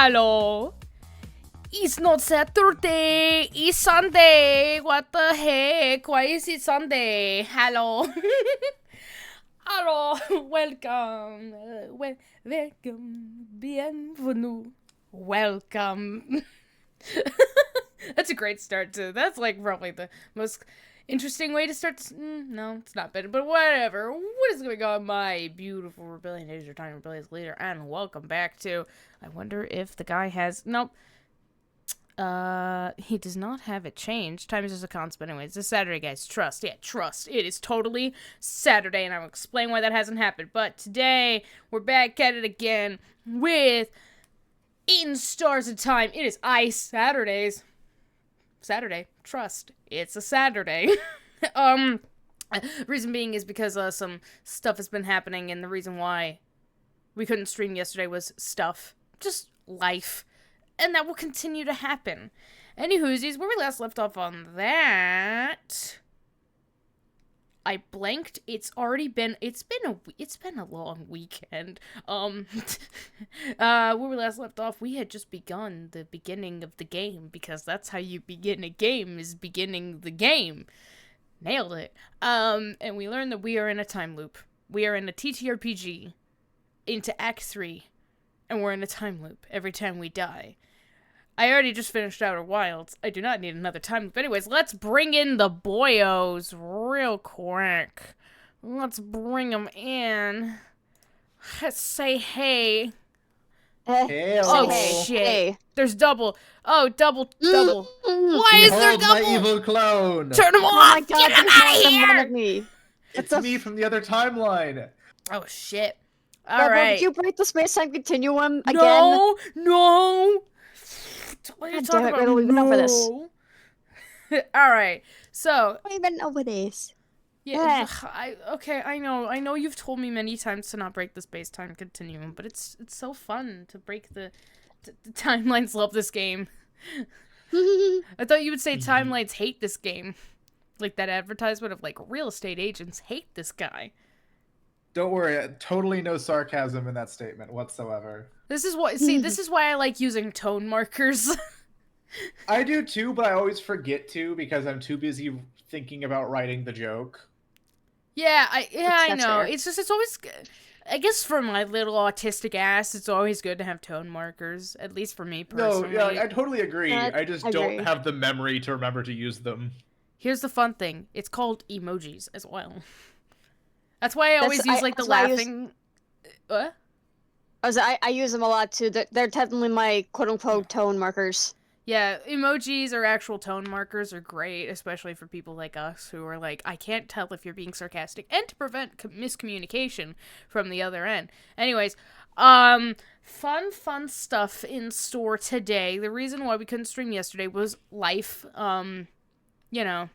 Hello. It's not Saturday. It's Sunday. What the heck? Why is it Sunday? Hello. Hello. Welcome. Welcome. Bienvenue. Welcome. That's a great start to. That's like probably the most interesting way to start. No, it's not better, but whatever. What is going on, my beautiful rebellion haters or tiny rebellious leader? And welcome back to. I wonder if the guy has. Nope. He does not have it changed. Time is just a constant. But anyways, it's Saturday, guys. Trust. Yeah, trust. It is totally Saturday, and I will explain why that hasn't happened. But today, we're back at it again with In Stars of Time. It is Ice Saturdays. Saturday. Trust. It's a Saturday. Reason being is because, some stuff has been happening, and the reason why we couldn't stream yesterday was stuff. Just life. And that will continue to happen. Anywhoosies, where we last left off on that, I blanked. It's been a long weekend. Where we last left off, we had just begun the beginning of the game, because that's how you begin a game, is beginning the game. Nailed it. And we learned that we are in a time loop. We are in a TTRPG into Act 3. And we're in a time loop every time we die. I already just finished Outer Wilds. I do not need another time loop. Anyways, let's bring in the boyos real quick. Let's bring them in. Let's say hey. Hey, oh, hello. shit. Hey. There's double. Oh, double. Why is there Behold double? my evil clone! Turn them Oh off! my god, Get them there's out more of than one here! of me. It's me from the other timeline! Oh, shit. Bubba, Alright. did you break the space-time continuum again? No! What are you God talking damn it, about? Riddle, we've been over this. Alright, so, We've been over this. yeah, I know you've told me many times to not break the space-time continuum, but it's so fun to break the timelines love this game. I thought you would say timelines hate this game. Like that advertisement of, like, real estate agents hate this guy. Don't worry, totally no sarcasm in that statement whatsoever. This is why I like using tone markers. I do too, but I always forget to because I'm too busy thinking about writing the joke. Yeah, I That's know. fair. It's always good. I guess for my little autistic ass, it's always good to have tone markers. At least for me personally. No, yeah, I totally agree. I I just agree. don't have the memory to remember to use them. Here's the fun thing. It's called emojis as well. That's why I always use, like, the that's why I use- laughing... What? I use them a lot too. They're technically my quote-unquote tone markers. Yeah, emojis or actual tone markers are great, especially for people like us who are like, I can't tell if you're being sarcastic, and to prevent miscommunication from the other end. Anyways, fun stuff in store today. The reason why we couldn't stream yesterday was life. You know,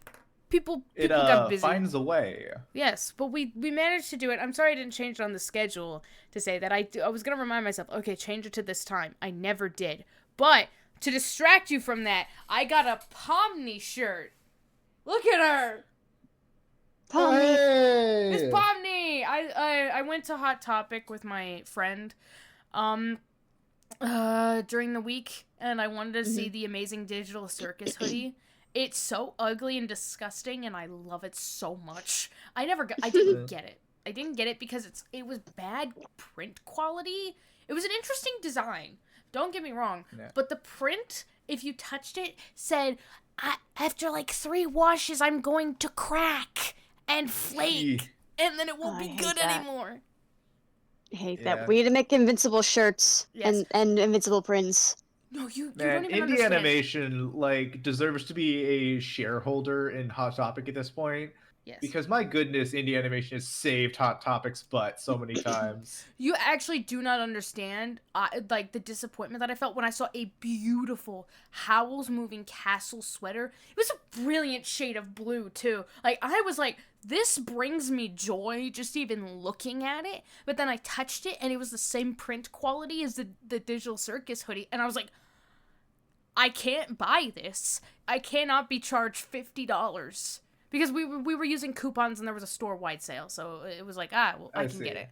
people got busy. Finds a way. Yes, but we managed to do it. I'm sorry I didn't change it on the schedule to say that. I was going to remind myself, okay, change it to this time. I never did. But to distract you from that, I got a Pomni shirt. Look at her. Hey! It's Pomni. I went to Hot Topic with my friend during the week, and I wanted to see the amazing Digital Circus hoodie. It's so ugly and disgusting, and I love it so much. I didn't get it. I didn't get it because it was bad print quality. It was an interesting design. Don't get me wrong. Yeah. But the print, if you touched it, said, after like 3 washes, I'm going to crack and flake. And then it won't be good anymore. I hate that. We need to make invincible shirts and invincible prints. No, you Man, don't even indie understand. animation, like, deserves to be a shareholder in Hot Topic at this point. Yes. Because, my goodness, indie animation has saved Hot Topic's butt so many times. You actually do not understand, like, the disappointment that I felt when I saw a beautiful Howl's Moving Castle sweater. It was a brilliant shade of blue, too. Like, I was like, this brings me joy just even looking at it. But then I touched it, and it was the same print quality as the Digital Circus hoodie. And I was like, I can't buy this. I cannot be charged $50. Because we were using coupons and there was a store-wide sale, so it was like, I can get it.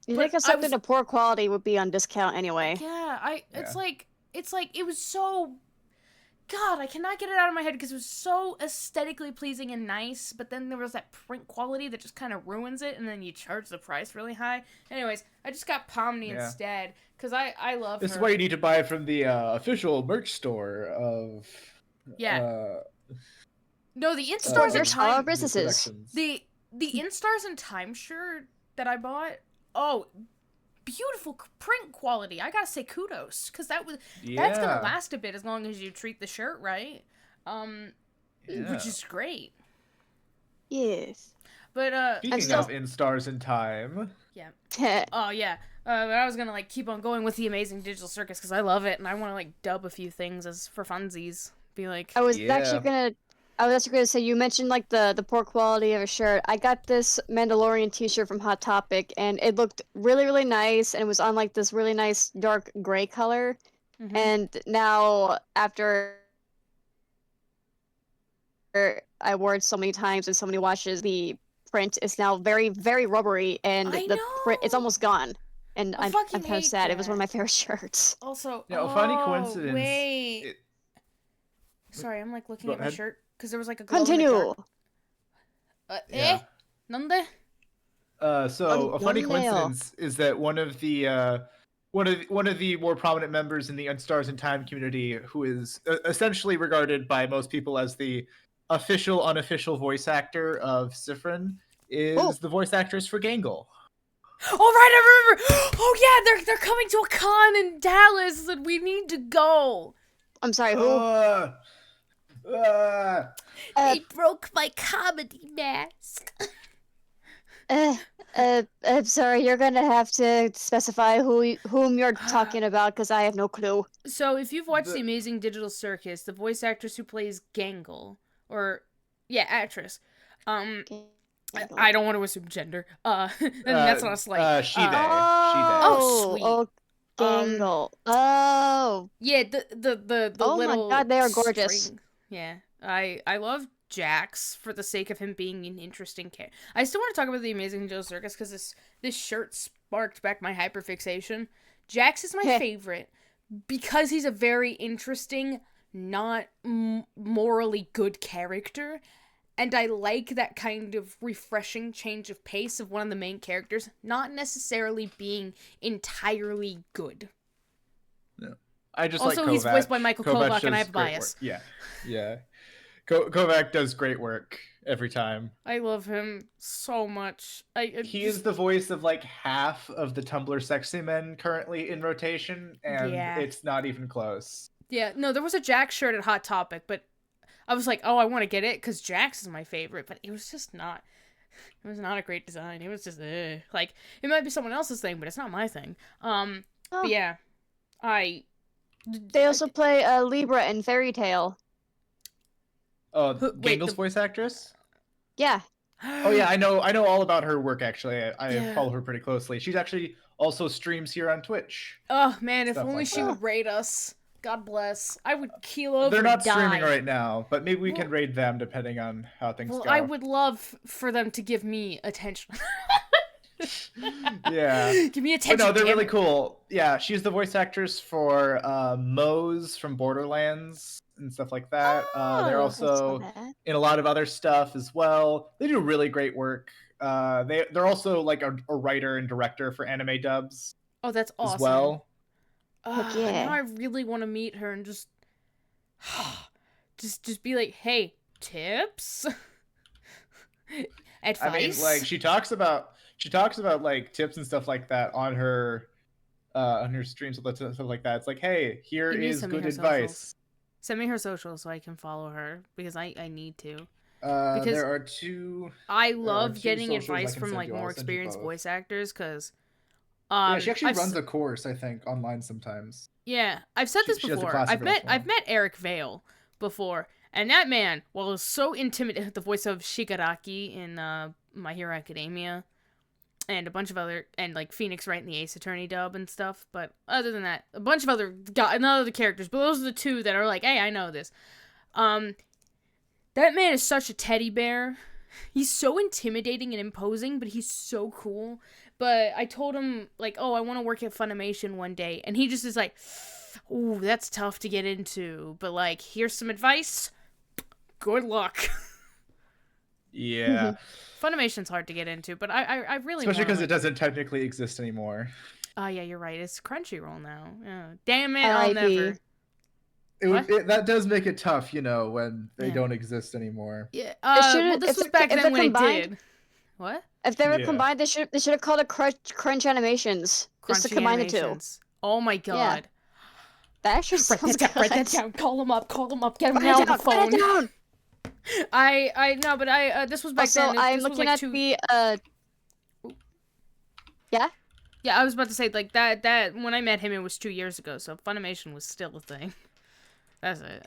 You think something of poor quality would be on discount anyway? Yeah, it's like it was so. God, I cannot get it out of my head because it was so aesthetically pleasing and nice, but then there was that print quality that just kind of ruins it, and then you charge the price really high. Anyways, I just got Pomni instead because I love this her. is why you need to buy it from the official merch store of. No, the Instars and Time businesses. The Instars and Time shirt that I bought. Oh, beautiful print quality. I gotta say kudos, because that's gonna last a bit as long as you treat the shirt right. Which is great. Yes. But speaking of Instars in Time. Yeah. Oh yeah. But I was gonna keep on going with the Amazing Digital Circus because I love it, and I want to dub a few things as for funsies. Be like. I was actually gonna say, you mentioned the poor quality of a shirt. I got this Mandalorian t-shirt from Hot Topic, and it looked really, really nice, and it was on this really nice dark gray color. Mm-hmm. And now after I wore it so many times and so many washes, the print is now very, very rubbery, and the print it's almost gone. And I'm kind of sad. It was one of my favorite shirts. Also, funny coincidence. Wait. Sorry, I'm looking at my shirt because there was a glow Continue. Nande? So a funny coincidence is that one of the more prominent members in the Stars in Time community, who is essentially regarded by most people as the official unofficial voice actor of Sifrin, is the voice actress for Gangle. Oh right, I remember. Oh yeah, they're coming to a con in Dallas, and we need to go. I'm sorry, who? They broke my comedy mask. I'm sorry, you're gonna have to specify whom you're talking about, because I have no clue. So, if you've watched The Amazing Digital Circus, the voice actress who plays Gangle, actress, I don't want to assume gender. That's not a slight. She they. Oh, sweet. Oh, Gangle. Oh. Yeah, the oh little. Oh my God, they are gorgeous. String. Yeah, I love Jax for the sake of him being an interesting character. I still want to talk about the Amazing Digital Circus because this shirt sparked back my hyperfixation. Jax is my favorite because he's a very interesting, not morally good character. And I like that kind of refreshing change of pace of one of the main characters not necessarily being entirely good. No. I just also, he's voiced by Michael Kovac, and I have bias. Yeah. Kovac does great work every time. I love him so much. He is the voice of half of the Tumblr sexy men currently in rotation, and it's not even close. Yeah, no, there was a Jax shirt at Hot Topic, but I was like, oh, I want to get it because Jax is my favorite, but it was just not. It was not a great design. It was just it might be someone else's thing, but it's not my thing. But yeah, They also play Libra in Fairy Tale. Oh, Gangle's voice actress? Yeah. Oh yeah, I know all about her work actually. I follow her pretty closely. She's actually also streams here on Twitch. Oh man, if only she would raid us. God bless. I would keel over. They're not streaming right now, but maybe we can raid them depending on how things go. I would love for them to give me attention. Yeah. Give me attention. But no, they're really cool. Yeah, she's the voice actress for Moe's from Borderlands and stuff like that. They're also in a lot of other stuff as well. They do really great work. They're also a writer and director for anime dubs. Oh, that's awesome. As well. Now I really want to meet her and just be like, hey, tips? Advice? I mean, she talks about tips and stuff like that on her streams and stuff like that. It's like, hey, here is good advice. Socials. Send me her socials so I can follow her because I need to. Because there are two. I love getting advice from more experienced voice actors because. She actually runs a course, I think, online sometimes. Yeah, I've said this before. I've met Eric Vale before, and that man, was so intimidating. The voice of Shigaraki in My Hero Academia, and a bunch of other, and Phoenix Wright in the Ace Attorney dub and stuff. But other than that, a bunch of other characters. But those are the two that are hey, I know this. That man is such a teddy bear. He's so intimidating and imposing, but he's so cool. But I told him, like, oh, I want to work at Funimation one day. And he just is like, ooh, that's tough to get into. But, like, here's some advice. Good luck. Yeah. Funimation's hard to get into, but I really Especially because wanna, it doesn't technically exist anymore. Oh, yeah, you're right. It's Crunchyroll now. Yeah. Damn it, I'll R.I.P. never. That does make it tough, when they Yeah. don't exist anymore. Yeah. should've- Well, this if was it- back if then it when combined- it did. What? If they were Yeah. combined, they should have called it Crunch Animations. Just to Crunchy combine the two. Animations. Oh my god. That actually Write sounds that down, good. write that down. Call him up, get him Write now it on the down, phone. write it down. This was back Also, then. I'm This was looking like at two... the Yeah? Yeah, I was about to say, like, that when I met him, it was 2 years ago, so Funimation was still a thing. That's it.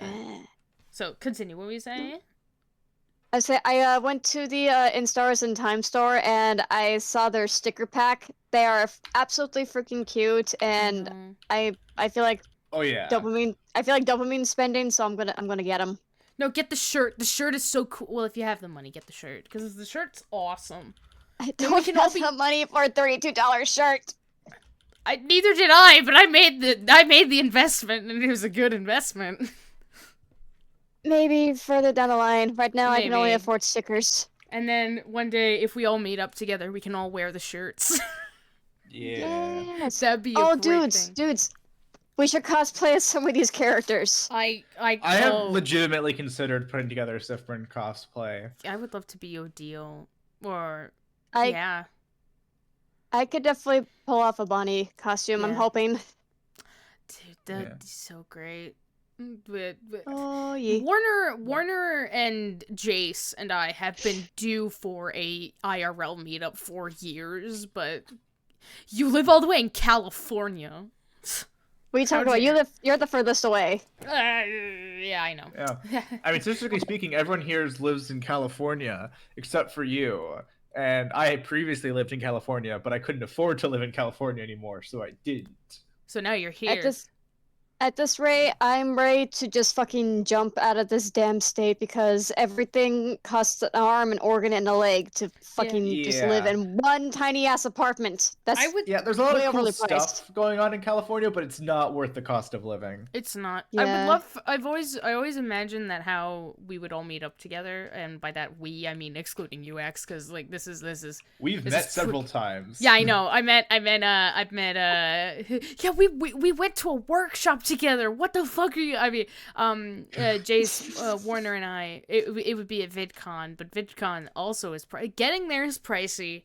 So, continue. What were you saying? I went to the In Stars and Time store and I saw their sticker pack. They are absolutely freaking cute, and I feel like Oh yeah. dopamine. I feel like dopamine spending, so I'm gonna get them. No, get the shirt. The shirt is so cool. Well, if you have the money, get the shirt, because the shirt's awesome. I Then we don't can all have be- the money for a $32 shirt. Neither did I, but I made the investment, and it was a good investment. Maybe further down the line. Right now, I can only Maybe. afford stickers. And then one day, if we all meet up together, we can all wear the shirts. Yeah. Yes. That'd be a Oh, great thing. dudes, we should cosplay as some of these characters. I have legitimately considered putting together a Sifbrin cosplay. I would love to be Odile, or I yeah. I could definitely pull off a Bonnie costume. I'm Yeah. hoping. Dude, that'd be so great. But Oh yeah. Warner and Jace and I have been due for a IRL meetup for years, but you live all the way in California. What are you talking How about? You're the furthest away. Yeah, I know. Yeah. I mean, statistically speaking, everyone here lives in California except for you. And I had previously lived in California, but I couldn't afford to live in California anymore, so I didn't. So now you're here. At this rate, I'm ready to just fucking jump out of this damn state because everything costs an arm, an organ, and a leg to fucking just live Yeah. in one tiny ass apartment. That's Yeah, there's a lot way of cool overly stuff priced. going on in California, but it's not worth the cost of living. It's not. Yeah. I would love. I always imagined that how we would all meet up together, and by that we, I mean excluding UX, because like this is. We've This met is several times. Yeah, I know. I've met. Yeah, we went to a workshop together. What the fuck are you? I mean, Jace, Warner, and I. It would be at VidCon, but VidCon also is getting there is pricey.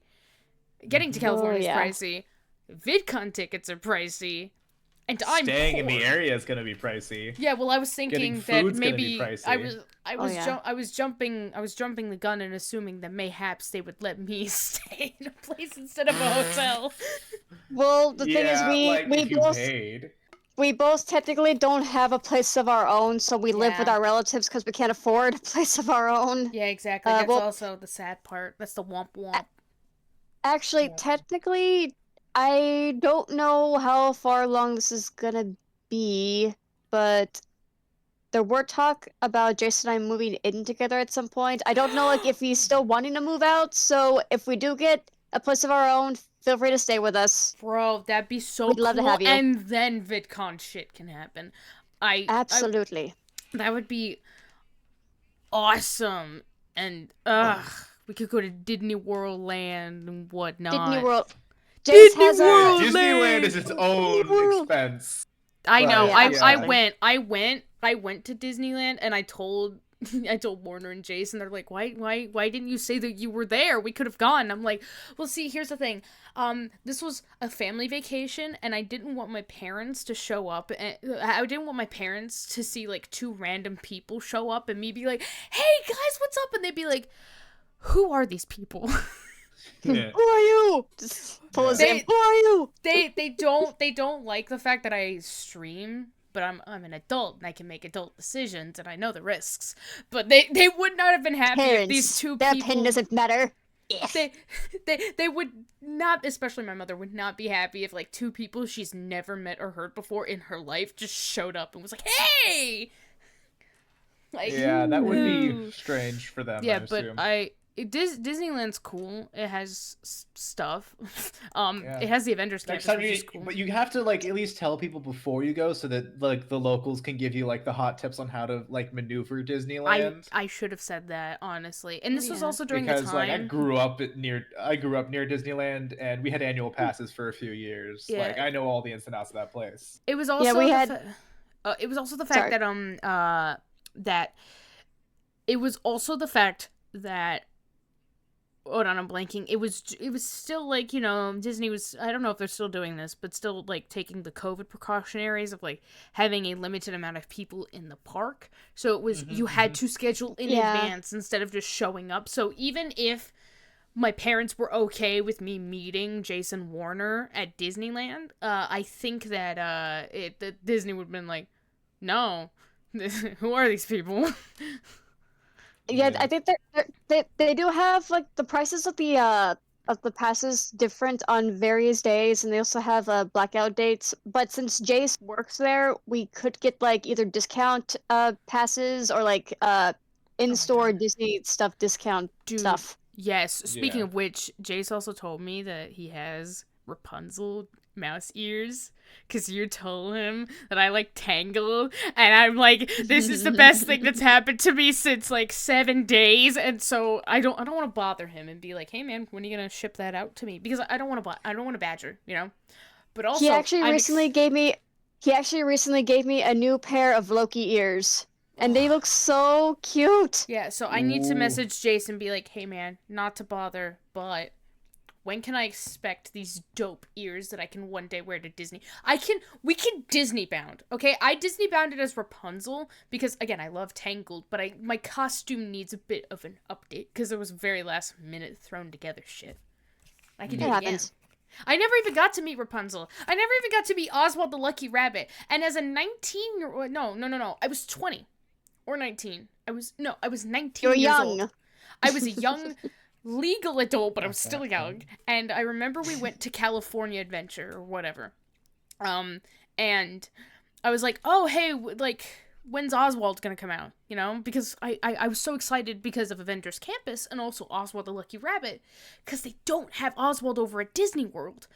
Getting to California is pricey. VidCon tickets are pricey, and I'm Staying in the poor. area is gonna be pricey. Yeah, well, I was thinking Getting that food's gonna be maybe pricey. I was jumping the gun and assuming that mayhaps they would let me stay in a place instead of a hotel. Well, the thing is, paid. we both technically don't have a place of our own, so we live with Yeah. our relatives because we can't afford a place of our own. Yeah, exactly. That's well- also the sad part. That's the womp womp. Actually, Yeah. technically, I don't know how far along this is gonna be, but there were talk about Jason and I moving in together at some point. I don't know, like, if he's still wanting to move out, so if we do get a place of our own, feel free to stay with us. Bro, that'd be so We'd cool. love to have you. And then VidCon shit can happen. Absolutely. That would be awesome. And we could go to Disney World Land and whatnot. Disney World. Disney has a- World! Disneyland is its own World. expense. I know. Yeah, I absolutely. went to Disneyland and I told Warner and Jason, they're like, why didn't you say that you were there? We could have gone. I'm like, well, see, here's the thing. This was a family vacation and I didn't want my parents to show up, and I didn't want my parents to see like two random people show up and me be like, hey guys, what's up? And they'd be like, who are these people? Yeah. Who are you? Just pull us in. They- Who are you? they don't like the fact that I stream, but I'm an adult and I can make adult decisions and I know the risks. But they would not have been happy if these Parents. two Their people. opinion doesn't matter. Yes. They would not, especially my mother would not be happy if like two people she's never met or heard before in her life just showed up and was like, hey. Like, Yeah, that would ooh. be strange for them. Yeah, I but assume. Disneyland's cool. It has stuff. Yeah. It has the Avengers Next campus, time which is cool. but you have to like at least tell people before you go so that like the locals can give you like the hot tips on how to like maneuver Disneyland. I should have said that, honestly. And this was Yeah. also during the Because like I time. grew up near Disneyland and we had annual passes for a few years. Yeah. Like I know all the ins and outs of that place. It was also Yeah, we had. it was also the fact Sorry. that that it was also the fact that hold on, I'm blanking. It was still like, you know, Disney was, I don't know if they're still doing this, but still like taking the COVID precautionaries of like having a limited amount of people in the park. So it was you had to schedule in advance instead of just showing up. So even if my parents were okay with me meeting Jason Warner at Disneyland, I think that that Disney would have been like, no, who are these people? Yeah, I think they do have like the prices of the passes different on various days, and they also have blackout dates. But since Jace works there, we could get like either discount passes or like in-store Disney stuff discount stuff. Yes. Speaking Yeah. of which, Jace also told me that he has Rapunzel mouse ears because you told him that I like Tangled, and I'm like, this is the best thing that's happened to me since like 7 days, and so I don't want to bother him and be like, hey man, when are you gonna ship that out to me? Because I don't want to badger, you know. But also, He actually recently gave me a new pair of Loki ears, and they look so cute. Yeah, so I need to message Jason and be like, hey man, not to bother, but when can I expect these dope ears that I can one day wear to Disney? We can Disney bound, okay? I Disney bounded as Rapunzel because, again, I love Tangled, but my costume needs a bit of an update because it was very last minute thrown together shit. I can do it again. I never even got to meet Rapunzel. I never even got to meet Oswald the Lucky Rabbit. And as a 19-year-old, no, I was 20 or 19. I was 19 You're years young. old. I was a young legal adult, but I'm still young. And I remember we went to California Adventure or whatever. And I was like, oh, hey, like, when's Oswald gonna come out? You know, because I was so excited because of Avengers Campus and also Oswald the Lucky Rabbit, because they don't have Oswald over at Disney World.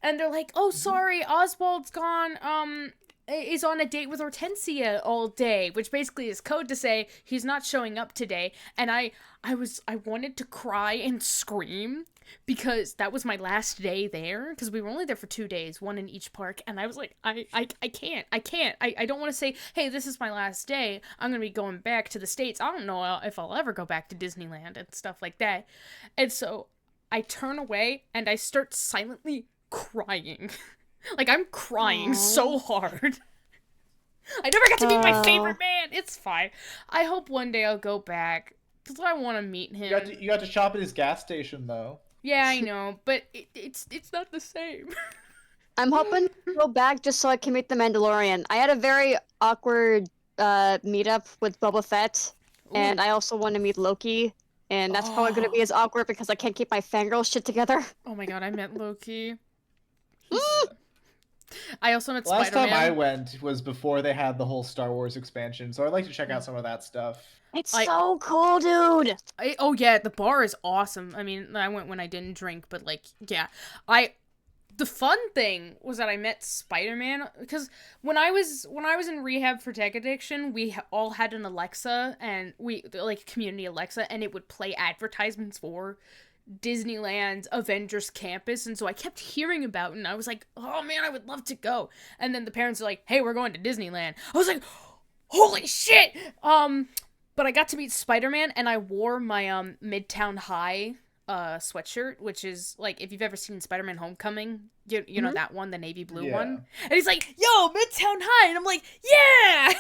And they're like, oh, sorry, Oswald's gone, is on a date with Hortensia all day, which basically is code to say he's not showing up today. And I wanted to cry and scream because that was my last day there, because we were only there for 2 days, one in each park, and I was like, I can't. I don't want to say, hey, this is my last day, I'm gonna be going back to the States, I don't know if I'll ever go back to Disneyland and stuff like that. And so I turn away and I start silently crying. Like, I'm crying so hard. I never got to meet my favorite man. It's fine. I hope one day I'll go back, because I want to meet him. You got to shop at his gas station, though. Yeah, I know, but it's not the same. I'm hoping to go back just so I can meet the Mandalorian. I had a very awkward meetup with Boba Fett, and I also want to meet Loki, and that's probably going to be as awkward because I can't keep my fangirl shit together. Oh my god, I met Loki. I also met Spider-Man. Last time I went was before they had the whole Star Wars expansion, so I'd like to check out some of that stuff. It's so cool, dude! Oh yeah, the bar is awesome. I mean, I went when I didn't drink, but like, yeah. The fun thing was that I met Spider-Man, because when I was in rehab for tech addiction, we all had an Alexa, and we, like, community Alexa, and it would play advertisements for Disneyland's Avengers Campus, and so I kept hearing about it, and I was like, oh man, I would love to go. And then the parents are like, hey, we're going to Disneyland. I was like, holy shit! But I got to meet Spider-Man, and I wore my Midtown High sweatshirt, which is, like, if you've ever seen Spider-Man Homecoming, you know that one, the navy blue one? And he's like, yo, Midtown High! And I'm like, yeah!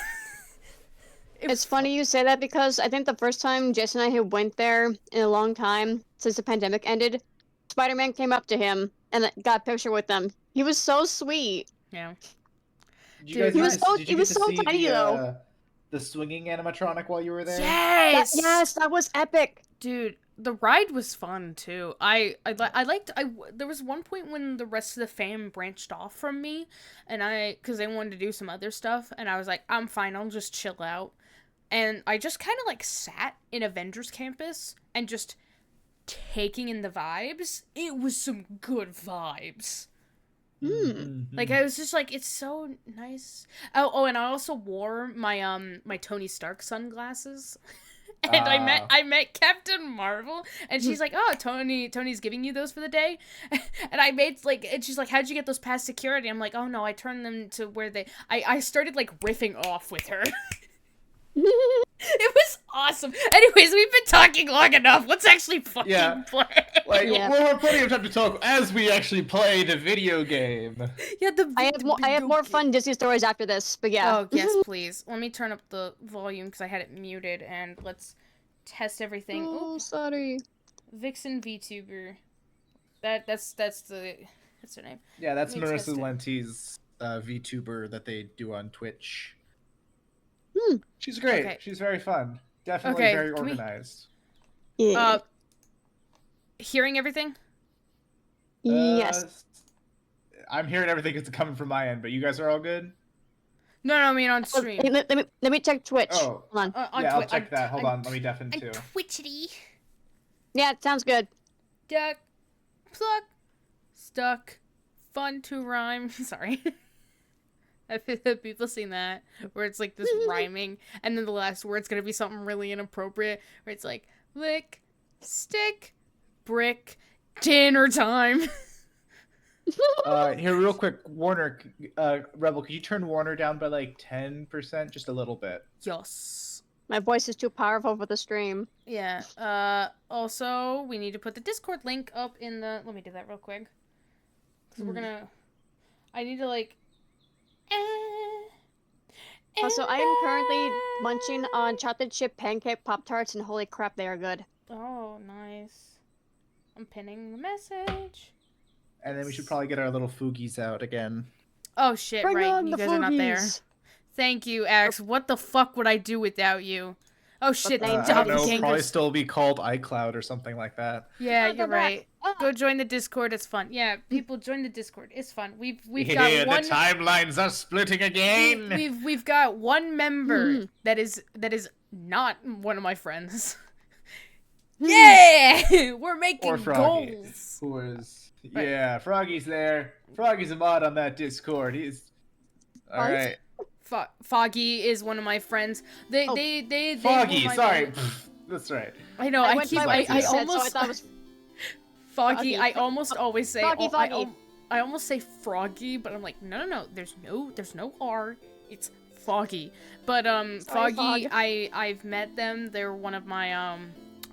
It's funny you say that, because I think the first time Jason and I had went there in a long time, since the pandemic ended, Spider-Man came up to him and got a picture with them. He was so sweet. Yeah. Dude, he was so tiny, though. The swinging animatronic while you were there? Yes, that was epic. Dude, the ride was fun too. I liked. There was one point when the rest of the fam branched off from me, and because they wanted to do some other stuff, and I was like, I'm fine, I'll just chill out. And I just kind of like sat in Avengers Campus and just taking in the vibes, it was some good vibes. Hmm. Like I was just like, it's so nice. Oh, and I also wore my my Tony Stark sunglasses. And I met Captain Marvel, and she's like, "Oh, Tony's giving you those for the day," and I made like, and she's like, "How'd you get those past security?" I'm like, "Oh no, I turned them to where they." I started like riffing off with her. It was awesome. Anyways, we've been talking long enough. Let's actually fucking play. Like, we're plenty of time to talk as we actually play the video game. Yeah, I have more fun Disney stories after this, but yeah. Oh yes, please. Let me turn up the volume because I had it muted, and let's test everything. Oh, sorry. Vixen VTuber. That's her name. Yeah, that's Let me Marissa test it. Lenti's VTuber that they do on Twitch. Hmm. She's great. Okay. She's very fun. Definitely Okay, very can we- organized. Yeah. Hearing everything? Yes. I'm hearing everything that's coming from my end, but you guys are all good? No, I mean on Oh, stream. hey, let me check Twitch. Oh. Hold on. On Yeah, I'll Twi- check on- that. Hold on- on, let me deafen too. Twitchity. Yeah, it sounds good. Duck. Pluck. Stuck. Fun to rhyme. Sorry. I feel that people seen that where it's like this rhyming, and then the last word's gonna be something really inappropriate, where it's like lick, stick, brick, dinner time. Here, real quick, Warner, Rebel, could you turn Warner down by like 10%, just a little bit? Yes. My voice is too powerful for the stream. Yeah. Also, we need to put the Discord link up in the. Let me do that real quick. Because we're gonna. I need to like. Also, I am currently munching on chocolate chip pancake Pop-Tarts, and holy crap, they are good. Oh, nice. I'm pinning the message. And then we should probably get our little foogies out again. Oh shit! Bring right, on you the guys are not there. Foogies. Thank you, Axe. What the fuck would I do without you? Oh shit! name I don't know, Doppelgangers. probably still be called iCloud or something like that. Yeah, Oh, you're they're back. right. Ah. Go join the Discord. It's fun. Yeah, people join the Discord. It's fun. We've Yeah, got one. the timelines are splitting again. We've got one member that is not one of my friends. Yeah, we're making Or Froggy, goals. who is Right. yeah, Froggy's there. Froggy's a mod on that Discord. He's all What? right. Foggy is one of my friends. They were Foggy, my- sorry. That's right. I know. I I went keep. by what I you said, so I almost. thought it was Foggy. Froggy. I almost always say. Froggy, I Foggy. I almost say Froggy, but I'm like, no. There's no R. It's Foggy. But Sorry, Foggy. Fog. I've met them. They're one of my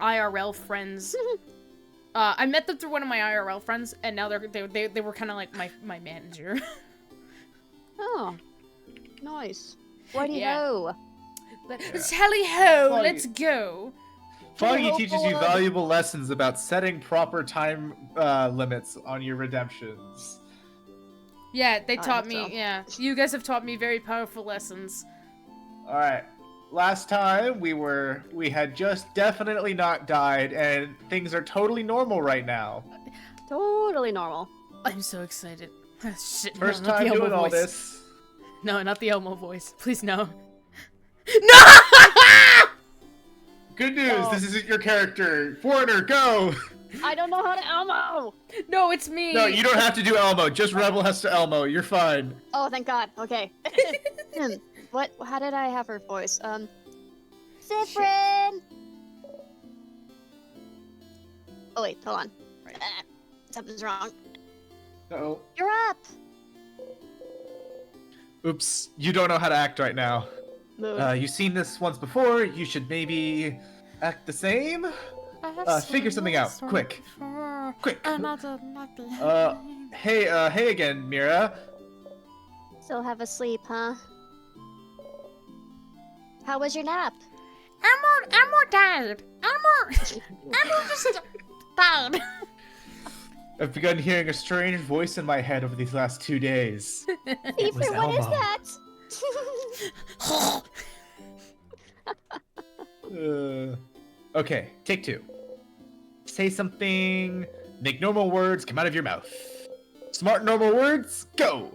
IRL friends. I met them through one of my IRL friends, and now they were kind of like my manager. Oh, nice. Righty Yeah. ho. Tally ho, Foggy. let's go. Foggy Oh, teaches you Lord. valuable lessons about setting proper time limits on your redemptions. Yeah, they I taught hope me. so. Yeah, you guys have taught me very powerful lessons. All right. Last time we had just definitely not died, and things are totally normal right now. Totally normal. I'm so excited. Shit, First no, not time the doing Elmo all voice. this. No, not the Elmo voice. Please no. No! Good news, Oh. this isn't your character. Foreigner, go! I don't know how to Elmo. No, it's me. No, you don't have to do Elmo. Just Rebel has to Elmo. You're fine. Oh, thank God. Okay. What? How did I have her voice? Sifrin. Oh wait, hold on. Right. Something's wrong. Uh-oh. You're up. Oops, you don't know how to act right now. Move. You've seen this once before. You should maybe act the same. Figure something out, quick. Quick. Hey again, Mira. Still have a sleep, huh? How was your nap? Elmo died. Elmo just died. I've begun hearing a strange voice in my head over these last 2 days. It was Ethan, what is Elmo. that? Okay, take 2. Say something. Make normal words come out of your mouth. Smart normal words, go!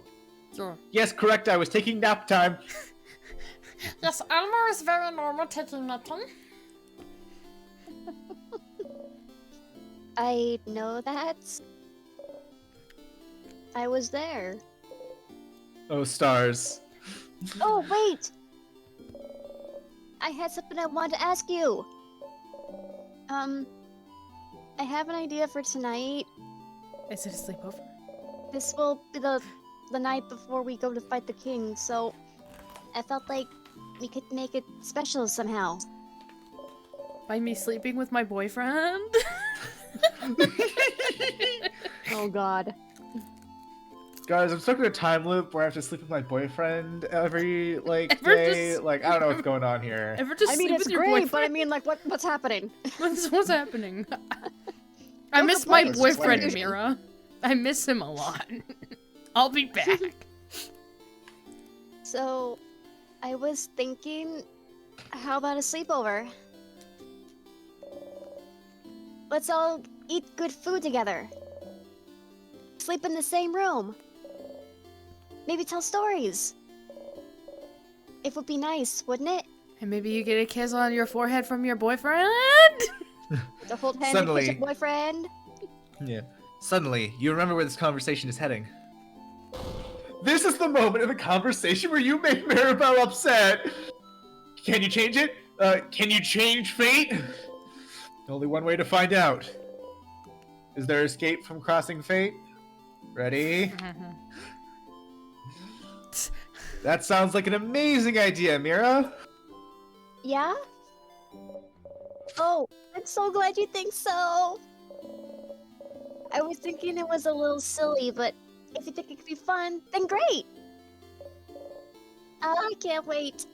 Sure. Yes, correct, I was taking nap time. Yes, Elmo is very normal taking nap time. I know that. I was there. Oh, stars. Oh, wait! I had something I wanted to ask you. I have an idea for tonight. Is it a sleepover? This will be the night before we go to fight the king, so I felt like we could make it special somehow. By me sleeping with my boyfriend? Oh god. Guys, I'm stuck in a time loop where I have to sleep with my boyfriend every Ever day. just- Like, I don't know what's going on here. Ever just I mean, sleep it's with your great, boyfriend? but I mean, like, what's happening? What's happening? I Don't miss my complain, it's boyfriend, fine. Mira. I miss him a lot. I'll be back. So, I was thinking, how about a sleepover? Let's all eat good food together. Sleep in the same room. Maybe tell stories. It would be nice, wouldn't it? And maybe you get a kiss on your forehead from your boyfriend? To hold hand and Suddenly- kiss your boyfriend. Yeah. Suddenly, you remember where this conversation is heading. This is the moment in the conversation where you make Maribel upset. Can you change it? Can you change fate? Only one way to find out. Is there escape from crossing fate? Ready? That sounds like an amazing idea, Mira. Yeah? Oh, I'm so glad you think so. I was thinking it was a little silly, but if you think it could be fun, then great. I can't wait.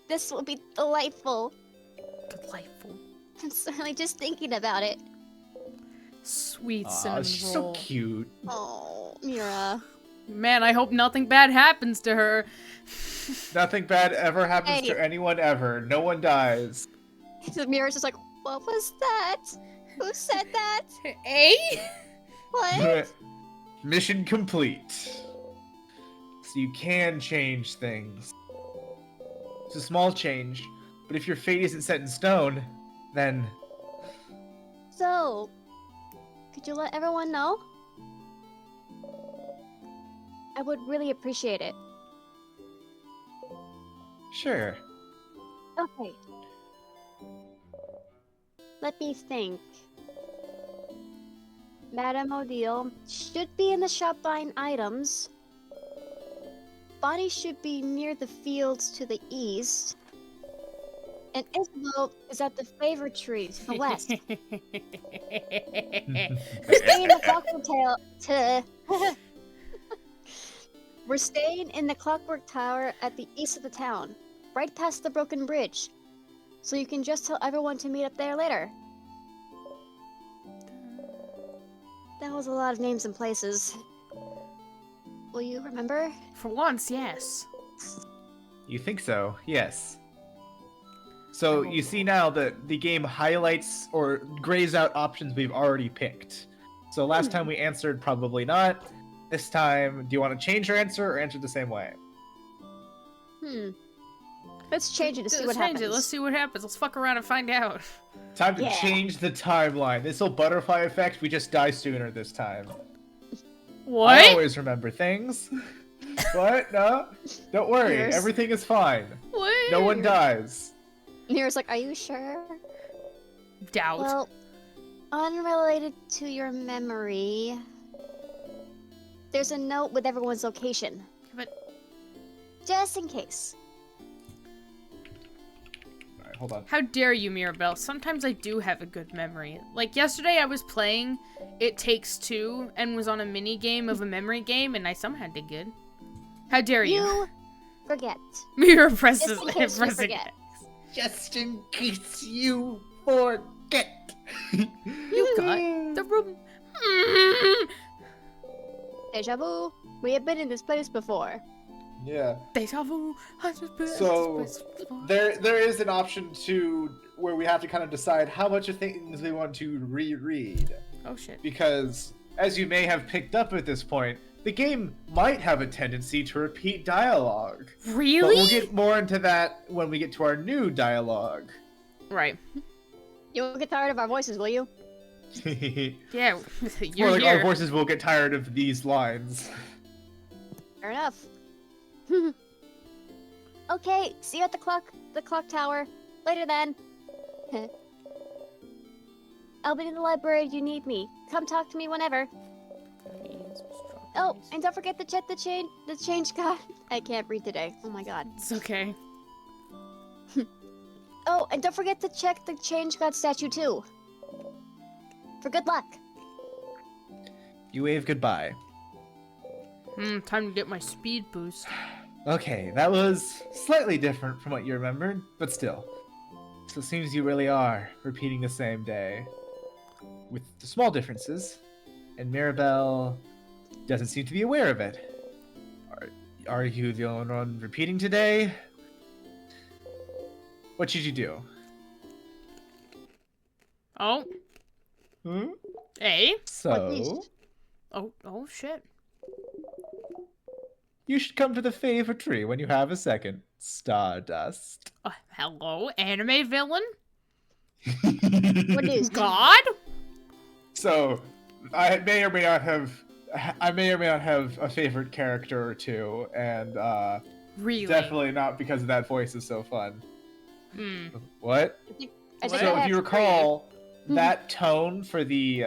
This will be delightful. Delightful. I'm certainly just thinking about it. Sweet Aw, cinnamon she's roll. so cute. Oh, Mira. Man, I hope nothing bad happens to her. Nothing bad ever happens Hey. to anyone ever. No one dies. Mira's just like, what was that? Who said that? Eh? What? Mission complete. So you can change things. It's a small change, but if your fate isn't set in stone, then So, could you let everyone know? I would really appreciate it. sure. Okay. Let me think. Madame Odile should be in the shop buying items. Bonnie should be near the fields to the east. And Isabel is at the favor tree to the west. We're staying in the Clockwork We're staying in the Clockwork Tower at the east of the town, right past the broken bridge. So you can just tell everyone to meet up there later. That was a lot of names and places. Will you remember? For once, yes. You think so? Yes. So you see now that the game highlights or grays out options we've already picked. So last time we answered probably not. This time, do you want to change your answer or answer the same way? Let's change it to see Let's what change happens. it. Let's see what happens. Let's fuck around and find out. Time to Yeah. change the timeline. This will butterfly effect. We just die sooner this time. I What? always remember things. What? No? Don't worry. Yours. Everything is fine. What? No one dies. Mira's like, are you sure? Doubt. Well, unrelated to your memory, there's a note with everyone's location. But Just in case. Alright, hold on. how dare you, Mirabelle? Sometimes I do have a good memory. Like yesterday I was playing It Takes Two and was on a mini game of a memory game and I somehow did good. How dare you? You forget. Mira presses Just in case you pressing forget. X. Just in case you forget. You got the room. Deja vu. We have been in this place before. Yeah. Deja vu. I just been So, this place before. There is an option to where we have to kind of decide how much of things we want to reread. Oh shit. Because, as you may have picked up at this point, the game might have a tendency to repeat dialogue. Really? But we'll get more into that when we get to our new dialogue. Right. You won't get tired of our voices, will you? Yeah, More you're like our here. voices will get tired of these lines. Fair enough. Okay, see you at the clock tower. Later then. I'll be in the library if you need me. Come talk to me whenever. Oh, and don't forget to check the change god. I can't read today. Oh my god. It's okay. Oh, and don't forget to check the change god statue too. For good luck. You wave goodbye. Time to get my speed boost. Okay, that was slightly different from what you remembered, but still. So it seems you really are repeating the same day. With the small differences. And Mirabelle doesn't seem to be aware of it. Are you the only one repeating today? What should you do? Oh, Hmm? hey. So, Oh shit. you should come to the favor tree when you have a second. Stardust. Hello, anime villain? What is? God? So, I may or may not have a favorite character or two, and Really? definitely not because of that voice is so fun. What? I think So I if have you recall, three. that tone for the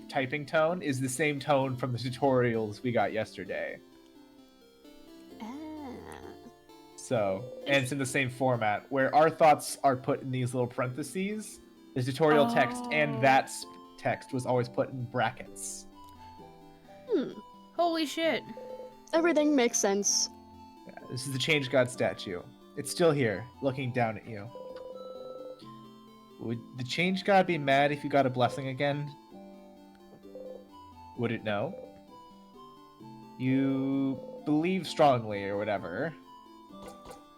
typing tone is the same tone from the tutorials we got yesterday. Ah. So, and it's in the same format where our thoughts are put in these little parentheses. The tutorial text and that text was always put in brackets. Holy shit. Everything makes sense. Yeah, this is the Change God statue. It's still here, looking down at you. Would the Change God be mad if you got a blessing again? Would it know? You believe strongly or whatever.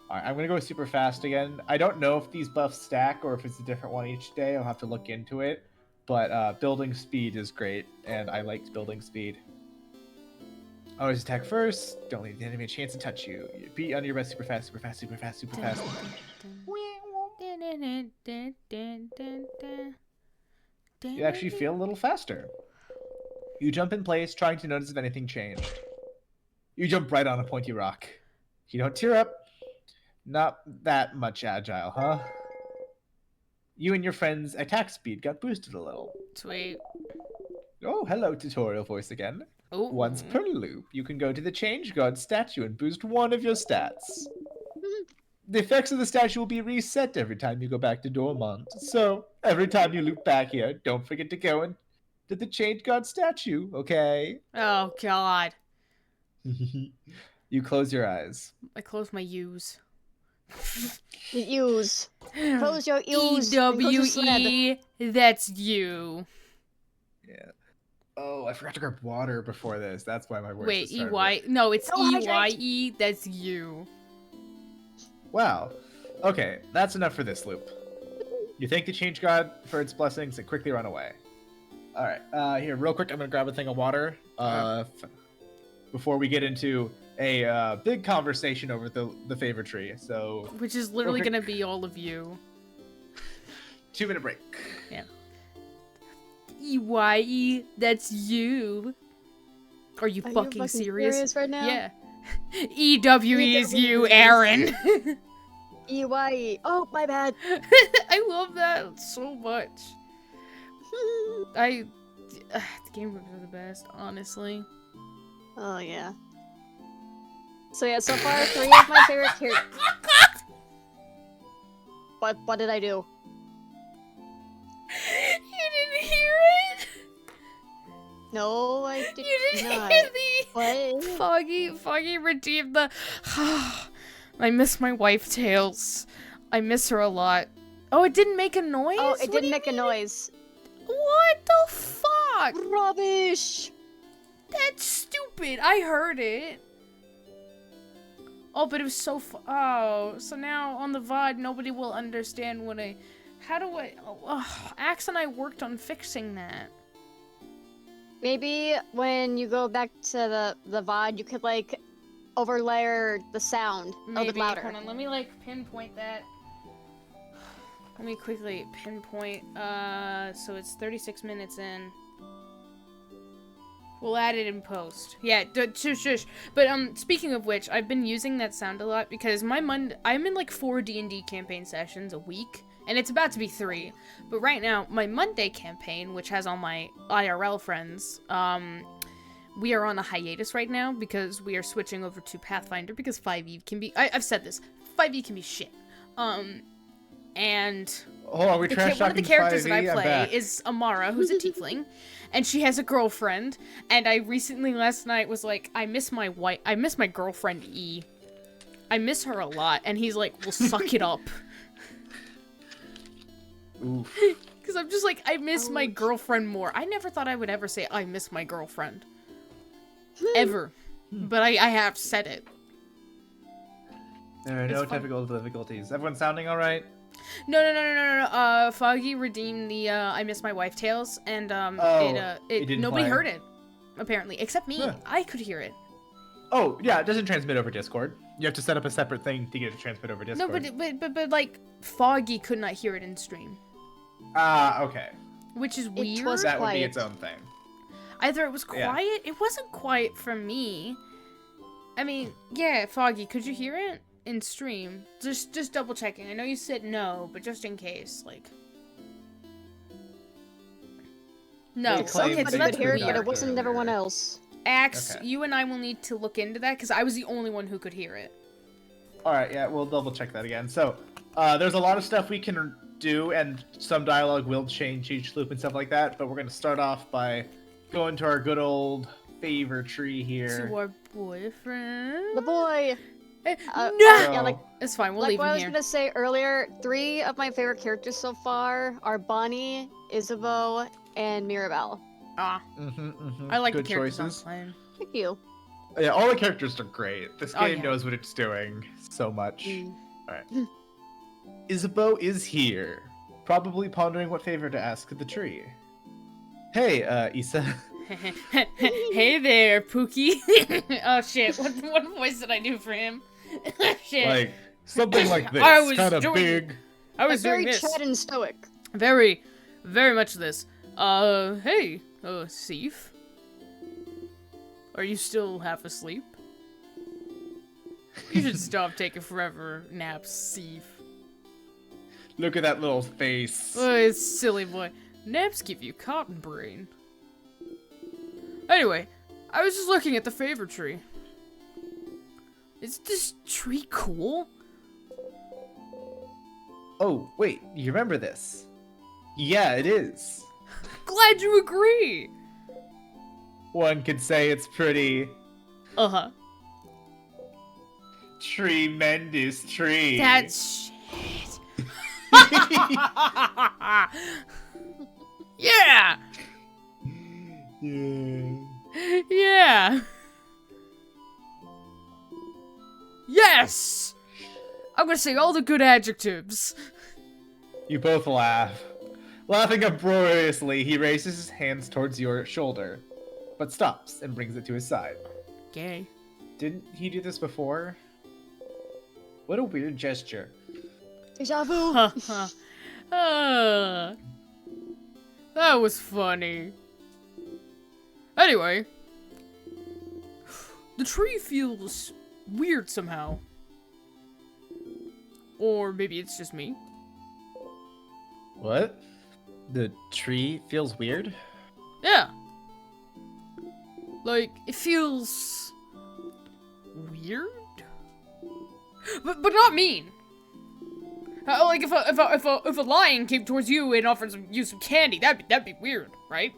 Alright, I'm gonna go super fast again. I don't know if these buffs stack or if it's a different one each day. I'll have to look into it. But building speed is great, and I liked building speed. Always attack first. Don't leave the enemy a chance to touch you. You beat under your best super fast, super fast, super fast, super fast. You actually feel a little faster. You jump in place, trying to notice if anything changed. You jump right on a pointy rock. You don't tear up. Not that much agile, huh? You and your friend's attack speed got boosted a little. Sweet. Oh, hello, tutorial voice again. Ooh. Once per loop, you can go to the Change God statue and boost one of your stats. The effects of the statue will be reset every time you go back to Dormont. So, every time you loop back here, don't forget to go and to the Change God statue, okay? Oh god. You close your eyes. I close my U's. Use. Close your U's. and go to sleep. EWE, that's you. Yeah. Oh, I forgot to grab water before this. That's why my voice Wait, is starting EY? No, it's Oh, hydrate. EYE, that's you. Wow. Okay, that's enough for this loop. You thank the Change God for its blessings and quickly run away. Alright, here, real quick, I'm gonna grab a thing of water before we get into a big conversation over the favor tree. So, Which is literally Okay. gonna be all of you. 2-minute break. Yeah. EYE, that's you. Are you fucking serious? right now? Yeah. EWE is you, Aaron. EYE. Oh, my bad. I love that so much. The game groups are the best, honestly. Oh, yeah. So, yeah, so far, 3 of my favorite characters. What did I do? You didn't hear it? No, I did You didn't not. hear the What? Foggy redeemed the I miss my wife Tails. I miss her a lot. Oh, it didn't make a noise? Oh, What it do didn't you make a mean? noise. What the fuck? Rubbish! That's stupid. I heard it. Oh, but it was so oh, so now on the VOD nobody will understand what how do I Axe and I worked on fixing that. Maybe when you go back to the VOD, you could, like, overlay the sound a little Maybe. bit louder. Hold on, let me like pinpoint that. Let me quickly pinpoint. So it's 36 minutes in. We'll add it in post. Yeah, shush. But speaking of which, I've been using that sound a lot because I'm in like 4 D&D campaign sessions a week, and it's about to be 3. But right now, my Monday campaign, which has all my IRL friends, we are on a hiatus right now because we are switching over to Pathfinder because 5e can be. I've said this. 5e can be shit. And Hold on, we trash one of the characters that I 5e? I'm play back. is Amara, who's a tiefling, and she has a girlfriend. And I recently last night was like, I miss my girlfriend E. I miss her a lot. And he's like, well, suck it up. Oof. Because I'm just like, I miss my girlfriend more. I never thought I would ever say I miss my girlfriend. Ever. But I have said it. There are no technical difficulties. Everyone sounding all right? No. Foggy redeemed the I miss my wife tales, and it didn't nobody fire. heard it, apparently, except me. Huh. I could hear it. Oh, yeah, it doesn't transmit over Discord. You have to set up a separate thing to get it to transmit over No, Discord. but like Foggy could not hear it in stream, Ah, okay. which is weird. was That would be quiet. its own thing. Either it was Yeah. quiet. It wasn't quiet for me. I mean, yeah, Foggy, could you hear it in stream? Just double checking. I know you said no, but just in case, like. No, They claim okay, so Somebody that's could hear it, weird. but it wasn't everyone else. Axe, Okay. you and I will need to look into that because I was the only one who could hear it. All right, yeah, we'll double check that again. So, there's a lot of stuff we can do, and some dialogue will change each loop and stuff like that. But we're gonna start off by going to our good old favor tree here. To our boyfriend. The boy. No! Yeah, like It's fine, we'll like leave what him I was here. gonna say earlier. 3 of my favorite characters so far are Bonnie, Isabeau, and Mirabelle. Ah, Mm-hmm. I like good the characters I'm choices. playing. Thank you. Yeah, all the characters are great. This Oh, game yeah. knows what it's doing so much. Mm. All right. Isabeau is here, probably pondering what favor to ask the tree. Hey, Isa. Hey there, Pookie. Oh shit, what voice did I do for him? Shit. Like something like this, I was kind of doing- big. I was Very doing this. Chad and stoic. Very much this. Hey, Sif. Are you still half asleep? You should stop taking forever naps, Sif. Look at that little face. Oh, it's silly boy. Naps give you cotton brain. Anyway, I was just looking at the favor tree. Is this tree cool? Oh, wait, you remember this? Yeah, it is. Glad you agree. One could say it's pretty Uh-huh. tremendous tree. That's shit. Yeah. Yeah. Yeah. Yes. I'm gonna say all the good adjectives. You both laugh. Laughing uproariously, he raises his hands towards your shoulder, but stops and brings it to his side. Gay. Didn't he do this before? What a weird gesture. Deja vu. That was funny. Anyway, the tree feels weird somehow. Or maybe it's just me. What? The tree feels weird? Yeah. Like, it feels weird? But not mean. Like if a lion came towards you and offered you some candy, that'd be weird, right?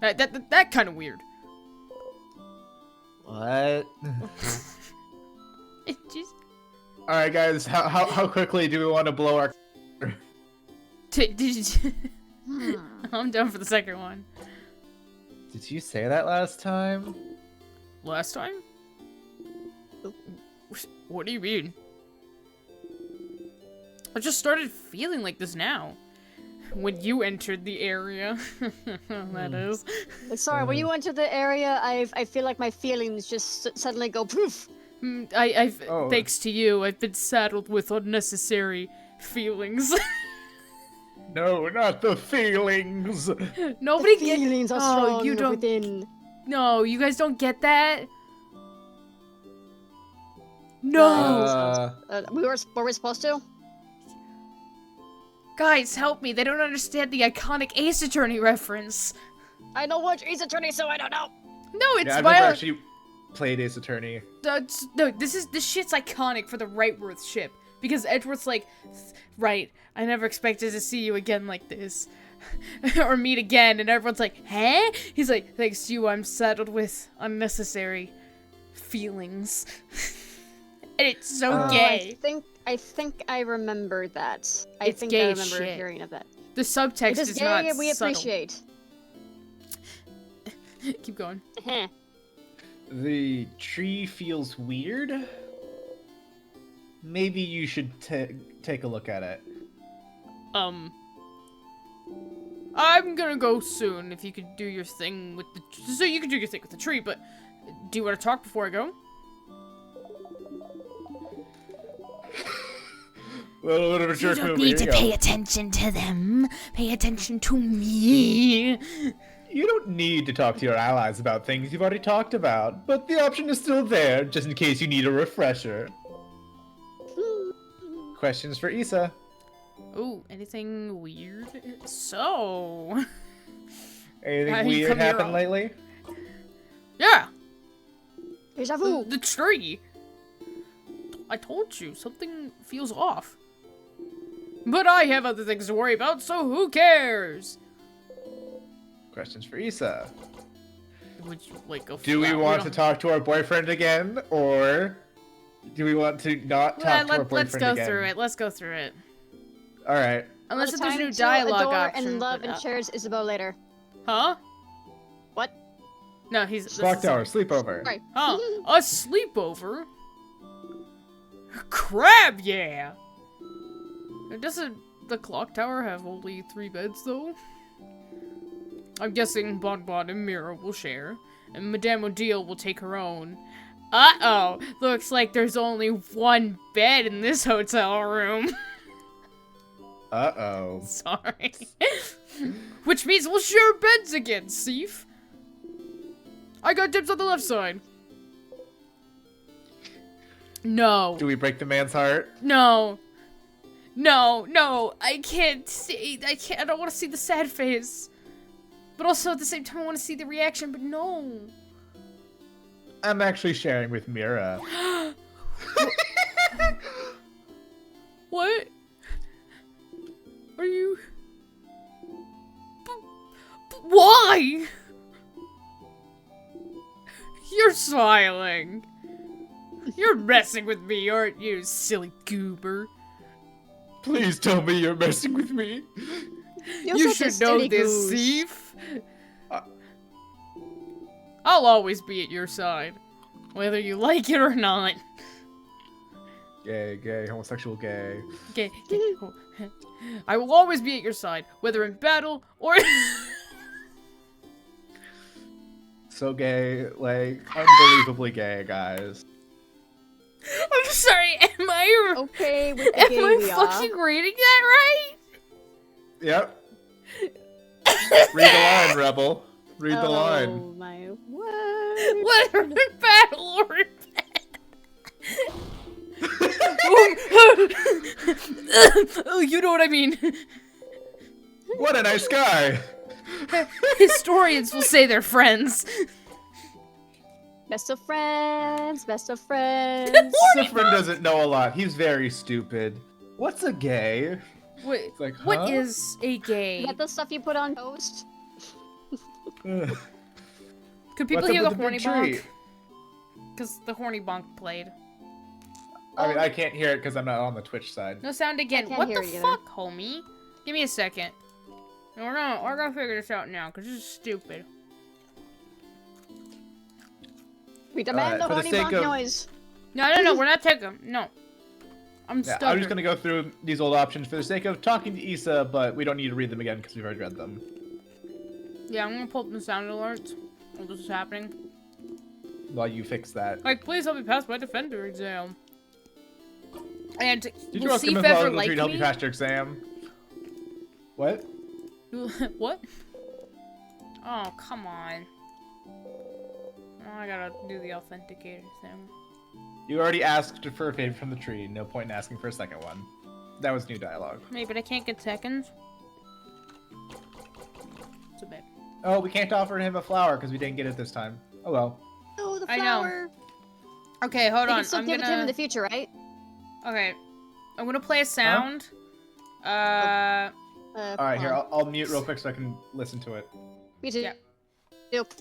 That kind of weird. What? It just Alright guys, how quickly do we want to blow our... I'm done for the second one. Did you say that last time? Last time? What do you mean? I just started feeling like this now. When you entered the area. That is. Sorry, when you enter the area, I feel like my feelings just suddenly go poof. I've Oh. thanks to you, I've been saddled with unnecessary Feelings. No, not the feelings. Nobody The feelings are strong you don't. within. No, you guys don't get that. No. Were we supposed to? Guys, help me. They don't understand the iconic Ace Attorney reference. I know which Ace Attorney, so I don't know. No, it's Yeah, I've my. never actually played Ace Attorney. No, this shit's iconic for the Rightworth ship because Edward's like, right. I never expected to see you again like this, or meet again, and everyone's like, huh? He's like, thanks to you, I'm saddled with unnecessary feelings, and it's so gay. I think I remember that. I It's think gay I as remember shit. hearing of that. The subtext It is is gay not and we subtle. appreciate. Keep going. The tree feels weird. Maybe you should take a look at it. I'm gonna go soon. If you could do your thing with the, so you can do your thing with the tree. But do you want to talk before I go? Well, bit of a jerk You don't move. need Here to you pay go. attention to them. Pay attention to me. You don't need to talk to your allies about things you've already talked about, but the option is still there, just in case you need a refresher. Questions for Issa? Ooh, anything weird? So... Anything You weird come here happened all- lately? Yeah! Deja vu. The tree! I told you, something feels off. But I have other things to worry about, so who cares? Questions for Issa. Would you, like, go Do we flat? want to don't- talk to our boyfriend again, or do we want to not talk to our boyfriend Let's go again? through it, let's go through it. Alright. Unless if there's a Time new to dialogue adore option. and love but, and cherish Isabeau later. Huh? What? No, he's... this Clock is- tower, sleepover. Right. Huh? A sleepover? Crab, yeah! Doesn't the clock tower have only 3 beds, though? I'm guessing Bonbon and Mira will share, and Madame Odile will take her own. Uh-oh! Looks like there's only 1 bed in this hotel room. Uh-oh. Sorry. Which means we'll share beds again, Seif. I got dibs on the left side. No. Do we break the man's heart? No. No, no, I can't see, I don't want to see the sad face. But also at the same time I want to see the reaction, but no. I'm actually sharing with Mira. What? Are you... Why? You're smiling. You're messing with me, aren't you, silly goober? Please tell me you're messing with me. You should know this, thief. I'll always be at your side, whether you like it or not. Gay, gay, homosexual, gay. Okay, I will always be at your side, whether in battle or... So gay, like, unbelievably gay, guys. I'm sorry, am I... Okay, with the Am gay I we are. fucking reading that right? Yep. Read the line, Rebel. Read the line. Oh my word. Whether in battle or in bed. Oh, you know what I mean. What a nice guy. Historians will say they're friends. Best of friends, best of friends. Sifrin doesn't know a lot. He's very stupid. What's a gay? Wait, It's like, what huh? is a gay? Is that the stuff you put on toast? Ugh. Could people What's up hear the with horny big tree? bonk? Because the horny bonk played. I mean, I can't hear it because I'm not on the Twitch side. No sound again. can't What hear the it either. fuck, homie? Give me a second. We're gonna figure this out now, because this is stupid. We demand the for the horny sake bonk of- noise. No, we're not taking. No. I'm Yeah, stubborn. I'm just gonna go through these old options for the sake of talking to Issa, but we don't need to read them again because we've already read them. Yeah, I'm gonna pull up the sound alerts while this is happening. While you fix that. Like, please help me pass my defender exam. And Did you we'll see welcome if a ever fellow like to help you me. pass your exam? What? What? Oh, come on. Oh, I gotta do the authenticator thing. You already asked for a favor from the tree. No point in asking for a second one. That was new dialogue. Wait, but I can't get seconds? It's a bit. Oh, we can't offer him a flower because we didn't get it this time. Oh well. Oh, the I know. flower. Okay, hold We on. can still I'm give it to him in gonna... the future, right? Okay. I'm gonna play a sound. Alright, here, hold on. I'll mute real quick so I can listen to it. Me too. Yeah. Yep.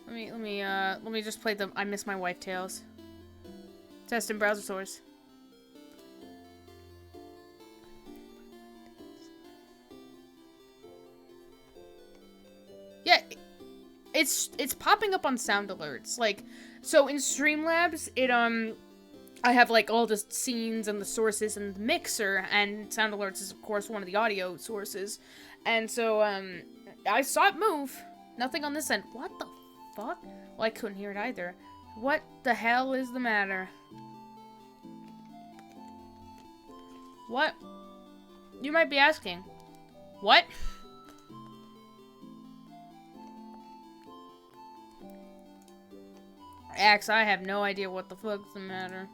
Let me just play the I Miss My Wife Tales. Test in browser source. Yeah, it's popping up on sound alerts. Like, so in Streamlabs, I have like all the scenes and the sources and the mixer, and sound alerts is of course one of the audio sources. And so I saw it move. Nothing on this end. What the fuck? Well, I couldn't hear it either. What the hell is the matter? What? You might be asking. What? Axe, I have no idea what the fuck's the matter.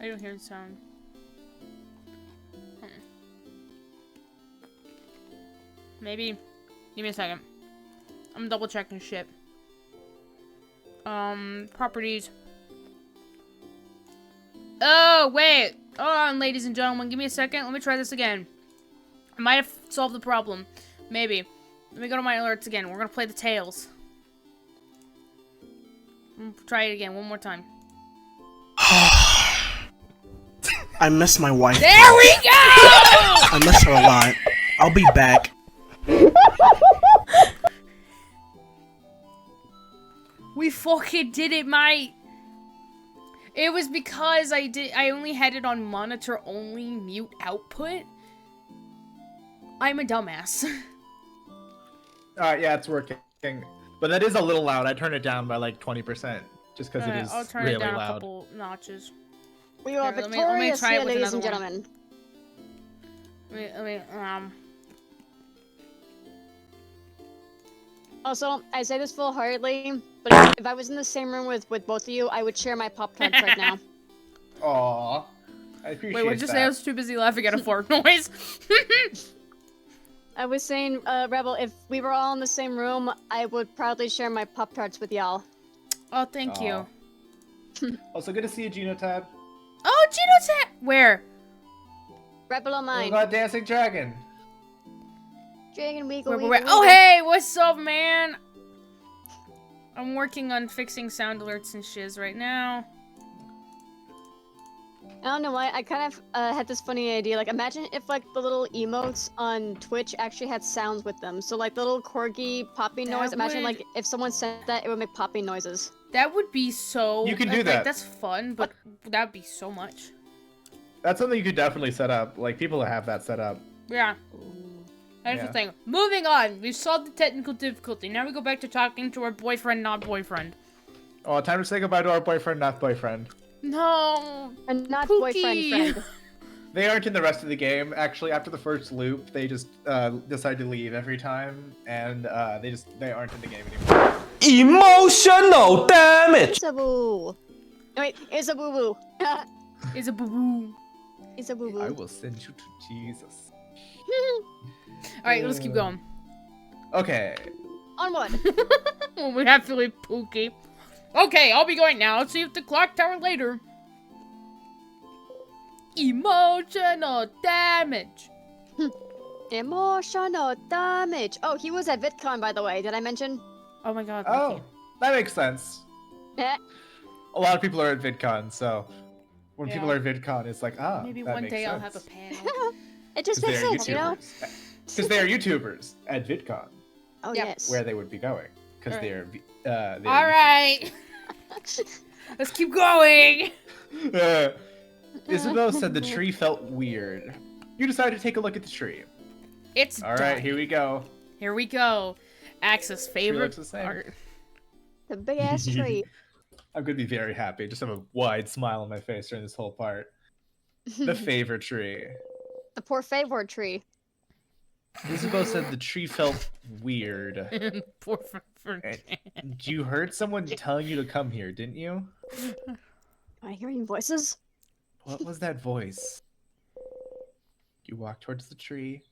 I don't hear the sound. Maybe. Give me a second. I'm double checking shit. Properties. Oh, wait. Hold on, ladies and gentlemen. Give me a second. Let me try this again. I might have solved the problem. Maybe. Let me go to my alerts again. We're gonna play the Tales. Try it again. One more time. I miss my wife. There we go! I miss her a lot. I'll be back. We fucking did it, mate. It was because I only had it on monitor only mute output. I'm a dumbass. Yeah, it's working. But that is a little loud. I turned it down by like 20% just because it is I'll turn really it down loud. a couple notches. We are Here, let me victorious try it here, with ladies and another gentlemen. Also, I say this full-heartedly, but if I was in the same room with both of you, I would share my Pop-Tarts right now. Aw. I appreciate Wait, what'd you that. say? I was too busy laughing at a fart noise. I was saying, Rebel, if we were all in the same room, I would proudly share my Pop-Tarts with y'all. Oh, thank you. Also, good to see you, Genotab. Oh, Genotab! Where? Right below Oh, mine. God, Dancing Dragon. Dragon Weagle, Where? Weagle, Oh, Weagle. hey! What's up, man? I'm working on fixing sound alerts and shiz right now. I don't know why, I kind of had this funny idea. Like, imagine if, like, the little emotes on Twitch actually had sounds with them. So, like, the little corgi popping That noise, imagine, would- like, if someone sent that, it would make popping noises. That would be so... You can do like, that. That's fun, but that'd be so much. That's something you could definitely set up. Like, people have that set up. Yeah. That's Yeah. the thing. Moving on. We've solved the technical difficulty. Now we go back to talking to our boyfriend, not boyfriend. Oh, time to say goodbye to our boyfriend, not boyfriend. No. And not Pookie. boyfriend, friend. They aren't in the rest of the game. Actually, after the first loop, they just decide to leave every time, and they aren't in the game anymore. Emotional damage. It's a boo. No, wait, it's a boo boo. It's a boo-boo. It's a boo I boo. will send you to Jesus. Alright, let's keep going. Okay. Onward. Well, we have to leave Pookie. Okay, I'll be going now. Let's see if the clock tower later. Emotional damage. Emotional damage. Oh, he was at VidCon, by the way. Did I mention? Oh my god. Oh, Mickey. that makes sense. Eh. A lot of people are at VidCon, so when Yeah. people are at VidCon, it's like, Maybe that one makes day I'll sense. have a panel. It just 'Cause makes they are sense, you know? Because they are YouTubers at VidCon, Oh, Yep. yes. where they would be going. Because Alright. they're Alright. Let's keep going. Isabel said the tree felt weird. you decide to take a look at the tree. It's All right, here we go. Here we go. Axe's favorite looks the same. art. The big ass tree. I'm gonna be very happy. Just have a wide smile on my face during this whole part. The favorite tree. The poor favorite tree. Isabel said the tree felt weird. Poor favorite. You heard someone telling you to come here, didn't you? Am I hearing voices? What was that voice? You walk towards the tree.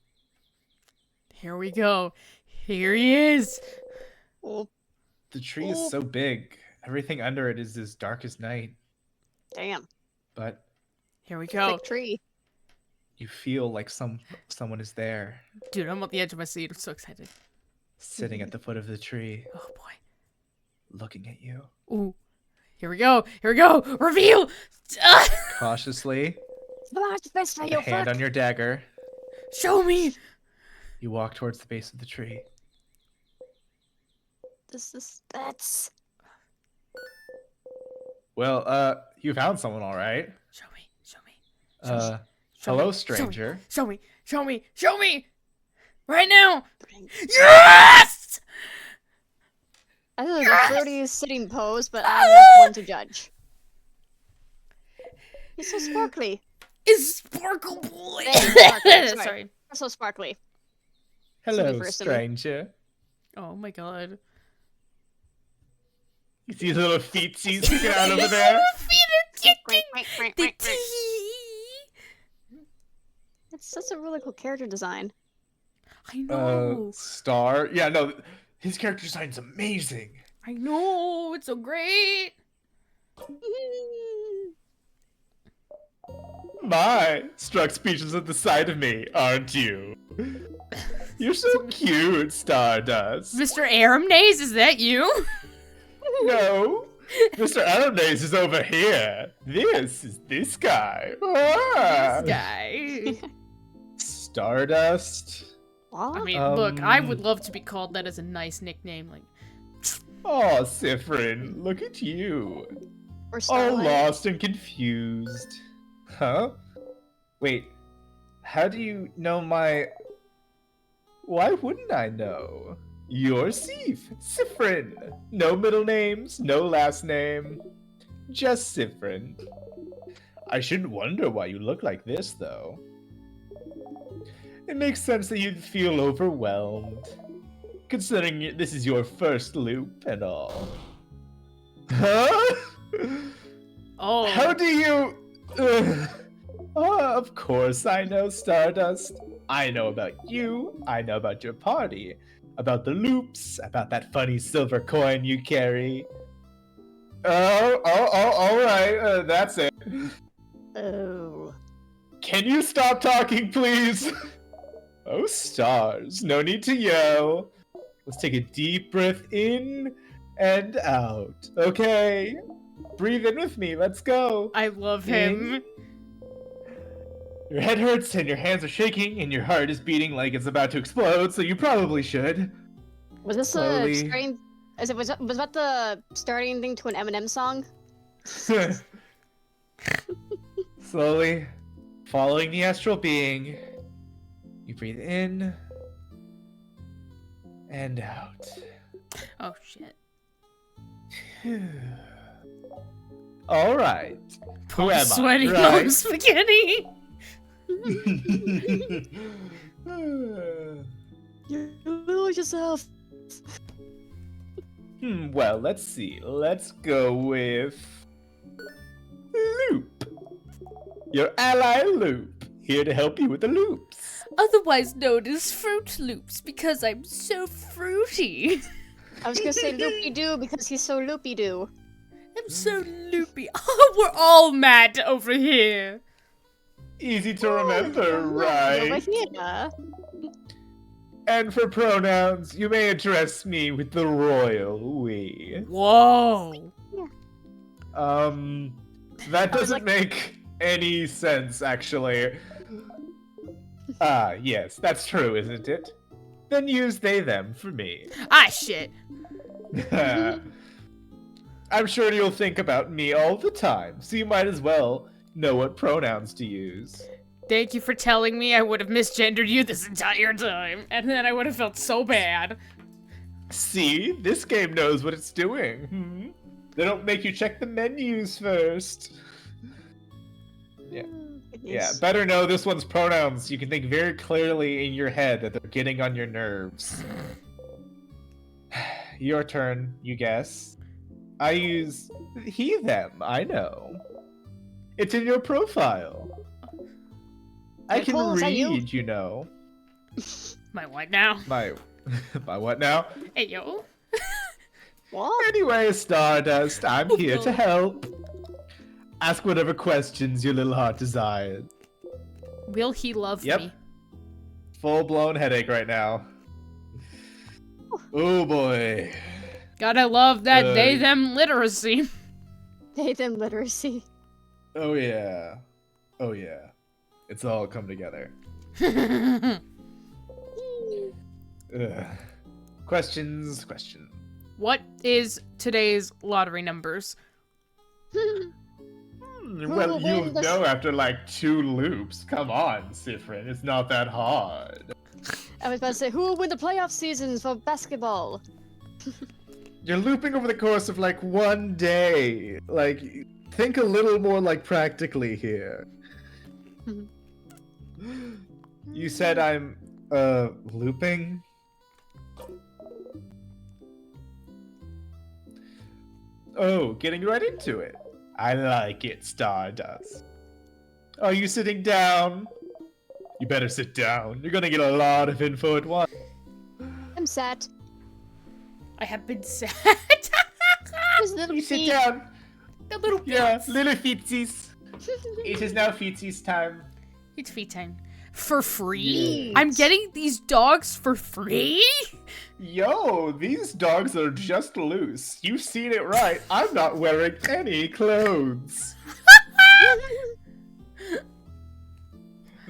Here we go. Here he is. Oh, The tree is so big. Everything under it is as dark as night. damn. But Here we go. Thick tree. you feel like someone is there, Dude, I'm on the edge of my seat. I'm so excited. sitting at the foot of the tree, Oh boy. looking at you. Ooh. Here we go. Here we go. Reveal. Ah! Cautiously, Come on, it's best for with you, a hand fuck. on your dagger, Show me. you walk towards the base of the tree. That's... Well, you found someone, all right. Show me. Show me. Uh, Show hello, me. stranger. Show me. Show me. Show me. Right now. Yes. I think it's a fruity sitting pose, but I'm not one to judge. He's so sparkly. Is Sparkle Boy. Sorry. Sorry. So sparkly. Hello, first, stranger. Oh my god. You see his little feet sticking out over there? Feet are kicking. The tea. That's a really cool character design. I know. Star. Yeah, no, his character design's amazing. I know. It's so great. My, struck speechless at the sight of me, aren't you? You're so cute, Stardust. Mr. Aramnaze, is that you? No, Mr. Aramnaze is over here. This is this guy. Ah. This guy. Stardust. What? I mean, look, I would love to be called that as a nice nickname. Like, Oh, Sifrin, look at you. Or All Starlight. lost and confused. Huh? Wait, how do you know my... Why wouldn't I know? You're Sif, Sifrin. No middle names, no last name. Just Sifrin. I shouldn't wonder why you look like this, though. It makes sense that you'd feel overwhelmed, considering this is your first loop and all. Huh? oh, How do you... of course I know, Stardust. I know about you, I know about your party, about the loops, about that funny silver coin you carry. Alright, that's it. Oh. Can you stop talking, please? Oh, stars, no need to yell. Let's take a deep breath in and out, okay? Breathe in with me, let's go. I love him. Your head hurts and your hands are shaking and your heart is beating like it's about to explode, so you probably should. Was this Slowly. a starting? Was that the starting thing to an Eminem song? Slowly, following the astral being, you breathe in and out. Oh shit. All right. Who am Sweaty I? mom Right? spaghetti. You lose yourself. Well, let's see. Let's go with Loop. Your ally Loop, here to help you with the loops. Otherwise known as Fruit Loops, because I'm so fruity. I was gonna say loopy doo because he's so loopy doo. I'm so loopy. Oh, we're all mad over here. Easy to remember, Over right? here. And for pronouns, you may address me with the royal we. Whoa. That doesn't make any sense, actually. Ah, yes, that's true, isn't it? Then use they, them for me. Ah, shit. I'm sure you'll think about me all the time, so you might as well know what pronouns to use. Thank you for telling me. I would have misgendered you this entire time. And then I would have felt so bad. See? This game knows what it's doing. They don't make you check the menus first. Yeah. Yeah, better know this one's pronouns. You can think very clearly in your head that they're getting on your nerves. Your turn, you guess. I use he, them, I know. It's in your profile. I can read, you know. My what now? My what now? Hey, yo. What? Anyway, Stardust, I'm here to help. Ask whatever questions your little heart desires. Will he love me? Full-blown headache right now. Oh boy. Gotta love that they-them literacy. They-them literacy. Oh yeah. Oh yeah. It's all come together. Questions. What is today's lottery numbers? Well, you'll know after like 2 loops. Come on, Sifrin. It's not that hard. I was about to say, who will win the playoff seasons for basketball? You're looping over the course of like 1 day. Like, think a little more like practically here. You said I'm, looping? Oh, getting right into it. I like it, Stardust. Are you sitting down? You better sit down. You're gonna get a lot of info at once. I'm sat. I have been sad. There's little You sit feet. down. The little feet. Yeah, little feetsies. It is now feetsies time. It's feet time. For free? Yes. I'm getting these dogs for free? Yo, these dogs are just loose. You've seen it right. I'm not wearing any clothes.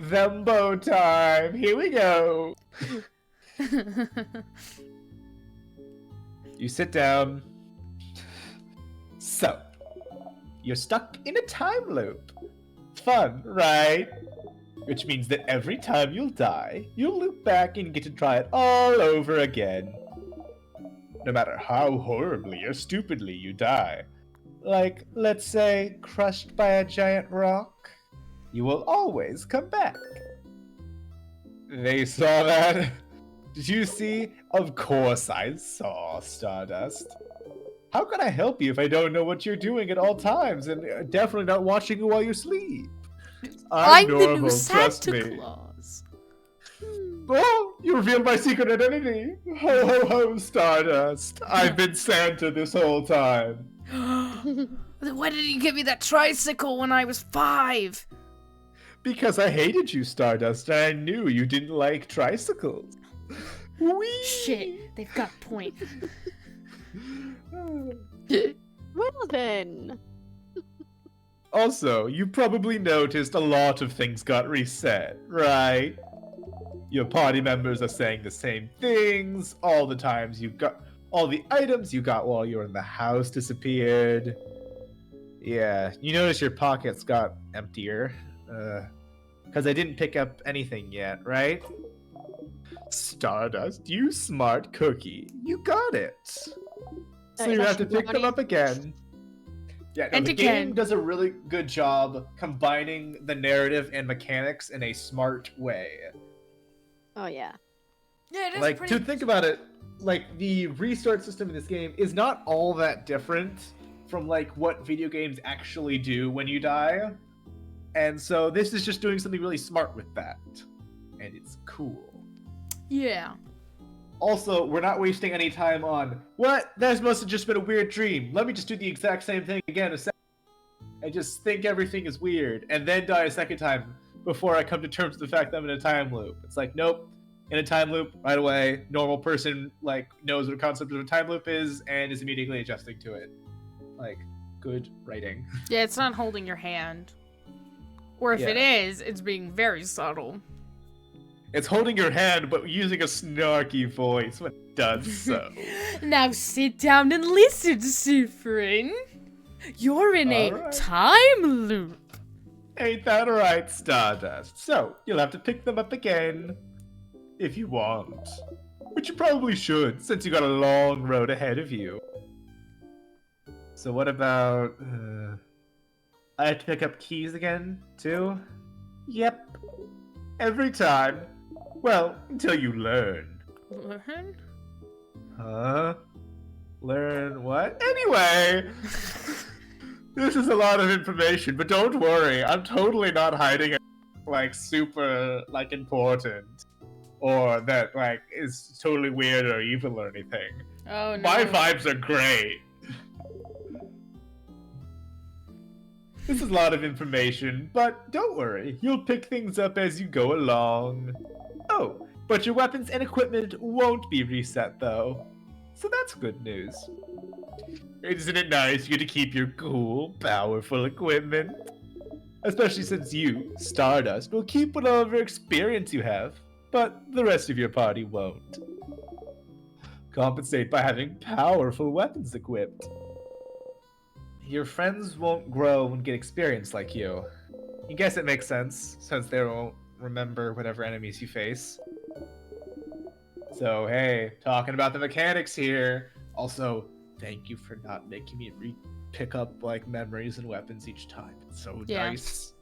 Thembo time. Here we go. You sit down. So, you're stuck in a time loop. Fun, right? Which means that every time you'll die, you'll loop back and get to try it all over again. No matter how horribly or stupidly you die. Like, let's say, crushed by a giant rock. You will always come back. They saw that? Did you see? Of course I saw, Stardust. How can I help you if I don't know what you're doing at all times and definitely not watching you while you sleep? I'm the normal, new trust Santa me. Claus. Oh, you revealed my secret identity. Ho ho ho, Stardust. I've been Santa this whole time. Then why did you give me that tricycle when I was 5? Because I hated you, Stardust, and I knew you didn't like tricycles. Whee! Shit, they've got a point. Well then. Also, you probably noticed a lot of things got reset, right? Your party members are saying the same things, all the items you got while you were in the house disappeared. Yeah, you notice your pockets got emptier. Because I didn't pick up anything yet, right? Stardust, you smart cookie. You got it. So you have to pick them up again. Yeah, no, And the again. game does a really good job combining the narrative and mechanics in a smart way. Oh yeah. Yeah, it is Like, pretty... to think about it, like, the restart system in this game is not all that different from, like, what video games actually do when you die. And so this is just doing something really smart with that. And it's cool. Yeah. Also, we're not wasting any time on, what? That must have just been a weird dream. Let me just do the exact same thing again and just think everything is weird, and then die a second time before I come to terms with the fact that I'm in a time loop. It's like, nope, in a time loop, right away, normal person, like, knows what a concept of a time loop is and is immediately adjusting to it. Like, good writing. Yeah, it's not holding your hand. Or if it is, it's being very subtle. It's holding your hand, but using a snarky voice when it does so. Now sit down and listen, Sifrin. You're in a Alright. time loop. Ain't that right, Stardust? So, you'll have to pick them up again. If you want. Which you probably should, since you got a long road ahead of you. So what about... I have to pick up keys again, too? Yep. Every time. Well, until you learn. Learn? Huh? Learn what? Anyway! This is a lot of information, but don't worry. I'm totally not hiding it, like, super, like, important. Or that, like, is totally weird or evil or anything. Oh, no. My vibes are great. This is a lot of information, but don't worry. You'll pick things up as you go along. Oh, but your weapons and equipment won't be reset, though. So that's good news. Isn't it nice you get to keep your cool, powerful equipment? Especially since you, Stardust, will keep whatever experience you have, but the rest of your party won't. Compensate by having powerful weapons equipped. Your friends won't grow and get experience like you. I guess it makes sense, since they won't remember whatever enemies you face. So hey, talking about the mechanics here. Also, thank you for not making me pick up like memories and weapons each time. It's so nice.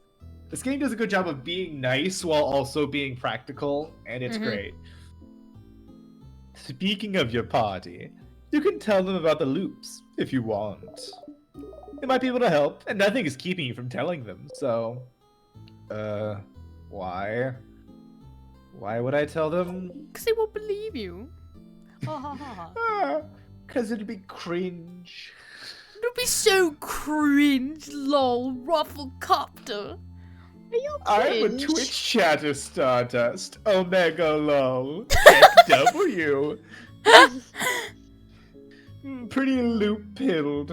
This game does a good job of being nice while also being practical, and it's great. Speaking of your party, you can tell them about the loops if you want. They might be able to help, and nothing is keeping you from telling them, so... why? Why would I tell them? Because they won't believe you. Ha ha ha. Because it'd be cringe. It'll be so cringe, lol, Rufflecopter. I'm a Twitch chatter, Stardust. Omega lol. W. Pretty loop pilled.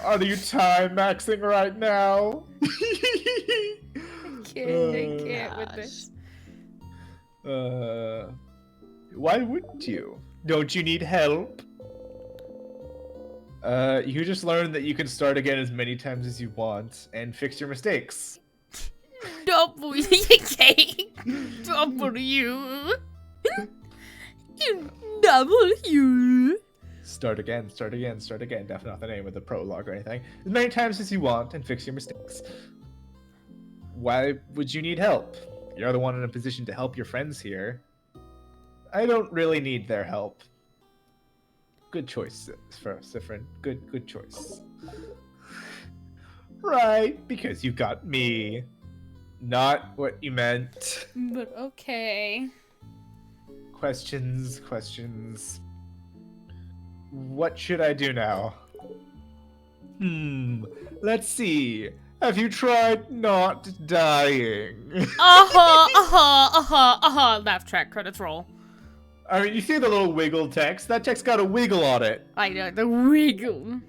Are you time maxing right now? I can't with this. Why wouldn't you? Don't you need help? You just learned that you can start again as many times as you want and fix your mistakes. W. W. W. Start again, start again, start again. Definitely not the name of the prologue or anything. As many times as you want and fix your mistakes. Why would you need help? You're the one in a position to help your friends here. I don't really need their help. Good choice, Sifrin. Good choice. Right, because you got me. Not what you meant. But okay. Questions. What should I do now? Let's see. Have you tried not dying? Laugh track, credits roll. I mean, you see the little wiggle text? That text got a wiggle on it. I know, the wiggle.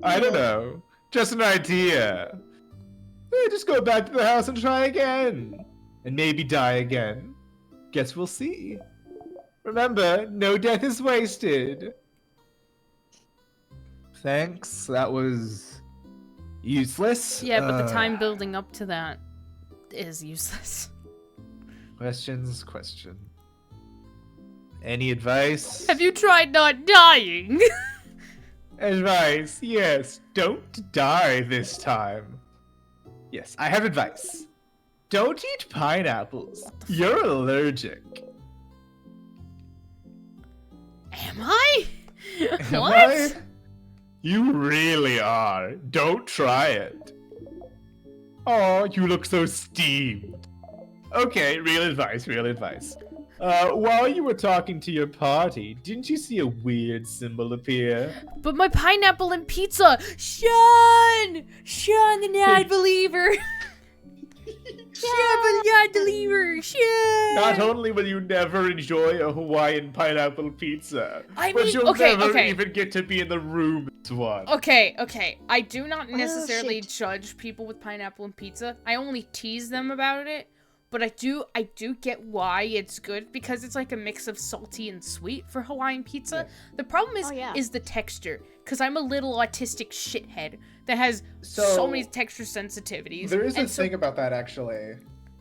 I don't know. Just an idea. Just go back to the house and try again. And maybe die again. Guess we'll see. Remember, no death is wasted. Thanks, that was useless. Yeah, but the time building up to that is useless. Questions. Any advice? Have you tried not dying? Advice, yes. Don't die this time. Yes, I have advice. Don't eat pineapples. You're allergic. Am I? Am What? I? You really are. Don't try it. Oh, you look so steamed. Okay, real advice. While you were talking to your party, didn't you see a weird symbol appear? But my pineapple and pizza! Sean, the non-believer! Sean, the non-believer! Sean! Not only will you never enjoy a Hawaiian pineapple pizza, but mean, you'll never okay. even get to be in the room with one. Okay. I do not necessarily shit. judge people with pineapple and pizza. I only tease them about it But I do get why it's good, because it's like a mix of salty and sweet for Hawaiian pizza. Yeah. The problem is is the texture, because I'm a little autistic shithead that has so many texture sensitivities. There is a thing about that, actually.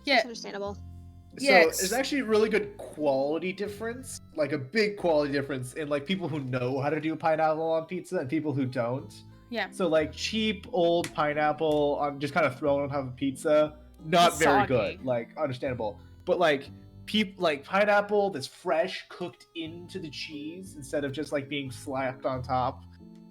Yeah. It's understandable. So Yes. there's actually a really good quality difference, like a big quality difference in like people who know how to do pineapple on pizza and people who don't. Yeah. So like cheap old pineapple on just kind of thrown on top of pizza, not It's very soggy. good. Like understandable, but like pineapple that's fresh cooked into the cheese instead of just like being slapped on top,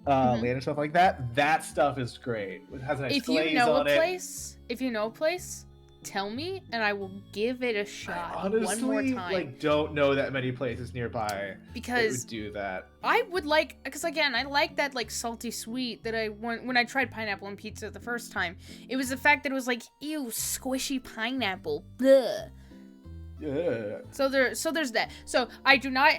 later and stuff like that. That stuff is great. It has a nice glaze on it. If you know a place, tell me and I will give it a shot. I honestly, one more time. like, don't know that many places nearby that because would do that. I would like, because again, I like that like salty sweet that I when I tried pineapple on pizza the first time. It was the fact that it was like, ew, squishy pineapple. Bleh. Yeah. So there's that. So I do not.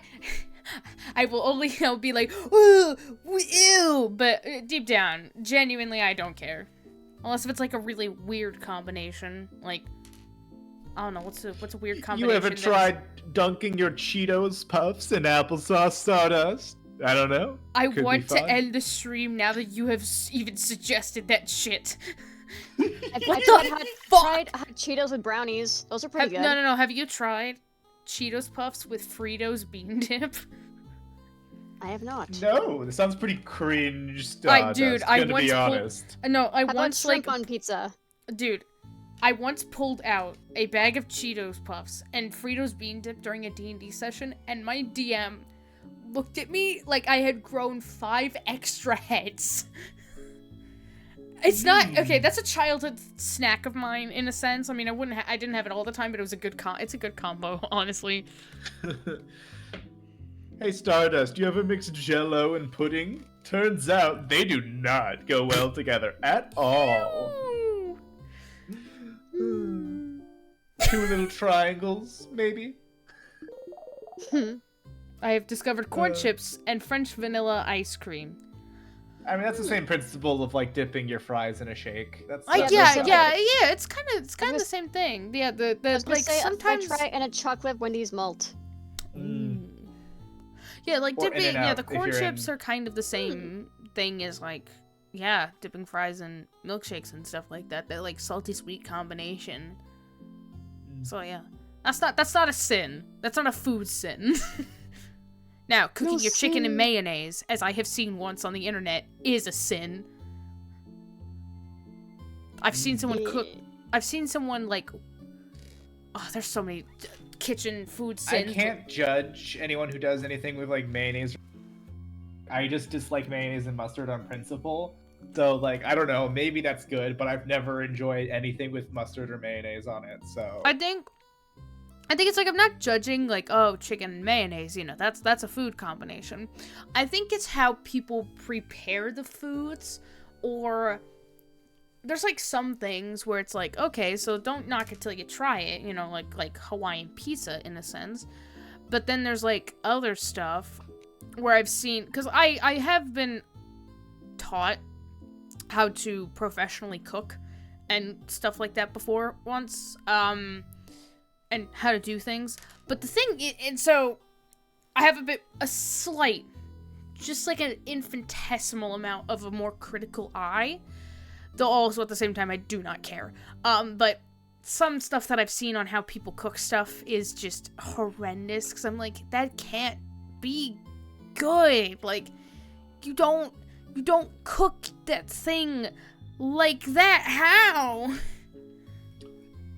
I will only be like, ooh, ew, but deep down, genuinely, I don't care. Unless if it's like a really weird combination, like I don't know, what's a weird combination. You ever tried dunking your Cheetos puffs in applesauce sawdust? I don't know. I Could want be to fun. end the stream now that you have even suggested that shit. I What tried the hot, fuck? tried hot Cheetos with brownies. Those are pretty good. No. Have you tried Cheetos Puffs with Fritos bean dip? I have not. No, this sounds pretty cringe stuff. Dude, I I gonna once be pulled- honest. No, I How about once shrimp like on pizza? Dude, I once pulled out a bag of Cheetos Puffs and Fritos bean dip during a D&D session, and my DM looked at me like I had grown 5 extra heads. It's not okay. That's a childhood snack of mine, in a sense. I mean, I didn't have it all the time, but it was a good it's a good combo, honestly. Hey Stardust, do you ever mix Jell-O and pudding? Turns out they do not go well together at all. Ooh. 2 little triangles, maybe? I have discovered corn chips and French vanilla ice cream. I mean, that's the same principle of like dipping your fries in a shake. That's Yeah. valid. It's kind of the same thing. Yeah, the I was gonna like say sometimes. I try it in a chocolate Wendy's malt. Yeah, like Or dipping. In-N-Out Yeah, the if corn you're chips in- are kind of the same thing as like, yeah, dipping fries in milkshakes and stuff like that. That like salty sweet combination. So yeah, that's not a sin. That's not a food sin. Now, cooking No your chicken in sin. mayonnaise, as I have seen once on the internet, is a sin. I've seen someone cook. I've seen someone like. Oh, there's so many kitchen food I sins. can't judge anyone who does anything with like mayonnaise. I just dislike mayonnaise and mustard on principle. So like, I don't know, maybe that's good, but I've never enjoyed anything with mustard or mayonnaise on it. So I think it's like I'm not judging like, oh, chicken and mayonnaise, you know, that's a food combination. I think it's how people prepare the foods, or there's like some things where it's like, okay, so don't knock it till you try it, you know, like Hawaiian pizza in a sense. But then there's like other stuff where I've seen, because I have been taught how to professionally cook and stuff like that before once, and how to do things. But the thing, and so I have a slight, just like an infinitesimal amount of a more critical eye, though also at the same time I do not care. But some stuff that I've seen on how people cook stuff is just horrendous, because I'm like, that can't be good. Like, you don't cook that thing like that. How?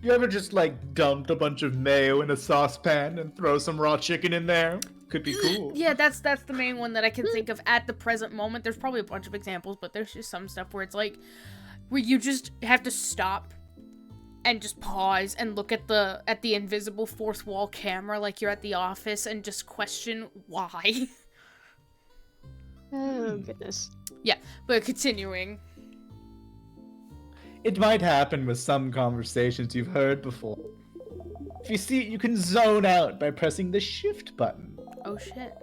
you ever just like dumped a bunch of mayo in a saucepan and throw some raw chicken in there? Could be cool. Yeah, that's the main one that I can think of at the present moment. There's probably a bunch of examples, but there's just some stuff where it's like, where you just have to stop and just pause and look at the invisible fourth wall camera like you're at the office and just question why. Oh goodness. Yeah, but continuing. It might happen with some conversations you've heard before. If you see it, you can zone out by pressing the shift button. Oh shit.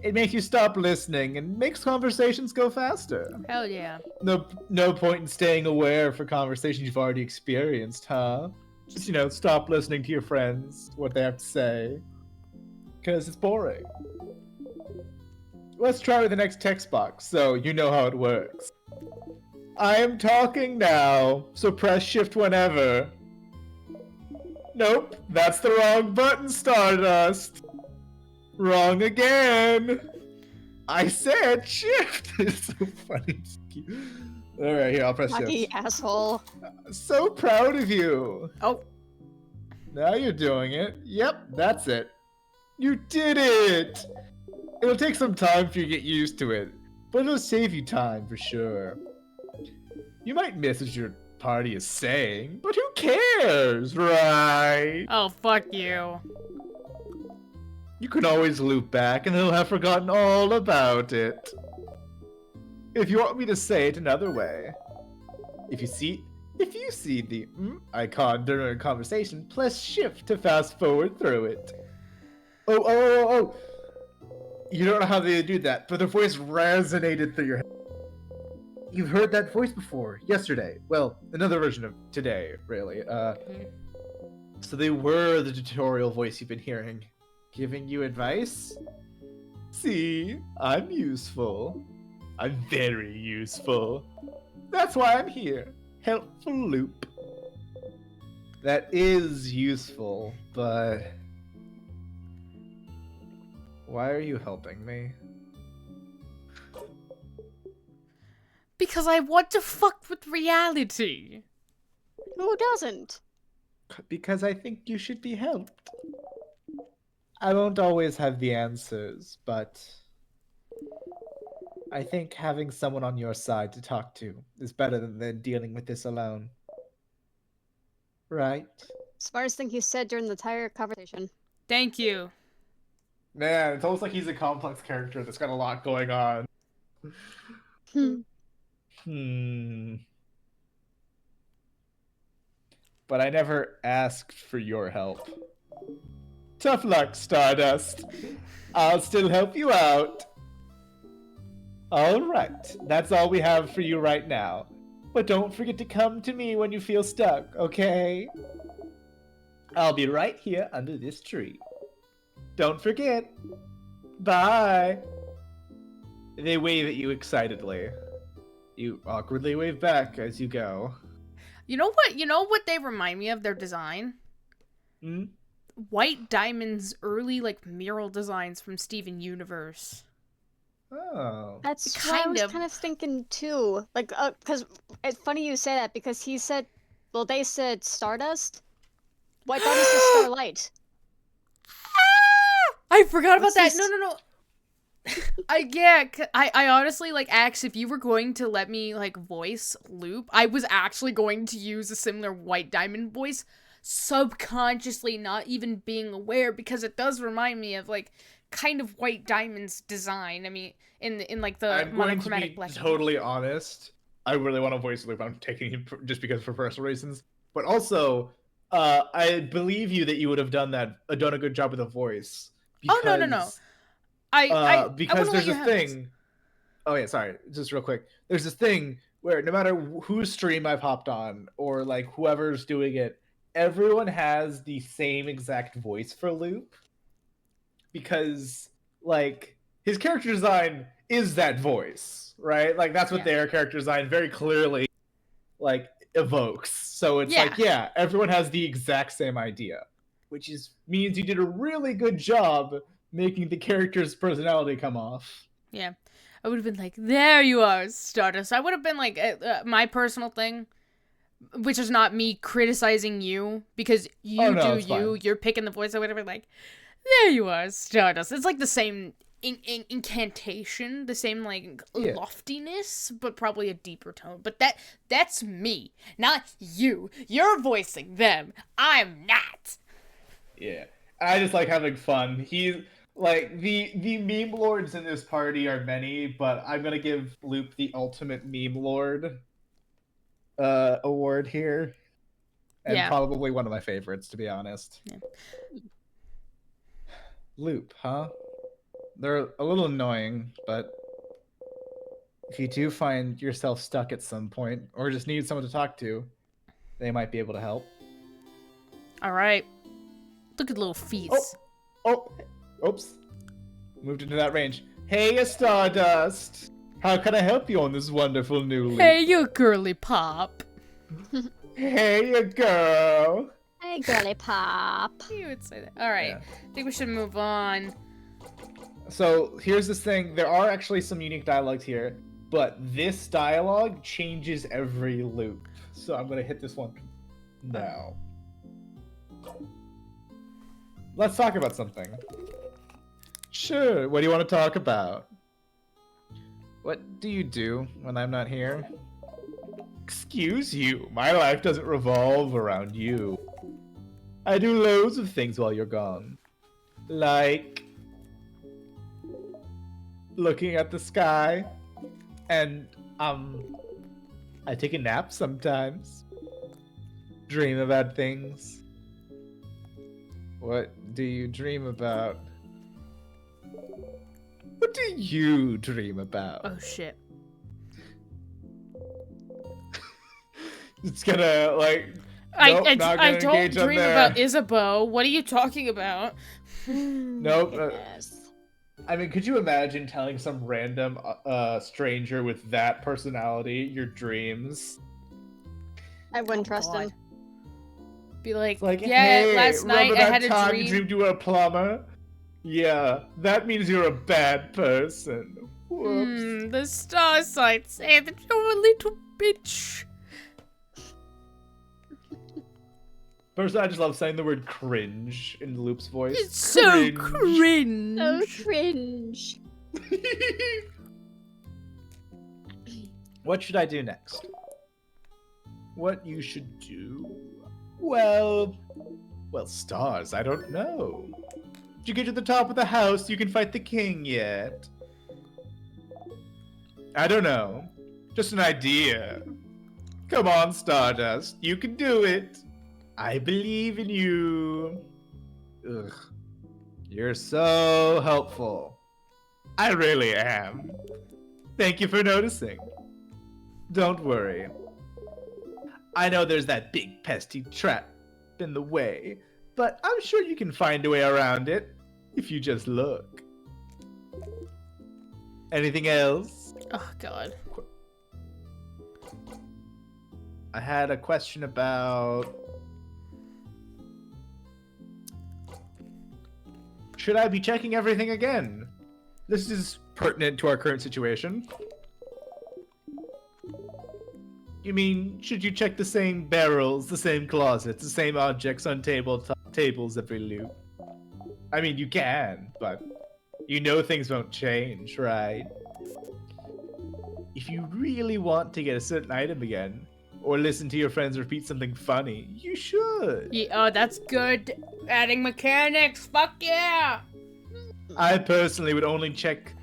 It makes you stop listening and makes conversations go faster. Hell yeah. No point in staying aware for conversations you've already experienced, huh? Just, stop listening to your friends, what they have to say. Because it's boring. Let's try with the next text box, so you know how it works. I am talking now, so press shift whenever. Nope, that's the wrong button, Stardust. Wrong again. I said shift. It's so funny. Alright, here, I'll press Lucky shift. asshole. So proud of you. Oh. Now you're doing it. Yep, that's it. You did it! It'll take some time for you to get used to it, but it'll save you time for sure. You might miss what your party is saying, but who cares, right? Oh, fuck you. You can always loop back and they'll have forgotten all about it. If you want me to say it another way, if you see the icon during a conversation, press shift to fast forward through it. Oh. You don't know how they do that, but the voice resonated through your head. You've heard that voice before, yesterday. Well, another version of today, really. So they were the tutorial voice you've been hearing. Giving you advice? See, I'm useful. I'm very useful. That's why I'm here. Helpful loop. That is useful, but... Why are you helping me? Because I want to fuck with reality. Who doesn't? Because I think you should be helped. I won't always have the answers, but I think having someone on your side to talk to is better than dealing with this alone. Right? Smartest thing he said during the entire conversation. Thank you. Man, it's almost like he's a complex character that's got a lot going on. But I never asked for your help. Tough luck, Stardust. I'll still help you out. Alright, that's all we have for you right now. But don't forget to come to me when you feel stuck, okay? I'll be right here under this tree. Don't forget. Bye. They wave at you excitedly. You awkwardly wave back as you go. You know what? You know what they remind me of, their design? White Diamond's early, mural designs from Steven Universe. Oh. That's Kind what I was of. kind of thinking too. Because it's funny you say that because he said, well, they said Stardust. White Diamond said Starlight. I forgot about What's that. this? No. I honestly asked if you were going to let me voice Loop. I was actually going to use a similar White Diamond voice, subconsciously, not even being aware, because it does remind me of kind of White Diamond's design. I mean, in the I'm going to monochromatic be black. totally honest. I really want to voice Loop. I'm taking him just because for personal reasons, but also, I believe you that you would have done a good job with a voice. Because, Oh no. Because there's a thing. Oh yeah, sorry. Just real quick. There's this thing where no matter whose stream I've hopped on or whoever's doing it, everyone has the same exact voice for Loop. Because his character design is that voice, right? That's what their character design very clearly evokes. So it's everyone has the exact same idea, which means you did a really good job making the character's personality come off. Yeah. I would have been there you are, Stardust. I would have been my personal thing, which is not me criticizing you, because you're picking the voice. I would have been there you are, Stardust. It's the same incantation, the same loftiness, but probably a deeper tone. But that's me, not you. You're voicing them. I'm not. Yeah. I just like having fun. He's the meme lords in this party are many, but I'm gonna give Loop the ultimate meme lord award here. And probably one of my favorites, to be honest. Yeah. Loop, huh? They're a little annoying, but if you do find yourself stuck at some point, or just need someone to talk to, they might be able to help. All right. Look at little feet. Oops. Moved into that range. Hey, Stardust. How can I help you on this wonderful new loop? Hey, you girly pop. Hey, you girl. Hey, girly pop. You would say that. All right. Yeah. I think we should move on. So here's this thing. There are actually some unique dialogues here, but this dialogue changes every loop. So I'm gonna hit this one now. Let's talk about something. Sure. What do you want to talk about? What do you do when I'm not here? Excuse you. My life doesn't revolve around you. I do loads of things while you're gone. Like looking at the sky, and I take a nap sometimes. Dream about things. What do you dream about? What do you dream about? Oh shit. It's gonna like. I Nope, not gonna don't engage on dream there. about Isabeau. What are you talking about? Nope. Yes. I mean, could you imagine telling some random stranger with that personality your dreams? I wouldn't trust God. him. Be like, It's like, yeah, hey, last night remember I had that a time dream. you dreamed you were a plumber? Yeah, that means you're a bad person. Whoops. The star signs say that you're a little bitch. First, I just love saying the word cringe in Loop's voice. It's so cringe. So cringe. What should I do next? What you should do? Well, stars, I don't know. Did you get to the top of the house, you can fight the king yet? I don't know. Just an idea. Come on, Stardust, you can do it. I believe in you. Ugh. You're so helpful. I really am. Thank you for noticing. Don't worry. I know there's that big pesky trap in the way, but I'm sure you can find a way around it if you just look. Anything else? Oh god. I had a question about... Should I be checking everything again? This is pertinent to our current situation. You mean, should you check the same barrels, the same closets, the same objects on tables every loop? I mean, you can, but you know things won't change, right? If you really want to get a certain item again, or listen to your friends repeat something funny, you should. Yeah, oh, that's good. Adding mechanics. Fuck yeah. I personally would only check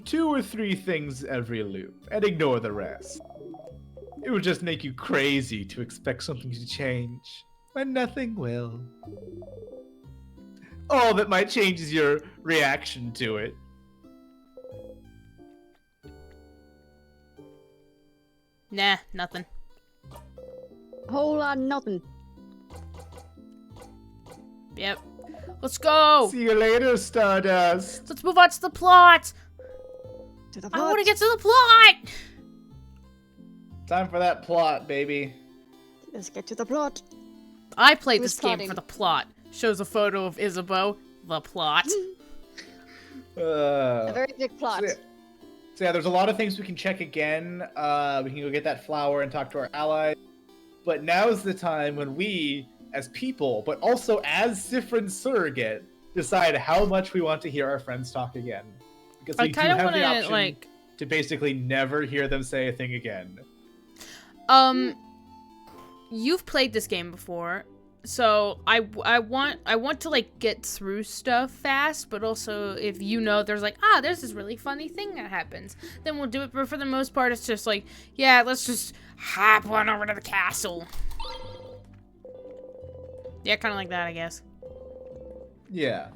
2 or 3 things every loop, and ignore the rest. It would just make you crazy to expect something to change, when nothing will. All that might change is your reaction to it. Nah, nothing. Whole lot of nothing. Yep. Let's go. See you later, Stardust. Let's move on to the plot. To the I want to plot. get to the plot. Time for that plot, baby. Let's get to the plot. I played Who's this game plotting? for the plot. Shows a photo of Isabeau. The plot. A very big plot. So yeah, there's a lot of things we can check again. We can go get that flower and talk to our allies. But now's the time when we, as people, but also as Sifrin's surrogate, decide how much we want to hear our friends talk again. Because I we do kind of have want the to option like. to basically never hear them say a thing again. You've played this game before, so I want to like get through stuff fast, but also if you know there's like, there's this really funny thing that happens, then we'll do it. But for the most part, it's just like, yeah, let's just hop on over to the castle. Yeah, kind of like that, I guess. Yeah.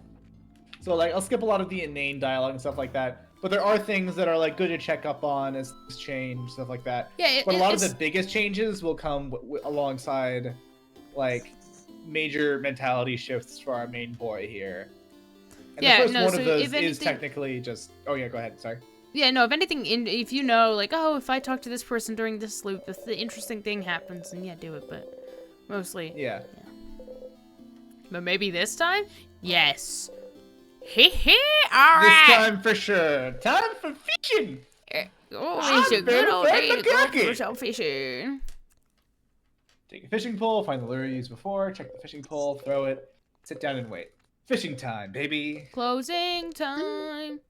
So like, I'll skip a lot of the inane dialogue and stuff like that. But there are things that are like good to check up on as things change, stuff like that. Yeah, But a lot of it's- the biggest changes will come alongside, like, major mentality shifts for our main boy here. And Yeah, the first no, one so of those if is anything- technically just. Oh yeah, go ahead. Sorry. Yeah, no, if anything, if you know, like, oh, if I talk to this person during this loop, if the interesting thing happens, then yeah, do it, but mostly. Yeah. But maybe this time? Yes. Hee hee, alright! This time for sure. Time for fishing! Oh, it's a I'm good old very day to go cocky. for some fishing. Take a fishing pole, find the lure you used before, check the fishing pole, throw it, sit down and wait. Fishing time, baby. Closing time.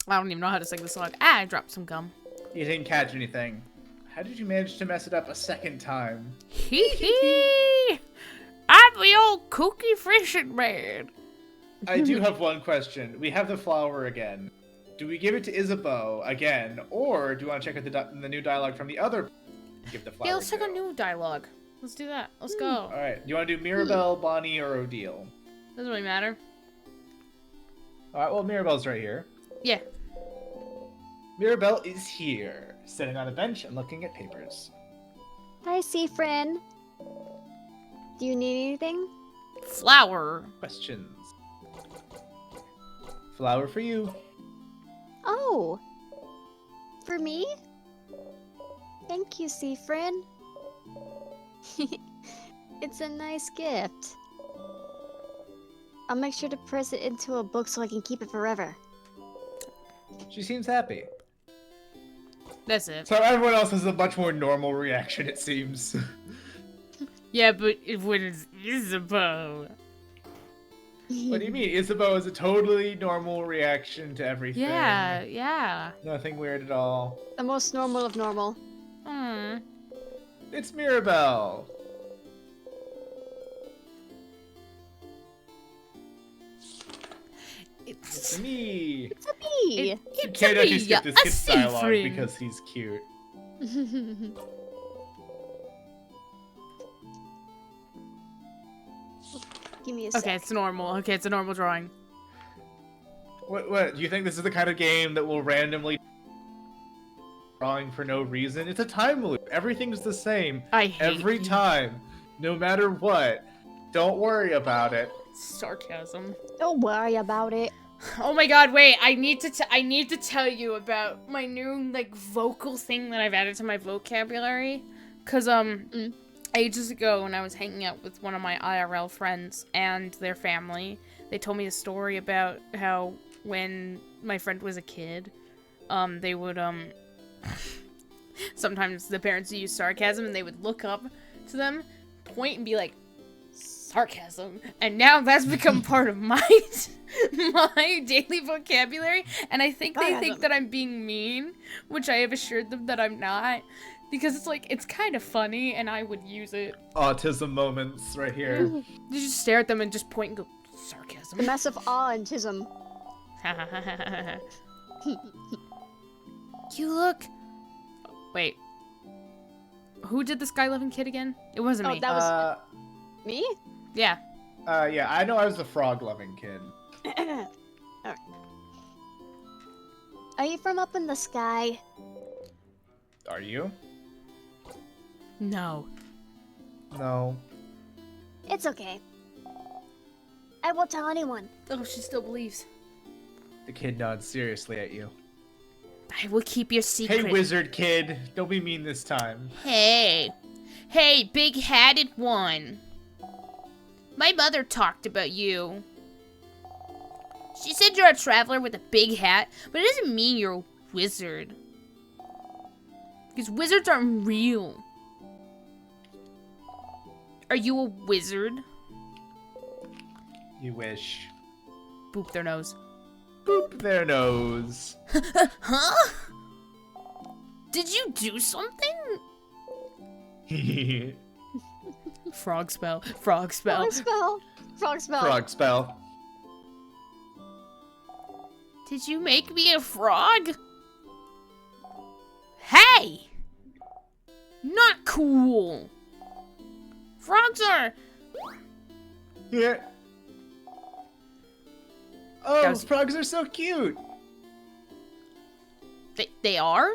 I don't even know how to sing the song. Ah, I dropped some gum. You didn't catch anything. How did you manage to mess it up a second time? Hee hee! I'm the old kooky fishing man. I do have one question. We have the flower again. Do we give it to Isabeau again, or do you want to check out the new dialogue from the other? Give the flower. Yeah, let's check to? a new dialogue. Let's do that. Let's go. All right. Do you want to do Mirabelle, Bonnie, or Odile? Doesn't really matter. All right. Well, Mirabelle's right here. Yeah. Mirabelle is here, sitting on a bench and looking at papers. Hi, Seafrin. Do you need anything? Flower. Questions. Flower for you. Oh. For me? Thank you, Seafrin. It's a nice gift. I'll make sure to press it into a book so I can keep it forever. She seems happy. That's it. So everyone else has a much more normal reaction, it seems. Yeah, but when it's Isabeau. What do you mean? Isabeau has a totally normal reaction to everything. Yeah, yeah. Nothing weird at all. The most normal of normal. Hmm. It's Mirabelle. It's me. It's a bee! You It's can't a actually me, skip this a kid's dialogue Seafrin. because he's cute. Give me a sec. Okay, it's normal. Okay, it's a normal drawing. What? Do you think this is the kind of game that will randomly drawing for no reason? It's a time loop. Everything's the same I hate every you. time, no matter what. Don't worry about it. Sarcasm. Don't worry about it. Oh my god, wait, I need to tell you about my new, like, vocal thing that I've added to my vocabulary. Cause, ages ago when I was hanging out with one of my IRL friends and their family, they told me a story about how when my friend was a kid, they would, sometimes the parents would use sarcasm and they would look up to them, point and be like, sarcasm, and now that's become part of my my daily vocabulary, and I think they think that I'm being mean, which I have assured them that I'm not, because it's like, it's kind of funny and I would use it. Autism moments right here. You just stare at them and just point and go, sarcasm. The massive autism. You look. Wait. Who did the Sky-Loving Kid again? It wasn't me. That was me? Yeah. Yeah, I know I was the frog-loving kid. Alright. Are you from up in the sky? Are you? No. No. It's okay. I won't tell anyone. Oh, she still believes. The kid nods seriously at you. I will keep your secret. Hey, wizard kid. Don't be mean this time. Hey. Hey, big-hatted one. My mother talked about you. She said you're a traveler with a big hat, but it doesn't mean you're a wizard. Because wizards aren't real. Are you a wizard? You wish. Boop their nose. Boop their nose. Huh? Did you do something? Frog spell. Frog spell. Frog spell. Frog spell. Frog spell. Did you make me a frog? Hey! Not cool. Frogs are... Yeah. Oh, That was- frogs are so cute. They are?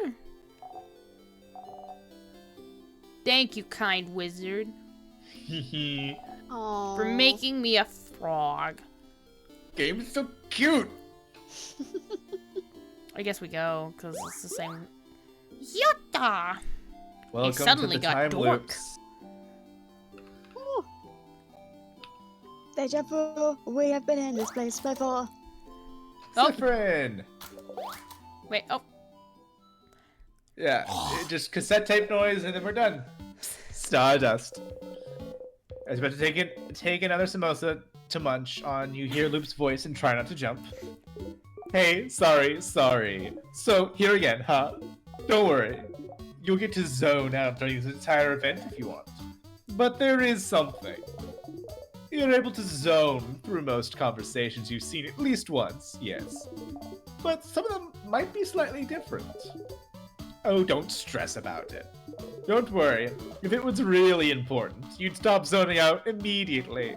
Thank you, kind wizard. Aw. For making me a frog. Game's so cute. I guess we go, because it's the same. Yatta! Welcome suddenly to the got time dork. loops. Ooh. Deja vu. We have been in this place before. Oh. Cypherin. Wait, oh. Yeah, just cassette tape noise and then we're done. Stardust. I was about to take another samosa to munch on. You hear Loop's voice and try not to jump. Hey, sorry. So, here again, huh? Don't worry. You'll get to zone out during this entire event if you want. But there is something. You're able to zone through most conversations you've seen at least once, yes. But some of them might be slightly different. Oh, don't stress about it. Don't worry. If it was really important, you'd stop zoning out immediately.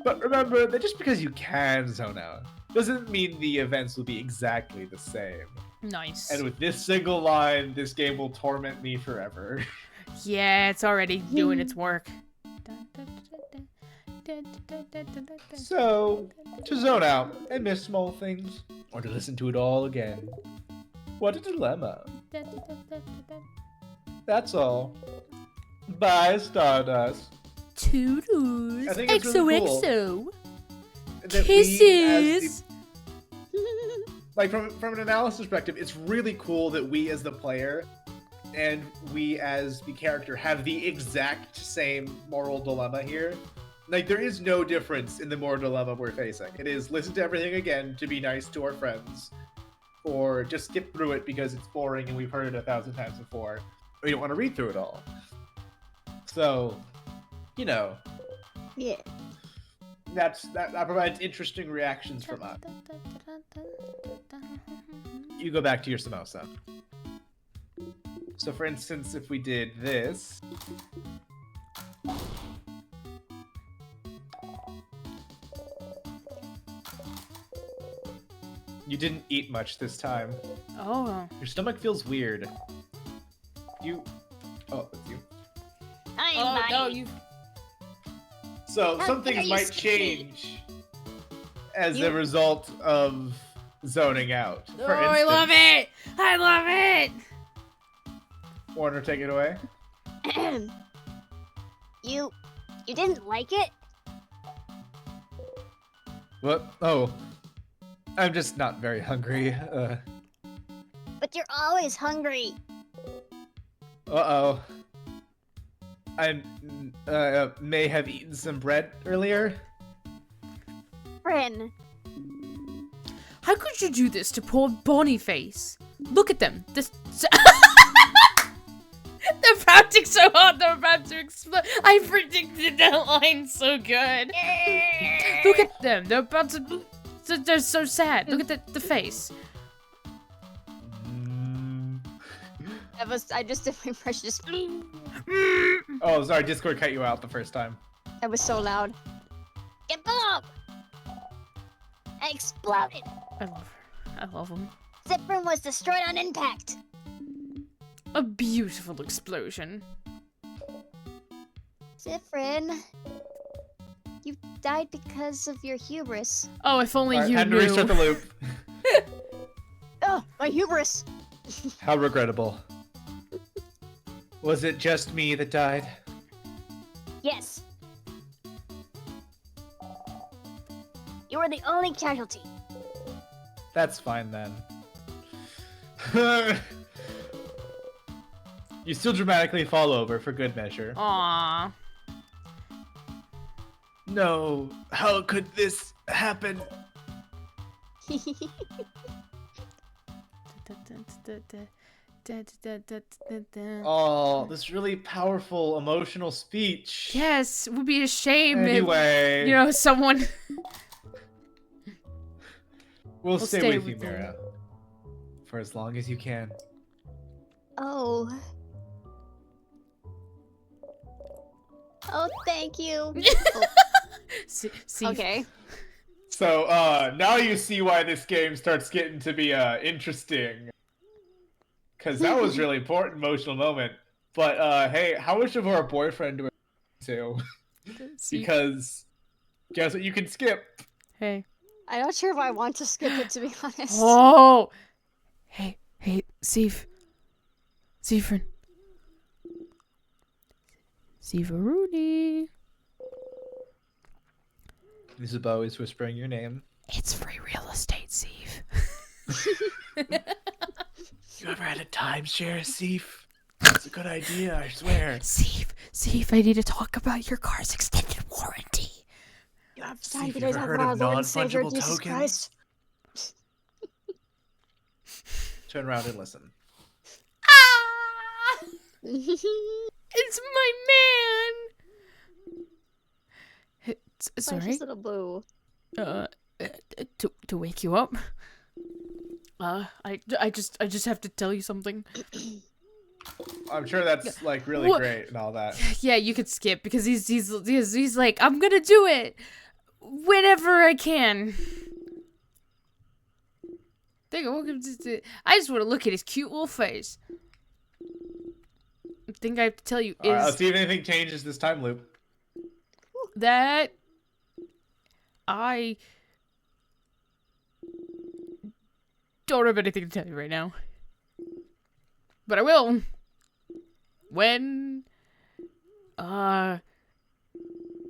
But remember that just because you can zone out doesn't mean the events will be exactly the same. Nice. And with this single line, this game will torment me forever. Yeah, it's already doing its work. So, to zone out and miss small things, or to listen to it all again. What a dilemma. That's all. Bye, Stardust. Toodles. I think it's really cool XOXO. that we, as Kisses. like from an analysis perspective, it's really cool that we as the player and we as the character have the exact same moral dilemma here. Like, there is no difference in the moral dilemma we're facing. It is listen to everything again to be nice to our friends, or just skip through it because it's boring and we've heard it 1,000 times before. We don't want to read through it all. So, you know, Yeah. that provides interesting reactions from us. You go back to your samosa. So, for instance, if we did this. You didn't eat much this time. Oh. Your stomach feels weird. Oh, that's you. Oh, no, you. So, How some dare things you might skip me? change as a result of zoning out. Oh, For I love instance- it! I love it! Warner, take it away. You didn't like it? What? Oh. I'm just not very hungry. But you're always hungry. Uh-oh. I may have eaten some bread earlier. Friend. How could you do this to poor Boniface? Look at them. This. They're pouting so hard they're about to explode. I predicted that line so good. Look at them. They're about to. They're so sad. Look at the face. I just did my precious. Oh, sorry, Discord cut you out the first time. That was so loud. Get up! I exploded. I love her. I love him. Ziprin was destroyed on impact. A beautiful explosion. Ziprin, you died because of your hubris. Oh, if only Alright, you had to knew. restart the loop. Oh, my hubris! How regrettable. Was it just me that died? Yes. You were the only casualty. That's fine then. You still dramatically fall over for good measure. Aww. No, how could this happen? Oh, this really powerful emotional speech. Yes, it would be a shame Anyway, if, you know, someone... we'll stay with you, with them. Mira, for as long as you can. Oh. Oh, thank you. See, Okay. So, now you see why this game starts getting to be, interesting. Because that was really important emotional moment. But, hey, how much of our boyfriend do we to. See? Because guess what you can skip? Hey. I'm not sure if I want to skip it, to be honest. Oh! Hey, Seif. Seifrin. Seifaruni. Isabeau is whispering your name. It's free real estate, Seif. You ever had a timeshare, Seif? It's a good idea, I swear. Seif, I need to talk about your car's extended warranty. You have See time if today you've to ever talk heard of about Lord and Savior non-fungible Jesus tokens? Christ. Turn around and listen. Ah! It's my man! Sorry? Precious little boo. To wake you up? I just have to tell you something. I'm sure that's like really What? great and all that. Yeah, you could skip because he's like, I'm gonna do it whenever I can. I just want to look at his cute little face. The thing I have to tell you All right, is let's see if anything changes this time loop. that I don't have anything to tell you right now. But I will. When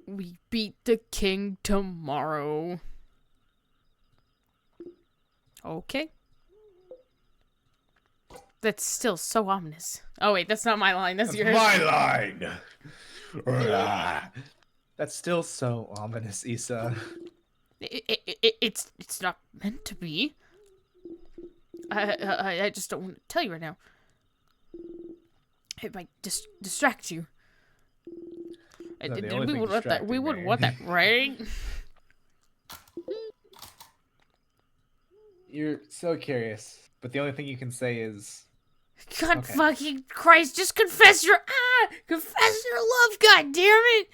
we beat the king tomorrow. Okay. That's still so ominous. Oh wait, that's not my line. That's yours. My line. That's still so ominous, Issa. It's not meant to be. I just don't want to tell you right now. It might distract you. No, the We only thing would want that. We distracting would me. want that, right? You're so curious, but the only thing you can say is God Okay. fucking Christ! Just confess your love. God damn it!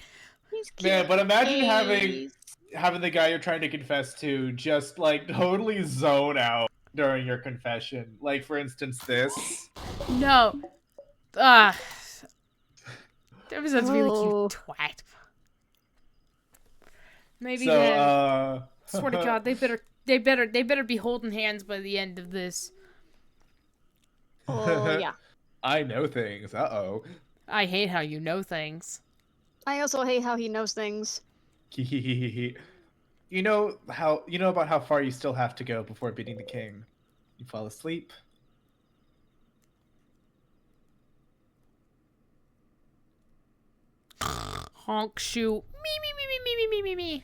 He's man. But imagine Please. having the guy you're trying to confess to just like totally zone out during your confession. Like for instance, this. No. That was a really Oh. cute twat. Maybe So then. Swear to God, they better be holding hands by the end of this. Oh, yeah. I know things. Uh-oh. I hate how you know things. I also hate how he knows things. You know about how far you still have to go before beating the king. You fall asleep. Honk shoot. Me.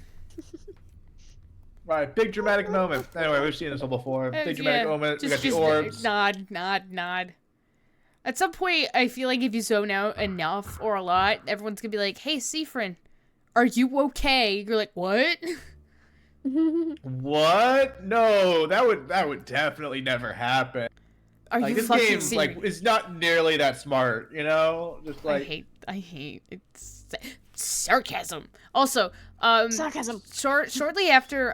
Right, big dramatic moment. Anyway, we've seen this one before. Big dramatic moment. We got the orbs. Nod. At some point, I feel like if you zone out enough or a lot, everyone's gonna be like, "Hey, Seifrin, are you okay?" You're like, "What?" What? No, that would definitely never happen. Are Like you this fucking game, serious? like, is not nearly that smart. You know, just like I hate it's sarcasm. Also, Sarcasm. shortly after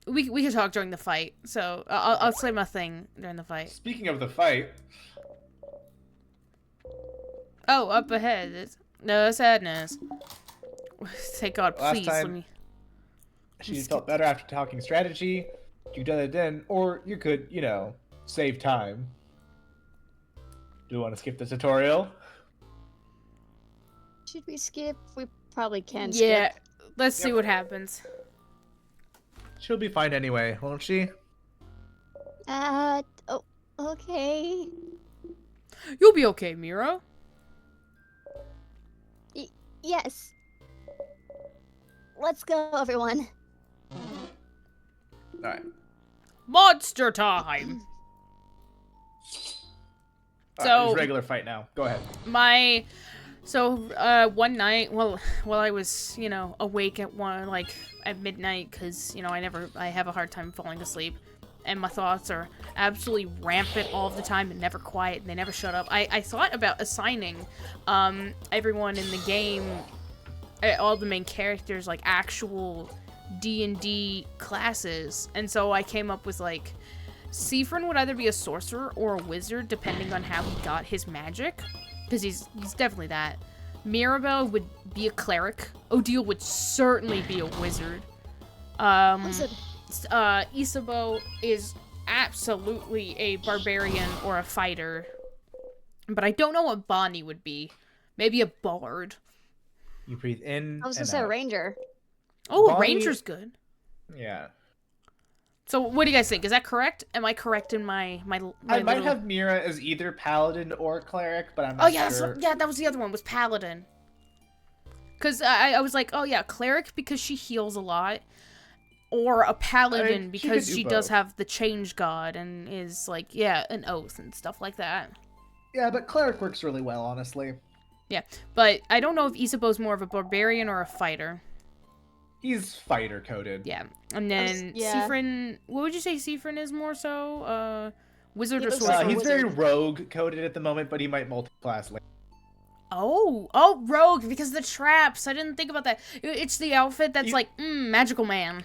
we can talk during the fight. So I'll say my thing during the fight. Speaking of the fight, Oh, up ahead. No sadness. Thank God, Last please time- let me. she felt better after talking strategy. You done it then, or you could, save time. Do you want to skip the tutorial? Should we skip? We probably can Yeah, skip. let's see what happens. She'll be fine anyway, won't she? Oh, okay. You'll be okay, Miro. Yes. Let's go, everyone. All right. Monster time. All right, So- it's regular fight now. Go ahead. One night, while I was, awake at midnight, because, I have a hard time falling asleep, and my thoughts are absolutely rampant all the time and never quiet, and they never shut up. I thought about assigning, everyone in the game, all the main characters, like, actual D&D classes, and so I came up with, like, Seifrin would either be a sorcerer or a wizard, depending on how he got his magic. Because he's definitely that. Mirabelle would be a cleric. Odile would certainly be a wizard. Wizard. Isabeau is absolutely a barbarian or a fighter. But I don't know what Bonnie would be. Maybe a bard. You breathe in. I was gonna and say a out. ranger. Oh, a Bonnie- ranger's good. Yeah. So what do you guys think? Is that correct? Am I correct in my I might little... have Mira as either paladin or cleric, but I'm Oh not yeah, sure. that was the other one, was paladin. Cause I was like, oh yeah, cleric because she heals a lot, or a paladin she because could do she does both. have the change god and is like, yeah, an oath and stuff like that. Yeah, but cleric works really well, honestly. Yeah, but I don't know if Isabeau's more of a barbarian or a fighter. He's fighter coded. Yeah, and then yeah. Siffrin, what would you say Siffrin is more so? Wizard He or looks sorcerer? like a He's very wizard. rogue coded at the moment, but he might multi-class later. Oh, rogue, because of the traps. I didn't think about that. It's the outfit that's You- like, magical man.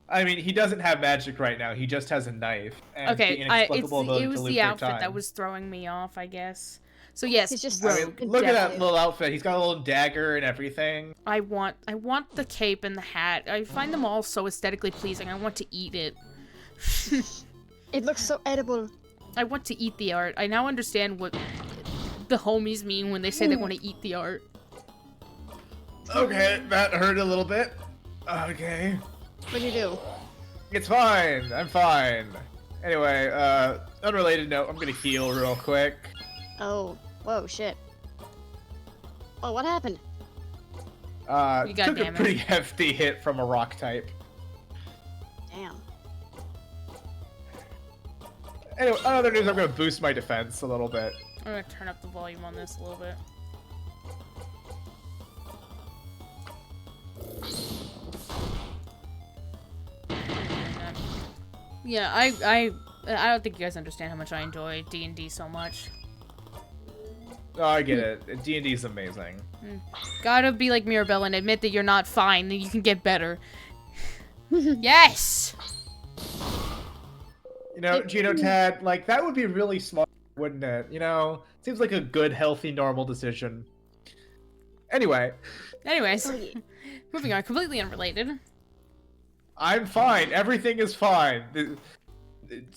I mean, he doesn't have magic right now. He just has a knife. And the Okay, inexplicable it ability was to the loop through outfit time. that was throwing me off, I guess. So yes, He's just- I rogue. mean, look at that Definitely. little outfit. He's got a little dagger and everything. I want the cape and the hat. I find them all so aesthetically pleasing. I want to eat it. It looks so edible. I want to eat the art. I now understand what the homies mean when they say they want to eat the art. Okay, that hurt a little bit. Okay. What'd you do? It's fine. I'm fine. Anyway, unrelated note, I'm gonna heal real quick. Oh, whoa, shit. Oh, what happened? You got Took a damage. pretty hefty hit from a rock type. Damn. Anyway, other news, I'm gonna boost my defense a little bit. I'm gonna turn up the volume on this a little bit. Yeah, I don't think you guys understand how much I enjoy D&D so much. Oh, I get it. D&D is amazing. Gotta be like Mirabelle and admit that you're not fine, that you can get better. Yes! You know, Gino Tad, like, that would be really smart, wouldn't it? You know, seems like a good, healthy, normal decision. Anyway, Anyways, Oh, yeah. moving on, completely unrelated. I'm fine. Everything is fine. The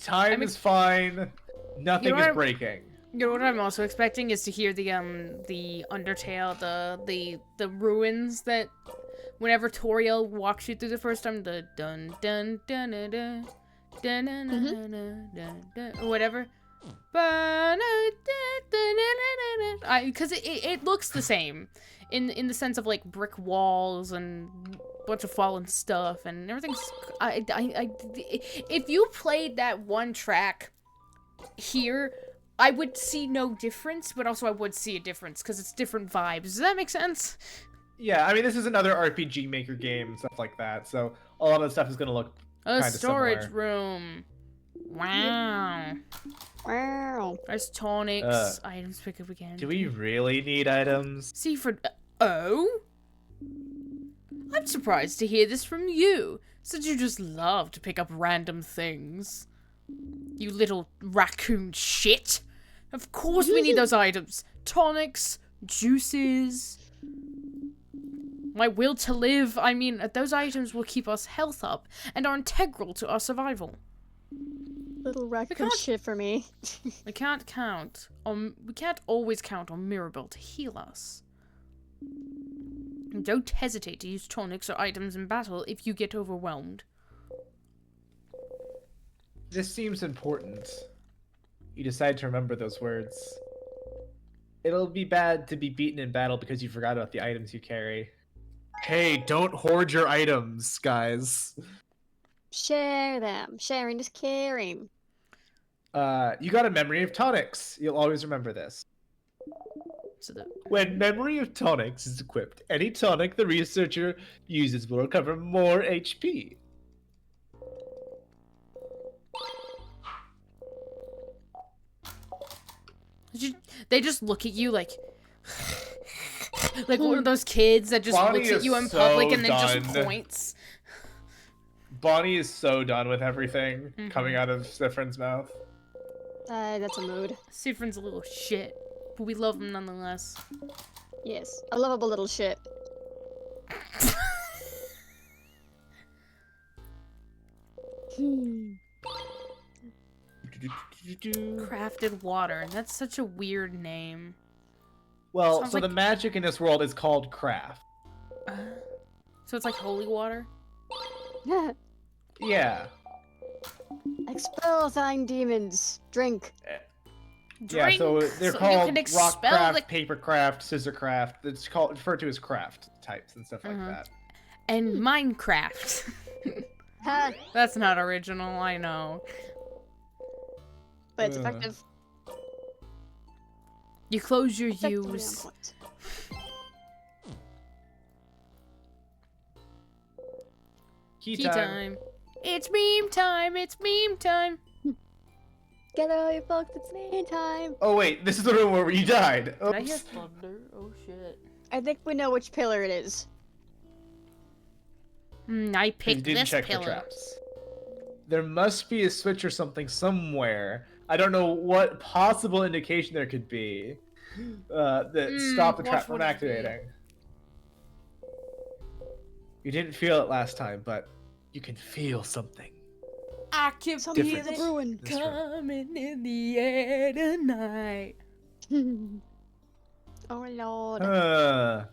time I mean- is fine. Nothing You know is what? breaking. You know what I'm also expecting is to hear the Undertale, the ruins that whenever Toriel walks you through the first time, the dun dun dun dun dun dun dun dun dun dun dun or whatever. Because it looks the same in the sense of like brick walls and bunch of fallen stuff and everything's. If you played that one track here, I would see no difference, but also I would see a difference because it's different vibes. Does that make sense? Yeah, I mean, this is another RPG Maker game, stuff like that, so a lot of the stuff is going to look A kinda storage similar. room. Wow. Wow. There's tonics. Items pick up again. Do we really need items? Seaford. Oh? I'm surprised to hear this from you, since you just love to pick up random things. You little raccoon shit. Of course we need those items. Tonics, juices. My will to live. I mean, those items will keep us health up and are integral to our survival. Little raccoon can't- shit for me. We can't always count on Mirabelle to heal us. And don't hesitate to use tonics or items in battle if you get overwhelmed. This seems important. You decide to remember those words. It'll be bad to be beaten in battle because you forgot about the items you carry. Hey, don't hoard your items, guys. Share them. Sharing is caring. You got a memory of tonics. You'll always remember this. So the When memory of tonics is equipped, any tonic the researcher uses will recover more HP. they just look at you like like one of those kids that just Bonnie looks at is you in so public and then just done. points. Bonnie is so done with everything Mhm. coming out of Siffrin's mouth. That's a mood. Siffrin's a little shit, but we love him nonetheless. Yes, a lovable little shit. Crafted water. That's such a weird name. Well, Sounds so like- the magic in this world is called craft. So it's like holy water? Yeah. Expel thine demons. Drink. Yeah, so Drink, they're so you called can rock expel craft, the- paper craft, scissor craft. It's called referred to as craft types and stuff like that. And Minecraft. Ha! That's not original, I know. But it's effective. You close your Effectively on use. point. Key Tea time. time. It's meme time. It's meme time. Gather all your folks, it's me time. Oh wait, this is the room where you died. Did I hear Oops. thunder? Oh shit. I think we know which pillar it is. I You picked didn't this check the pillar. traps. There must be a switch or something somewhere. I don't know what possible indication there could be that stop the what trap from would it be? activating. You didn't feel it last time, but you can feel something. I can Something feel is it brewing. This room. coming in the air tonight. Oh lord. Let's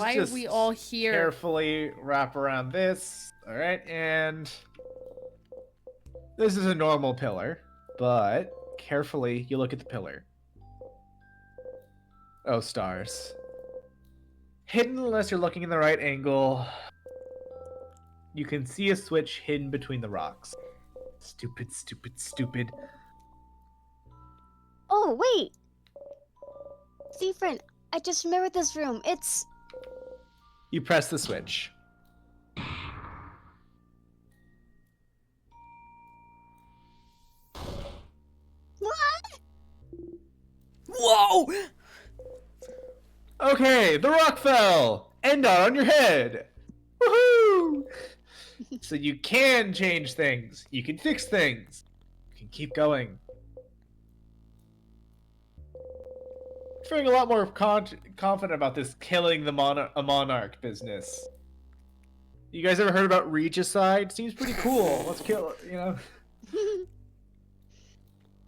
Why are just we all here? carefully wrap around this. All right, and this is a normal pillar, but carefully you look at the pillar. Oh, stars. Hidden unless you're looking in the right angle. You can see a switch hidden between the rocks. Stupid, stupid, stupid. Oh wait! See friend, I just remembered this room. It's You press the switch. what? Whoa! Okay, the rock fell! And not on your head! Woohoo! So you can change things. You can fix things. You can keep going. Feeling a lot more confident about this killing the a monarch business. You guys ever heard about Regicide? Seems pretty cool. Let's kill it, you know?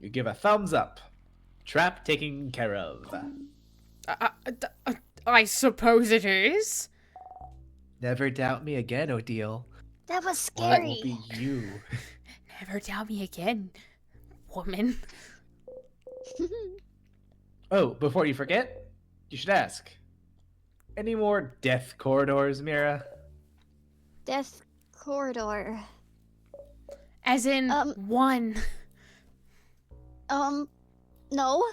You give a thumbs up. Trap taken care of. I suppose it is. Never doubt me again, Odile. That was Or it will scary. be you. Never doubt me again, woman. Oh, before you forget, you should ask. Any more death corridors, Mira? Death corridor. As in one. No.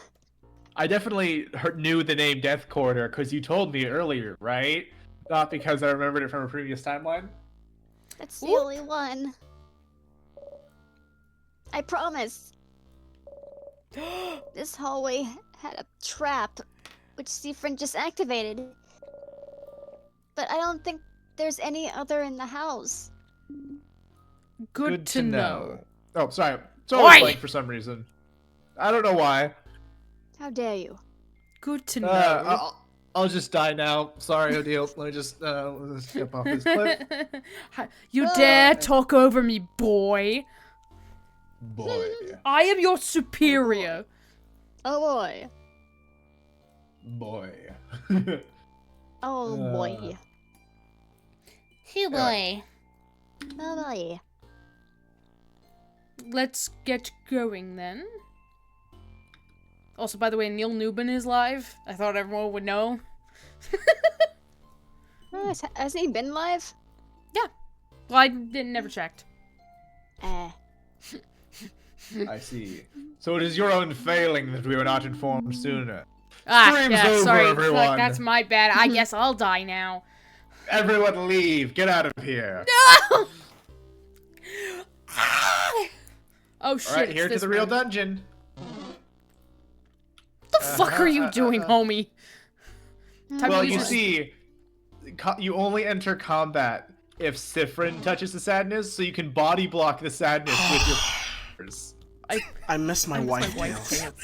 I definitely knew the name Death Corridor because you told me earlier, right? Not because I remembered it from a previous timeline. That's the Whoop. only one. I promise. This hallway had a trap, which Seafriend just activated. But I don't think there's any other in the house. Good to know. Oh, sorry. It's always Oi! blank for some reason. I don't know why. How dare you? Good to know. I'll just die now. Sorry, Odile. Let me just step off this cliff. You dare talk over me, boy. Boy. I am your superior. Oh boy. Boy. Oh boy. Hey, boy. Oh boy. Let's get going then. Also, by the way, Neil Newbin is live. I thought everyone would know. Oh, hasn't he been live? Well, I never checked. I see. So it is your own failing that we were not informed sooner. Stream's yeah, over, sorry. everyone. Fuck, that's my bad. I guess I'll die now. Everyone leave. Get out of here. No! Oh shit! Alright, it's here to this the real room. dungeon. What the fuck are you doing, homie? Time to Well, use you this- see, you only enter combat if Sifrin touches the sadness, so you can body block the sadness with your powers. I miss my wife, wife, Tails. Tails.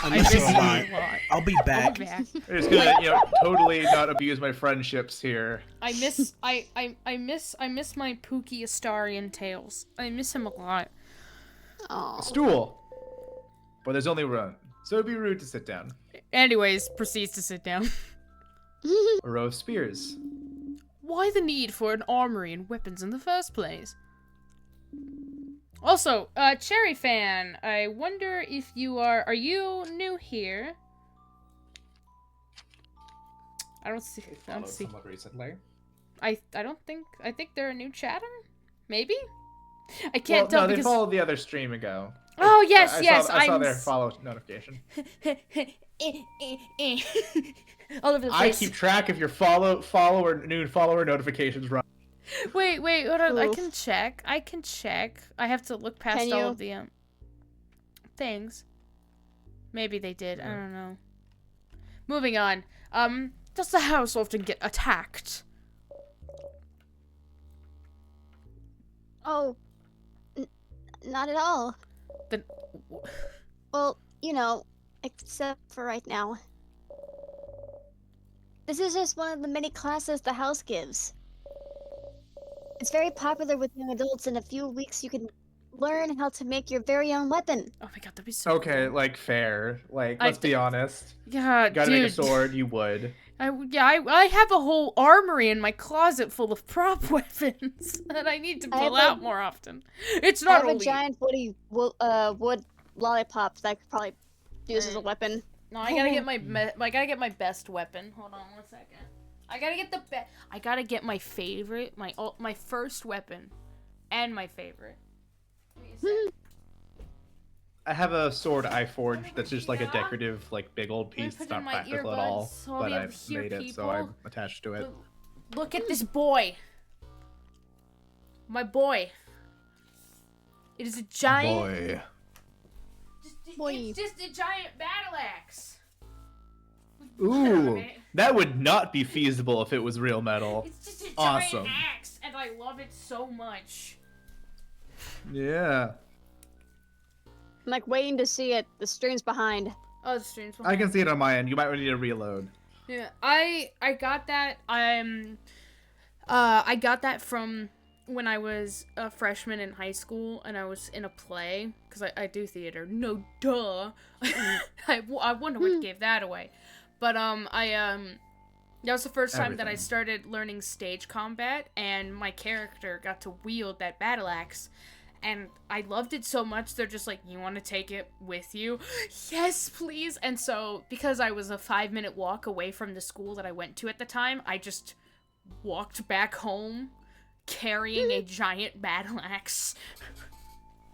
I miss her a lot. a lot. I'll be I'll back. be back. I'm just gonna, totally not abuse my friendships here. I miss my Pookie Astarian Tails. I miss him a lot. Aw. Stool. But there's only one, so it'd be rude to sit down. Anyways, proceeds to sit down. A row of spears. Why the need for an armory and weapons in the first place? Also, Cherry Fan, I wonder if you are you new here? I don't see. Somewhat recently. I think they're a new chatter? Maybe? I can't tell no, because they followed the other stream ago. oh yes, I saw their follow notification. All over the I place. keep track of your new follower notifications, Ron. Wait, hold on. I Oof. can check. I have to look past Can all you? of the things. Maybe they did. I don't know. Moving on. Does the house often get attacked? Oh, not at all. Then Well, except for right now. This is just one of the many classes the house gives. It's very popular with young adults. In a few weeks, you can learn how to make your very own weapon. oh my god, that'd be so Okay, cool. like fair. Like, let's be honest. Yeah, Gotta dude. make a sword, you would. I have a whole armory in my closet full of prop weapons that I need to I have pull a- out more often. It's I not have a only giant wood lollipop that I could probably use as a weapon. No, I gotta get I gotta get my best weapon. Hold on 1 second. I gotta get I gotta get my favorite, my first weapon, and my favorite. Give me a sec. I have a sword I forged that's just like a decorative, like big old piece. put It's in not my practical at all, earbuds so I'll but be able I've to hear made it, so people. I'm attached to it. Look at this boy. My boy. It is a giant. Boy. Boy. It's just a giant battle axe. Ooh, that would not be feasible if it was real metal. It's just a giant Awesome. axe, and I love it so much. Yeah. I'm like waiting to see it. The stream's behind. Oh, the stream's I can see it on my end. You might need to reload. Yeah, I got that. I got that from when I was a freshman in high school, and I was in a play because I do theater. No, duh. I wonder what gave that away, but that was the first time that I Everything. started learning stage combat, and my character got to wield that battle axe. And I loved it so much, they're just like, you want to take it with you? Yes, please. And so, because I was a 5-minute walk away from the school that I went to at the time, I just walked back home carrying a giant battle axe.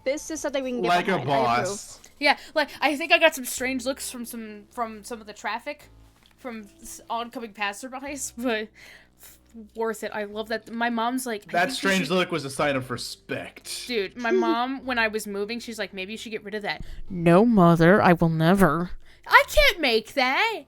This is something we can get Like a behind. I approve. boss. Yeah, like, I think I got some strange looks from some of the traffic, from oncoming passerbys, but worth it. I love that. My mom's like, I That think you strange should- look was a sign of respect. Dude, my mom, when I was moving, she's like, maybe you should get rid of that. No, mother, I will never. I can't make that.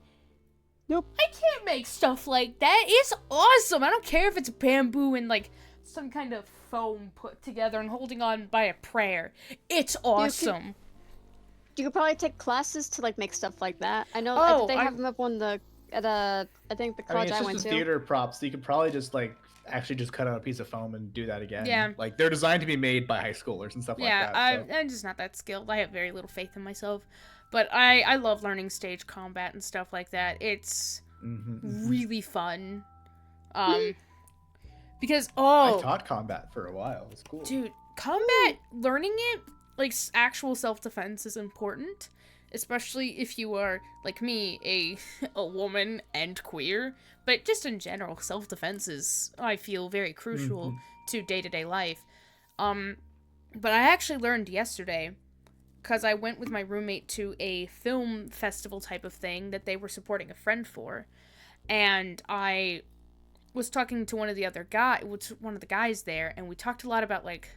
Nope. I can't make stuff like that. It's awesome. I don't care if it's bamboo and, like, some kind of foam put together and holding on by a prayer. It's awesome. You could probably take classes to like make stuff like that. I know Oh, they have them up on the I think the I mean, college it's I went just to. a theater prop, so you could probably just like actually just cut out a piece of foam and do that again. Yeah. Like they're designed to be made by high schoolers and stuff Yeah, like that. So. I'm just not that skilled. I have very little faith in myself. But I love learning stage combat and stuff like that. It's really fun. Because, I taught combat for a while. It was cool. dude, combat, learning it, like, actual self-defense is important. Especially if you are, like me, a woman and queer. But just in general, self-defense is, I feel, very crucial to day-to-day life. But I actually learned yesterday, because I went with my roommate to a film festival type of thing that they were supporting a friend for. And I was talking to one of the guys there, and we talked a lot about, like,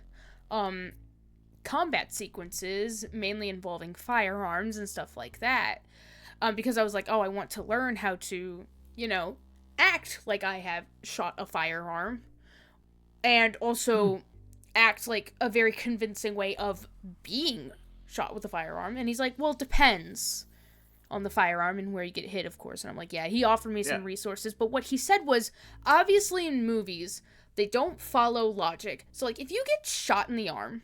combat sequences, mainly involving firearms and stuff like that. Because I was like, oh, I want to learn how to, act like I have shot a firearm. And also act like a very convincing way of being shot with a firearm? And he's like, well, it depends on the firearm and where you get hit, of course. And I'm like, yeah, he offered me some resources. But what he said was, obviously in movies, they don't follow logic. So, like, if you get shot in the arm,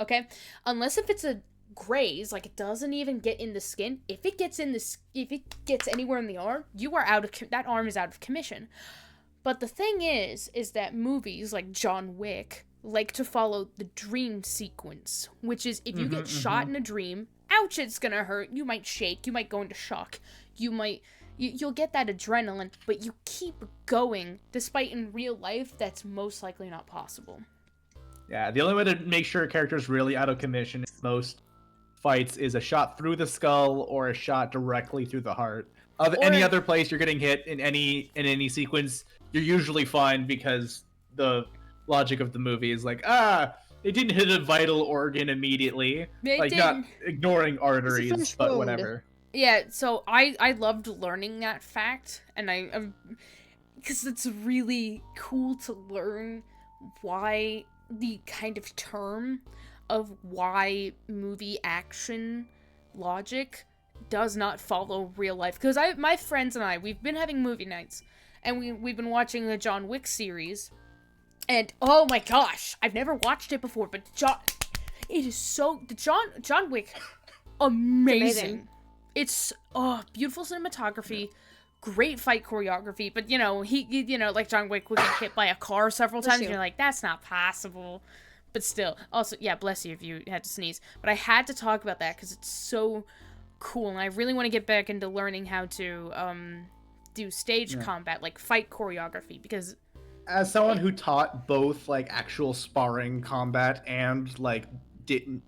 okay, unless if it's a graze, like it doesn't even get in the skin, if it gets anywhere in the arm, you are that arm is out of commission. But the thing is that movies like John Wick like to follow the dream sequence, which is if you get shot in a dream, ouch, it's gonna hurt, you might shake, you might go into shock, you'll get that adrenaline, but you keep going, despite in real life, that's most likely not possible. Yeah, the only way to make sure a character's really out of commission in most fights is a shot through the skull or a shot directly through the heart. Any other place you're getting hit in any sequence, you're usually fine because the logic of the movie is like, they didn't hit a vital organ immediately. Not ignoring arteries, but whatever. Yeah, so I loved learning that fact, and because it's really cool to learn why the kind of term of why movie action logic does not follow real life. Because my friends and I, we've been having movie nights, and we've been watching the John Wick series, and oh my gosh, I've never watched it before, but John Wick, amazing. It's beautiful cinematography, great fight choreography, but like John Wick would get hit by a car several times, and you're like, that's not possible. But still, also, yeah, bless you if you had to sneeze. But I had to talk about that because it's so cool, and I really want to get back into learning how to do stage combat, like fight choreography, because as someone who taught both like actual sparring combat and like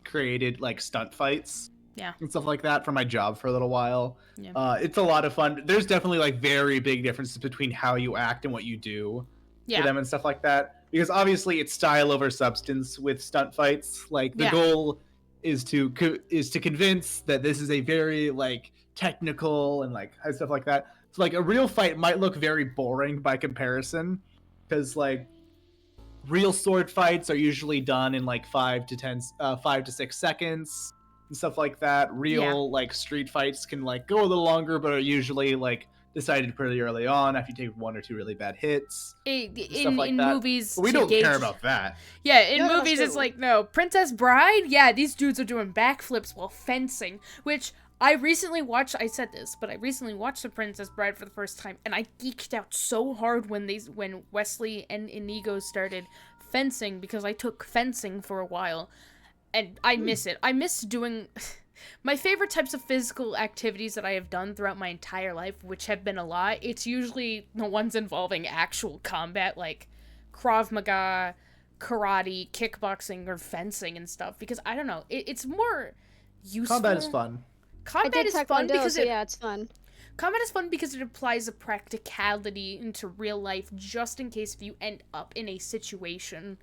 created like stunt fights and stuff like that for my job for a little while, it's a lot of fun. There's definitely like very big differences between how you act and what you do for them and stuff like that, because obviously it's style over substance with stunt fights. Like the goal is to convince that this is a very like technical and like stuff like that. So like a real fight might look very boring by comparison, because like real sword fights are usually done in like 5 to 6 seconds and stuff like that. Real like street fights can like go a little longer, but are usually like decided pretty early on after you take 1 or 2 really bad hits. In movies, but we don't care about that. Yeah, in movies it's like, no, Princess Bride, yeah, these dudes are doing backflips while fencing, which I recently watched The Princess Bride for the first time, and I geeked out so hard when Wesley and Inigo started fencing, because I took fencing for a while, and I miss it. I miss doing my favorite types of physical activities that I have done throughout my entire life, which have been a lot. It's usually the ones involving actual combat, like Krav Maga, karate, kickboxing, or fencing and stuff, because I don't know, it's more useful. Combat is fun. Combat is fun because it's fun. Combat is fun because it applies a practicality into real life, just in case if you end up in a situation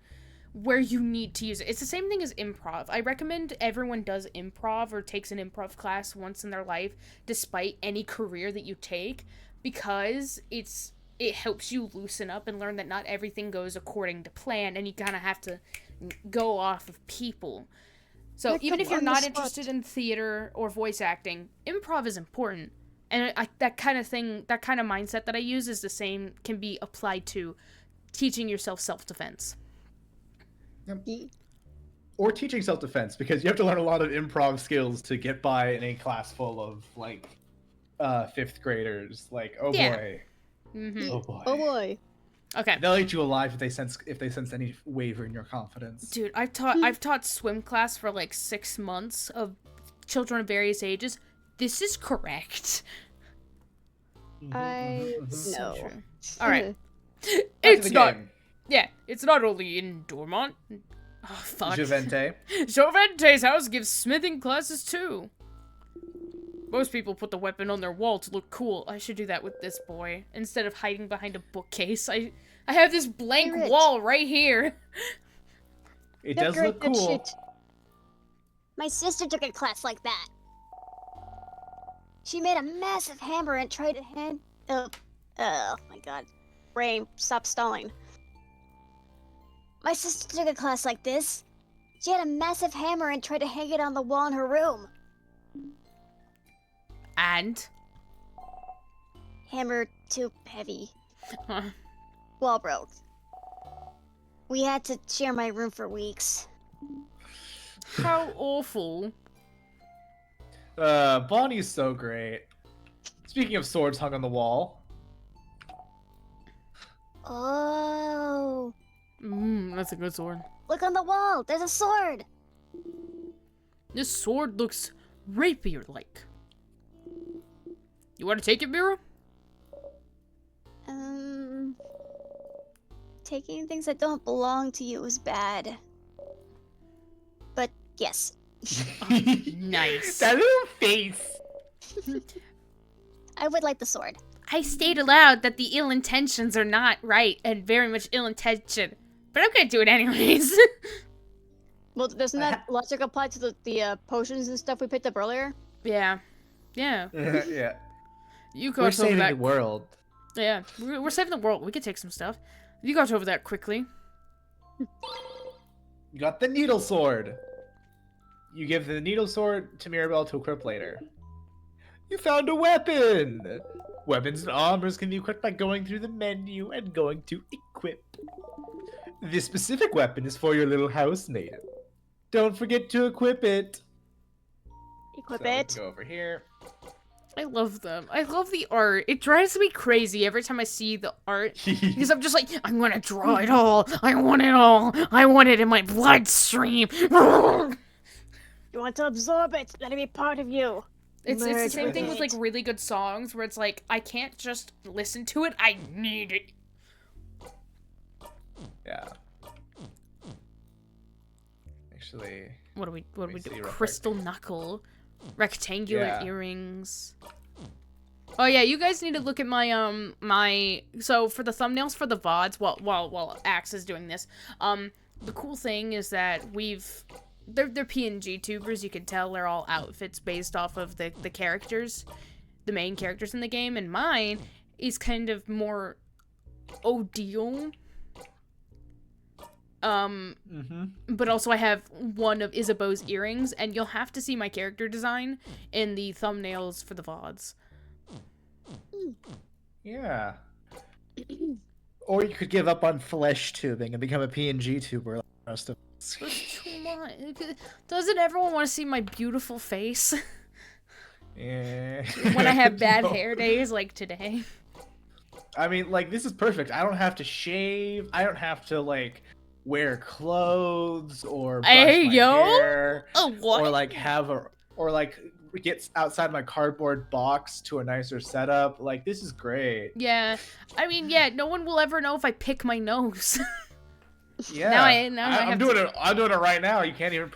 where you need to use it. It's the same thing as improv. I recommend everyone does improv or takes an improv class once in their life, despite any career that you take, because it helps you loosen up and learn that not everything goes according to plan, and you kind of have to go off of people. So even if you're not interested in theater or voice acting, improv is important. And that kind of thing, that kind of mindset that I use is the same, can be applied to teaching yourself self-defense. Or teaching self-defense, because you have to learn a lot of improv skills to get by in a class full of like 5th graders. Like, oh boy. Mm-hmm. Oh boy. Okay. They'll eat you alive if they sense any waver in your confidence. Dude, I've taught swim class for like 6 months of children of various ages. This is correct. I know. So all right. It's not. Yeah, it's not only in Dormont. Oh fuck. Jovente's house gives smithing classes too. Most people put the weapon on their wall to look cool. I should do that with this boy. Instead of hiding behind a bookcase, I have this blank wall right here. It does look cool. My sister took a class like that. She made a massive hammer and tried to hand... Oh my god. Brain, stop stalling. My sister took a class like this. She had a massive hammer and tried to hang it on the wall in her room. And? Hammer too heavy. Huh. Wall broke. We had to share my room for weeks. How awful. Bonnie's so great. Speaking of swords hung on the wall. Oh, That's a good sword. look on the wall. There's a sword. This sword looks rapier-like. You want to take it, Mira? Taking things that don't belong to you is bad. But yes. Nice. That little face. I would like the sword. I state aloud that the ill intentions are not right and very much ill-intentioned. But I'm gonna do it anyways. Well, doesn't that logic apply to the potions and stuff we picked up earlier? Yeah. Yeah. Yeah. You go We're over saving that. the world. Yeah. We're saving the world. We could take some stuff. You got over that quickly. You got the needle sword. You give the needle sword to Mirabelle to equip later. You found a weapon! Weapons and armors can be equipped by going through the menu and going to equip. This specific weapon is for your little housemate. Don't forget to equip it. Equip So we it. can go over here. I love them. I love the art. It drives me crazy every time I see the art. Because I'm just like, I'm gonna draw it all. I want it all. I want it in my bloodstream. You want to absorb it. Let it be part of you. It's the Merge same with thing with like it. really good songs where it's like, I can't just listen to it. I need it. Yeah. Actually, What do we me see do? real quick. Crystal knuckle. Rectangular Yeah. earrings. Oh yeah, you guys need to look at my so for the thumbnails for the VODs while Axe is doing this. The cool thing is that they're PNG tubers, you can tell they're all outfits based off of the characters, the main characters in the game, and mine is kind of more Odile. But also I have one of Isabeau's earrings, and you'll have to see my character design in the thumbnails for the VODs. yeah. Or you could give up on flesh tubing and become a PNG tuber like the rest of us. That's too much. Doesn't everyone want to see my beautiful face? Yeah. When I have bad No. hair days like today. I mean, like, this is perfect. I don't have to shave. I don't have to, like, wear clothes or brush Hey, my yo! hair. Oh, what? Or, like, get outside my cardboard box to a nicer setup. Like, this is great. Yeah. I mean, yeah, no one will ever know if I pick my nose. Yeah. Now I I'm have doing to- it. I'm doing it right now. You can't even.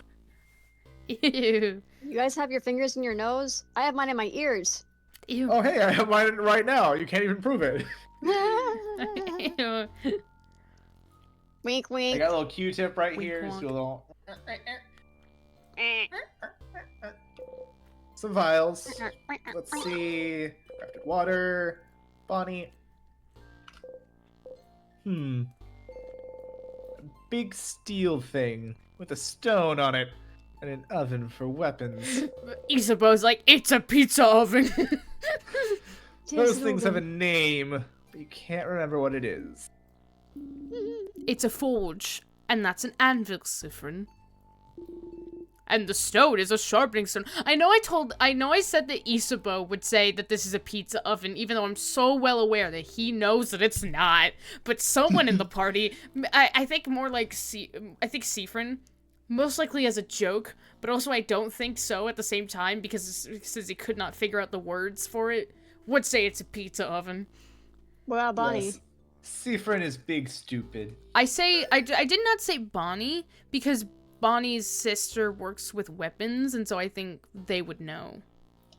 Ew. You guys have your fingers in your nose? I have mine in my ears. Ew. Oh, hey, I have mine right now. You can't even prove it. Ew. Wink, I wink. got a little Q-tip right Wink, here. Just wonk. do a little. Some vials. Let's see. Crafted water. Bonnie. A big steel thing with a stone on it and an oven for weapons. Isabeau's like, it's a pizza oven. Those things have a name, but you can't remember what it is. It's a forge, and that's an anvil, Siffrin. And the stone is a sharpening stone. I know I said that Isabeau would say that this is a pizza oven, even though I'm so well aware that he knows that it's not. But someone in the party, I think more like I think Siffrin, most likely as a joke, but also I don't think so at the same time because he could not figure out the words for it, would say it's a pizza oven. What about Bonnie? Yes. Siffrin is big stupid. I did not say Bonnie because Bonnie's sister works with weapons, and so I think they would know.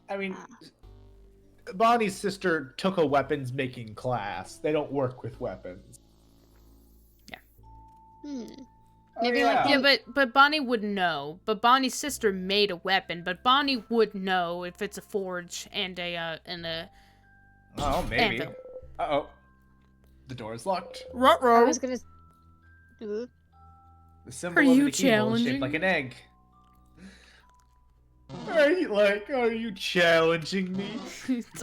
I mean, Bonnie's sister took a weapons making class. They don't work with weapons. Maybe yeah. like Yeah, but Bonnie would know. But Bonnie's sister made a weapon, but Bonnie would know if it's a forge and a Oh, maybe. anvil. Uh-oh. The door is locked. I was gonna. Ooh. The symbol Are of you the keyhole is shaped challenging? like an egg. Are you challenging me?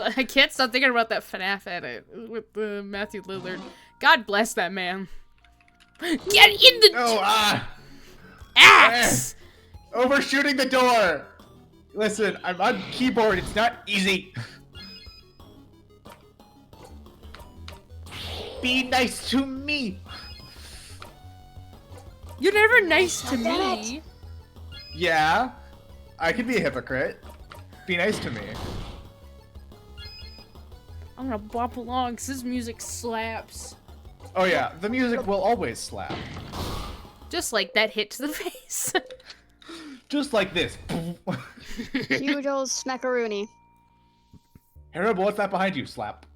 I can't stop thinking about that FNAF edit with Matthew Lillard. God bless that man. Get in the No, axe! overshooting the door. Listen, I'm on keyboard. It's not easy. Be nice to me. You're never nice to Damn me. Yeah, I could be a hypocrite. Be nice to me. I'm gonna bop along because this music slaps. Oh yeah, the music will always slap. Just like that hit to the face. Just like this. Huge old smackaroony. Harold, what's that behind you? Slap.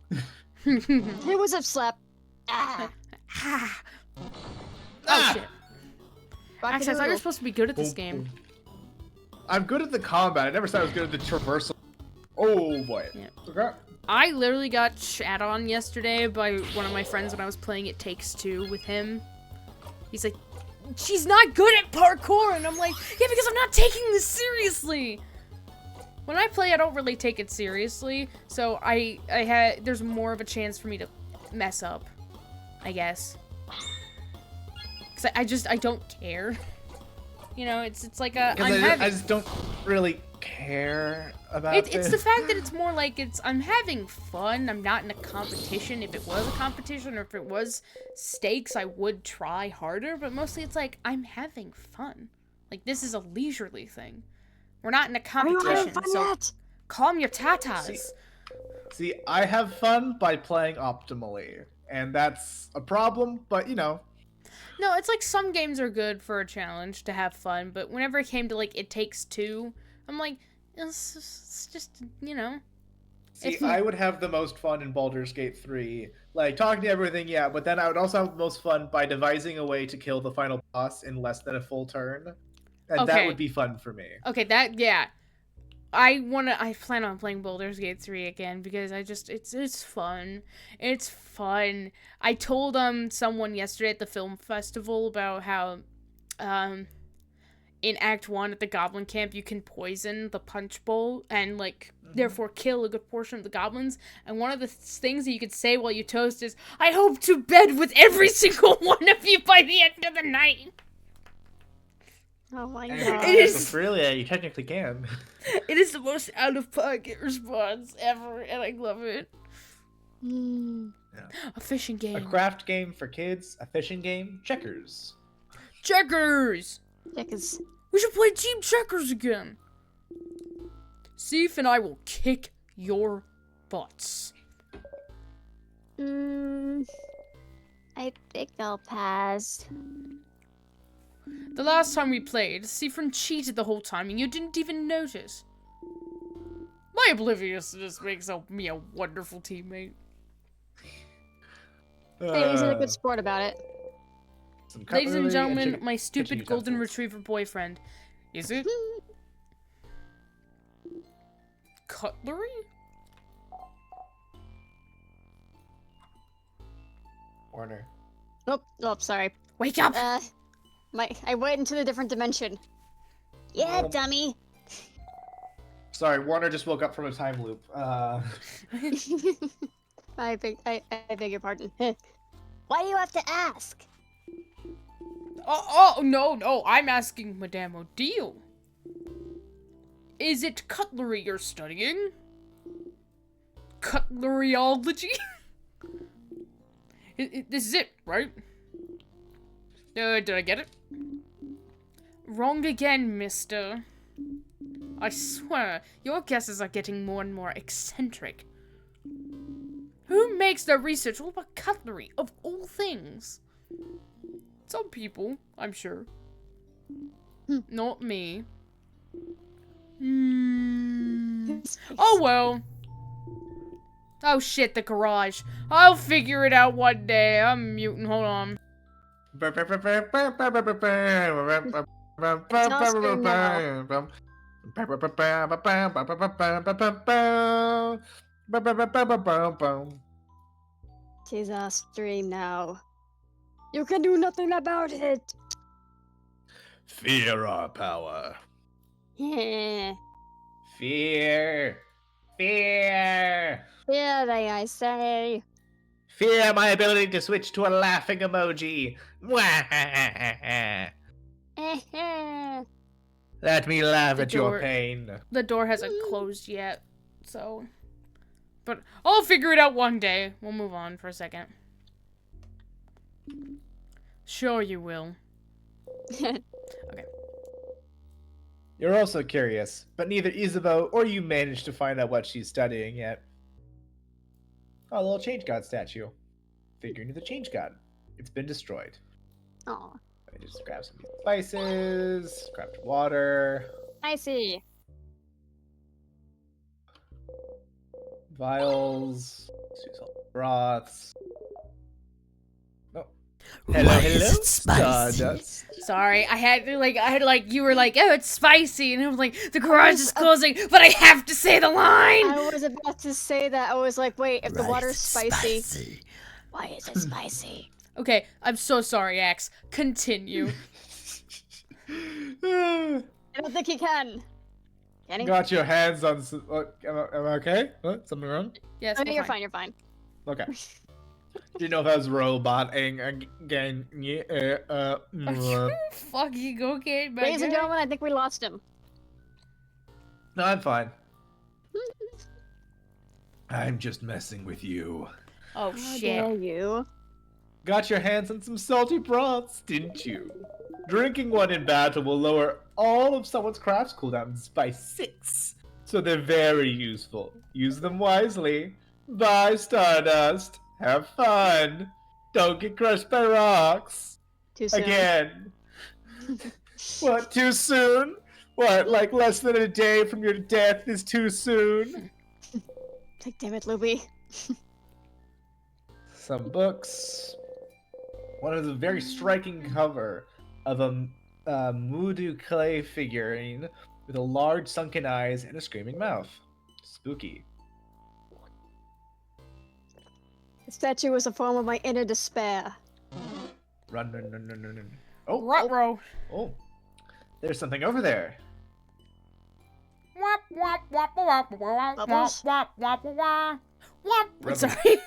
It was a slap. Ah. oh Ah! shit. Actually, I thought you were supposed to be good at this Boom, game. boom. I'm good at the combat. I never said I was good at the traversal. Oh boy. Yeah. Okay. I literally got shat on yesterday by one of my friends when I was playing It Takes Two with him. He's like, she's not good at parkour, and I'm like, yeah, because I'm not taking this seriously. When I play, I don't really take it seriously, so there's more of a chance for me to mess up, I guess. Cause I don't care. You know, it's like a I just don't really care about It's this. the fact that it's more like I'm having fun. I'm not in a competition. If it was a competition or if it was stakes, I would try harder. But mostly it's like I'm having fun. Like this is a leisurely thing. We're not in a Are you competition. having fun So yet? calm your tatas. See, I have fun by playing optimally, and that's a problem. But you know, No, it's like some games are good for a challenge to have fun, but whenever it came to like It Takes Two, I'm like, it's just, you know. see, If- I would have the most fun in Baldur's Gate 3, like talking to everything, yeah. But then I would also have the most fun by devising a way to kill the final boss in less than a full turn, and that Okay. would be fun for me. Okay, yeah. I plan on playing Baldur's Gate 3 again because it's fun. It's fun. I told someone yesterday at the film festival about how in Act 1 at the Goblin Camp you can poison the punch bowl and like therefore kill a good portion of the goblins, and one of the things that you could say while you toast is, I hope to bed with every single one of you by the end of the night. Oh my And god. It is- Australia, you technically can. It is the most out-of-pocket response ever, and I love it. Mm. A fishing A game. craft game for kids, a fishing game, checkers. Checkers! Checkers. We should play Team Checkers again. Seif and I will kick your butts. I think I'll pass. The last time we played, Seifrin cheated the whole time and you didn't even notice. My obliviousness makes me a wonderful teammate. Hey, he's a good sport about it. Some Ladies and cutlery gentlemen, chicken- my kitchen stupid golden utensils. retriever boyfriend. Is it? Cutlery? Warner. Oh, sorry. Wake up! I went into the different dimension. Yeah, Oh. dummy. Sorry, Warner just woke up from a time loop. I beg your pardon. Why do you have to ask? Oh, no, I'm asking Madame Odile. Is it cutlery you're studying? Cutleryology? This is it, right? Did I get it? Wrong again, mister. I swear, your guesses are getting more and more eccentric. Who makes their research all about cutlery, of all things? Some people, I'm sure. Not me. Oh well. Oh shit, the garage. I'll figure it out one day. I'm muting, hold on. Tis our stream now. You can do nothing about it. Fear our power. Yeah. Fear. Fear. Yeah, they I say. Fear my ability to switch to a laughing emoji. Let me laugh The at your door- pain. The door hasn't closed yet, so. But I'll figure it out one day. We'll move on for a second. Sure you will. You're also curious, but neither Isabeau or you managed to find out what she's studying yet. Oh, a little change god statue. Figurine of the change god. It's been destroyed. Oh, I just grab some spices, grabbed water, I see. vials, sea salt broths. Oh. Why Hello, is hello, it spicy? Stardust. Sorry, you were like, oh, it's spicy, and I was like, the garage is closing, but I have to say the line! I was about to say that. I was like, wait, if the Why water's is it spicy, why is it spicy? Okay, I'm so sorry, Axe. Continue. I don't think he can. Can he? Got your hands on. Am I okay? What? Something wrong? Yes, Oh, we're you're fine. fine. You're fine. Okay. Didn't know if I was roboting again. Yeah. Are you fucking okay, my Ladies and guy? gentlemen, I think we lost him. No, I'm fine. I'm just messing with you. Oh, How shit. dare you? Got your hands on some salty broths, didn't you? Drinking one in battle will lower all of someone's crafts cooldowns by 6. So they're very useful. Use them wisely. Bye, Stardust. Have fun. Don't get crushed by rocks. Too soon. Again. What, too soon? What, like less than a day from your death is too soon? Like, damn it, Luby. Some books. One is a very striking cover of a Moodoo clay figurine with a large sunken eyes and a screaming mouth. Spooky. The statue was a form of my inner despair. Run, run, run, run, run, run. Oh, Ruh-roh. oh. There's something over there. Wop, wop, wop, wop, wop, wop, Bubbles? wop, wop, wop, wop. Rebel. Sorry.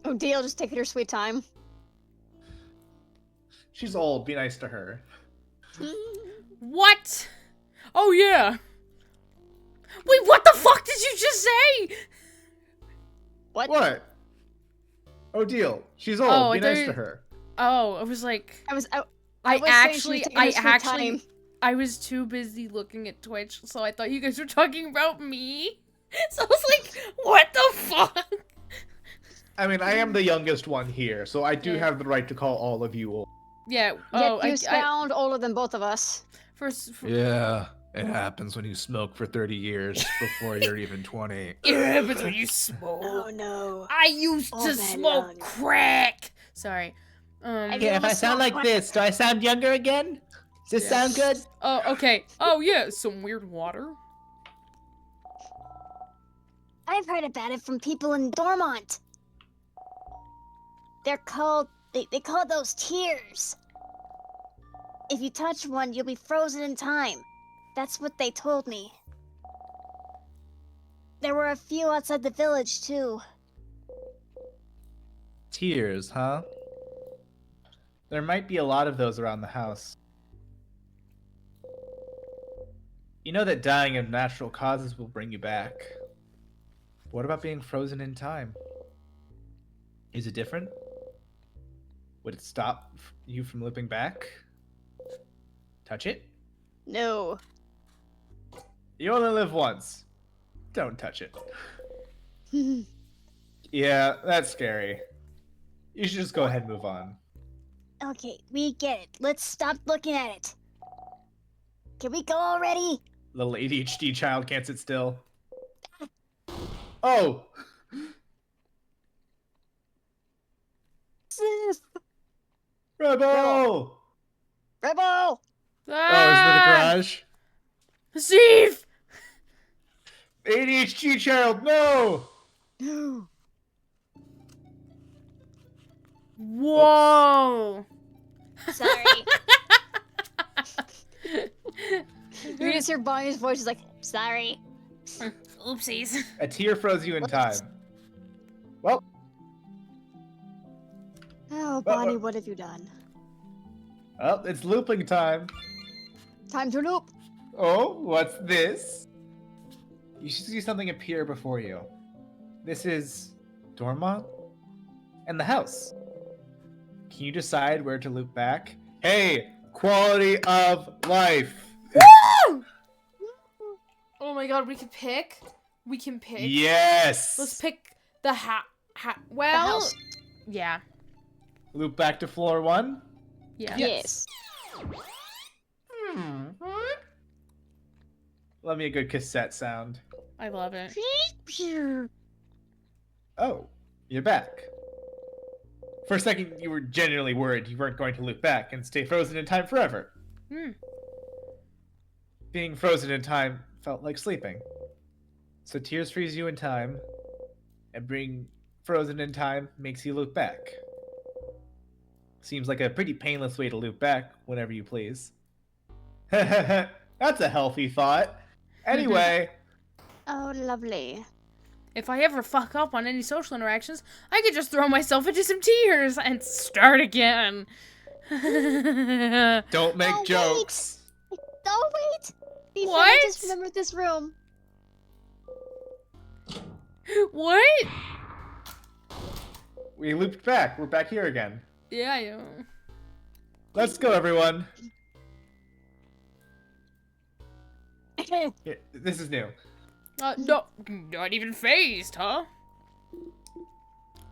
Oh, deal, just taking her sweet time. She's old. Be nice to her. What? Oh, yeah. Wait, what the fuck did you just say? What? What? Oh, deal. She's old. Oh, Be I thought nice you- to her. Oh, I was like, I was saying she was taking her sweet time. I was too busy looking at Twitch, so I thought you guys were talking about me. So I was like, what the fuck? I mean, I am the youngest one here, so I do Yeah. have the right to call all of you old. Yeah. Yet Oh, you I sound older than both of us. first. Yeah, it happens when you smoke for 30 years before you're even 20. It happens when you smoke. Oh no. I used All to that smoke long. crack. Sorry. Okay, if I sound like this, do I sound younger again? Does this sound good? Oh, okay. Oh yeah, some weird water. I've heard about it from people in Dormont. They're called they call those tears. If you touch one, you'll be frozen in time. That's what they told me. There were a few outside the village too. Tears, huh? There might be a lot of those around the house. You know that dying of natural causes will bring you back. What about being frozen in time? Is it different? Would it stop you from looping back? Touch it? No. You only live once. Don't touch it. Yeah, that's scary. You should just go ahead and move on. Okay, we get it. Let's stop looking at it. Can we go already? Little ADHD child can't sit still. Oh! Sif! Rebel! Rebel! Oh, is that a garage? Steve! ADHD child, no! No. Whoa! Sorry. You just hear Bonnie's voice. She's like, "Sorry." Oopsies. A tear froze you in time. Well, Oh, Bonnie, what have you done? well, it's looping time. Time to loop. Oh, what's this? You should see something appear before you. This is Dormont and the house. Can you decide where to loop back? Hey, quality of life. Woo! Oh my god, we can pick. We can pick. Yes. Let's pick the well, house. yeah. Loop back to floor 1. Yeah. Yes. Love me a good cassette sound. I love it. Oh, you're back. For a second, you were genuinely worried you weren't going to loop back and stay frozen in time forever. Being frozen in time felt like sleeping. So tears freeze you in time, and being frozen in time makes you loop back. Seems like a pretty painless way to loop back whenever you please. That's a healthy thought. Anyway. Oh, lovely. If I ever fuck up on any social interactions, I could just throw myself into some tears and start again. Don't make Oh, jokes. Oh, wait. Before I What? just remembered this room. What? We looped back. We're back here again. Yeah, I know. Let's go, everyone. Here, this is new. No, not even phased, huh?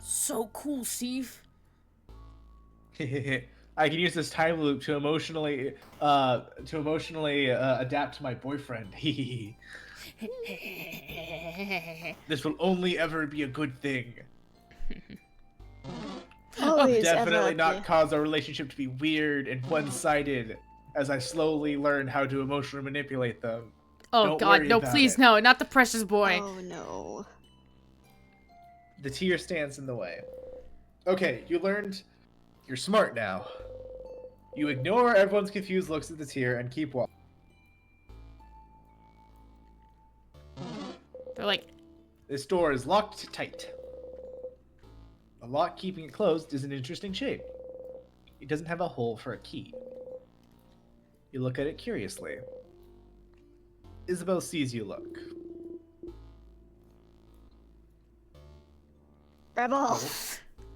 So cool, Steve. I can use this time loop to emotionally adapt to my boyfriend. This will only ever be a good thing. Always, Definitely ever, not cause our relationship to be weird and one-sided as I slowly learn how to emotionally manipulate them. Oh Don't god, worry no, about please, it. no, not the precious boy. Oh, no. The tear stands in the way. Okay, you learned you're smart now. You ignore everyone's confused looks at the tear and keep walking. They're like, This door is locked tight. A lock keeping it closed is an interesting shape. It doesn't have a hole for a key. You look at it curiously. Isabel sees you look. Rebel.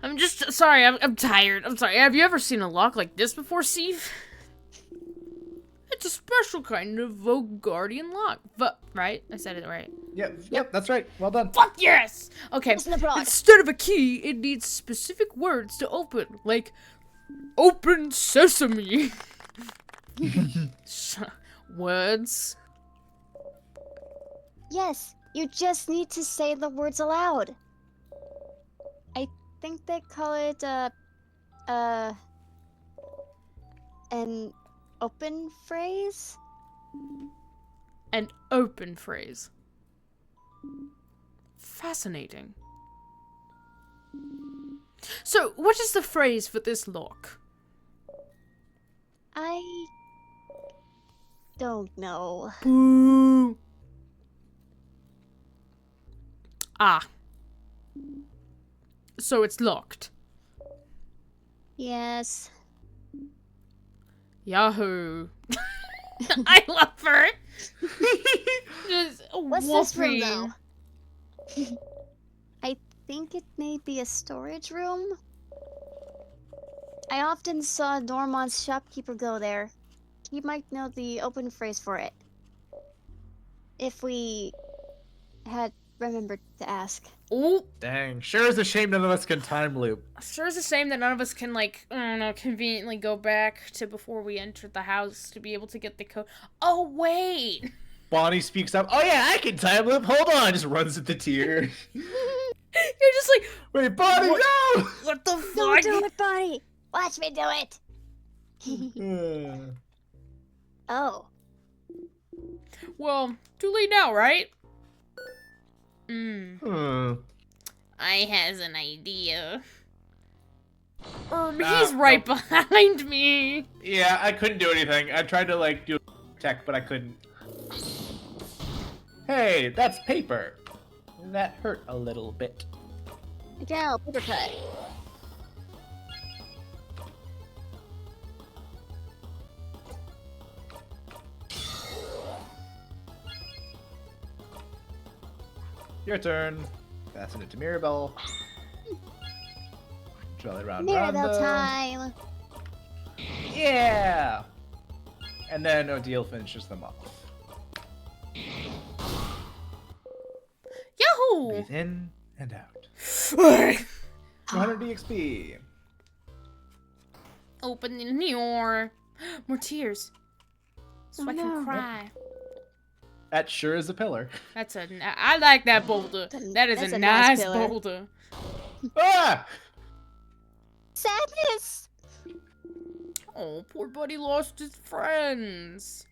I'm just sorry, I'm tired. I'm sorry. Have you ever seen a lock like this before, Steve? It's a special kind of Vogardian lock. But right? I said it right. Yep, that's right. Well done. Fuck yes! Okay. Listen to Brock. Instead of a key, it needs specific words to open, like open sesame. Words. Yes, you just need to say the words aloud. I think they call it, an open phrase? An open phrase. Fascinating. So, what is the phrase for this lock? I don't know. Boo. Ah. So it's locked. Yes. Yahoo. I love her. Just What's this room, whopping. though? I think it may be a storage room. I often saw Dormont's shopkeeper go there. He might know the open phrase for it. If we had remembered to ask. Oh, Dang, sure is a shame none of us can time loop. sure is a shame that none of us can, like, I don't know, conveniently go back to before we entered the house to be able to get the code. Oh, wait. Bonnie speaks up. Oh yeah, I can time loop. Hold on. Just runs at the tear. You're just like, Wait, Bonnie, no! what the fuck? Don't do it, Bonnie! Watch me do it. Oh. Well, too late now, right? I has an idea. He's right behind me. Yeah, I couldn't do anything. I tried to like do check, but I couldn't. Hey, that's paper. That hurt a little bit. Yeah, paper cut. Your turn. Fasten it to Mirabelle. Jolly round Mirabelle rondo. time. Yeah! And then Odile finishes them off. Yahoo! Breathe in and out. Open 200 EXP. the door. More tears. So Oh, I can no. cry. That sure is a pillar. That's a. I like that boulder. That is That's a a nice nice pillar. boulder. Ah! Sadness. Oh, poor buddy lost his friends.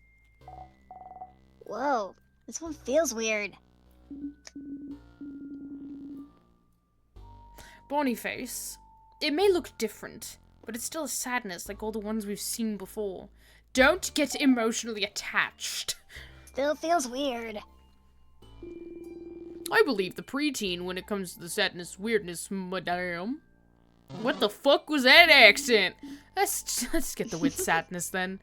Whoa, this one feels weird. Bonyface. It may look different, but it's still a sadness like all the ones we've seen before. Don't get emotionally attached. Still feels weird. I believe the preteen when it comes to the sadness weirdness, madame. What the fuck was that accent? Let's get the weird sadness then.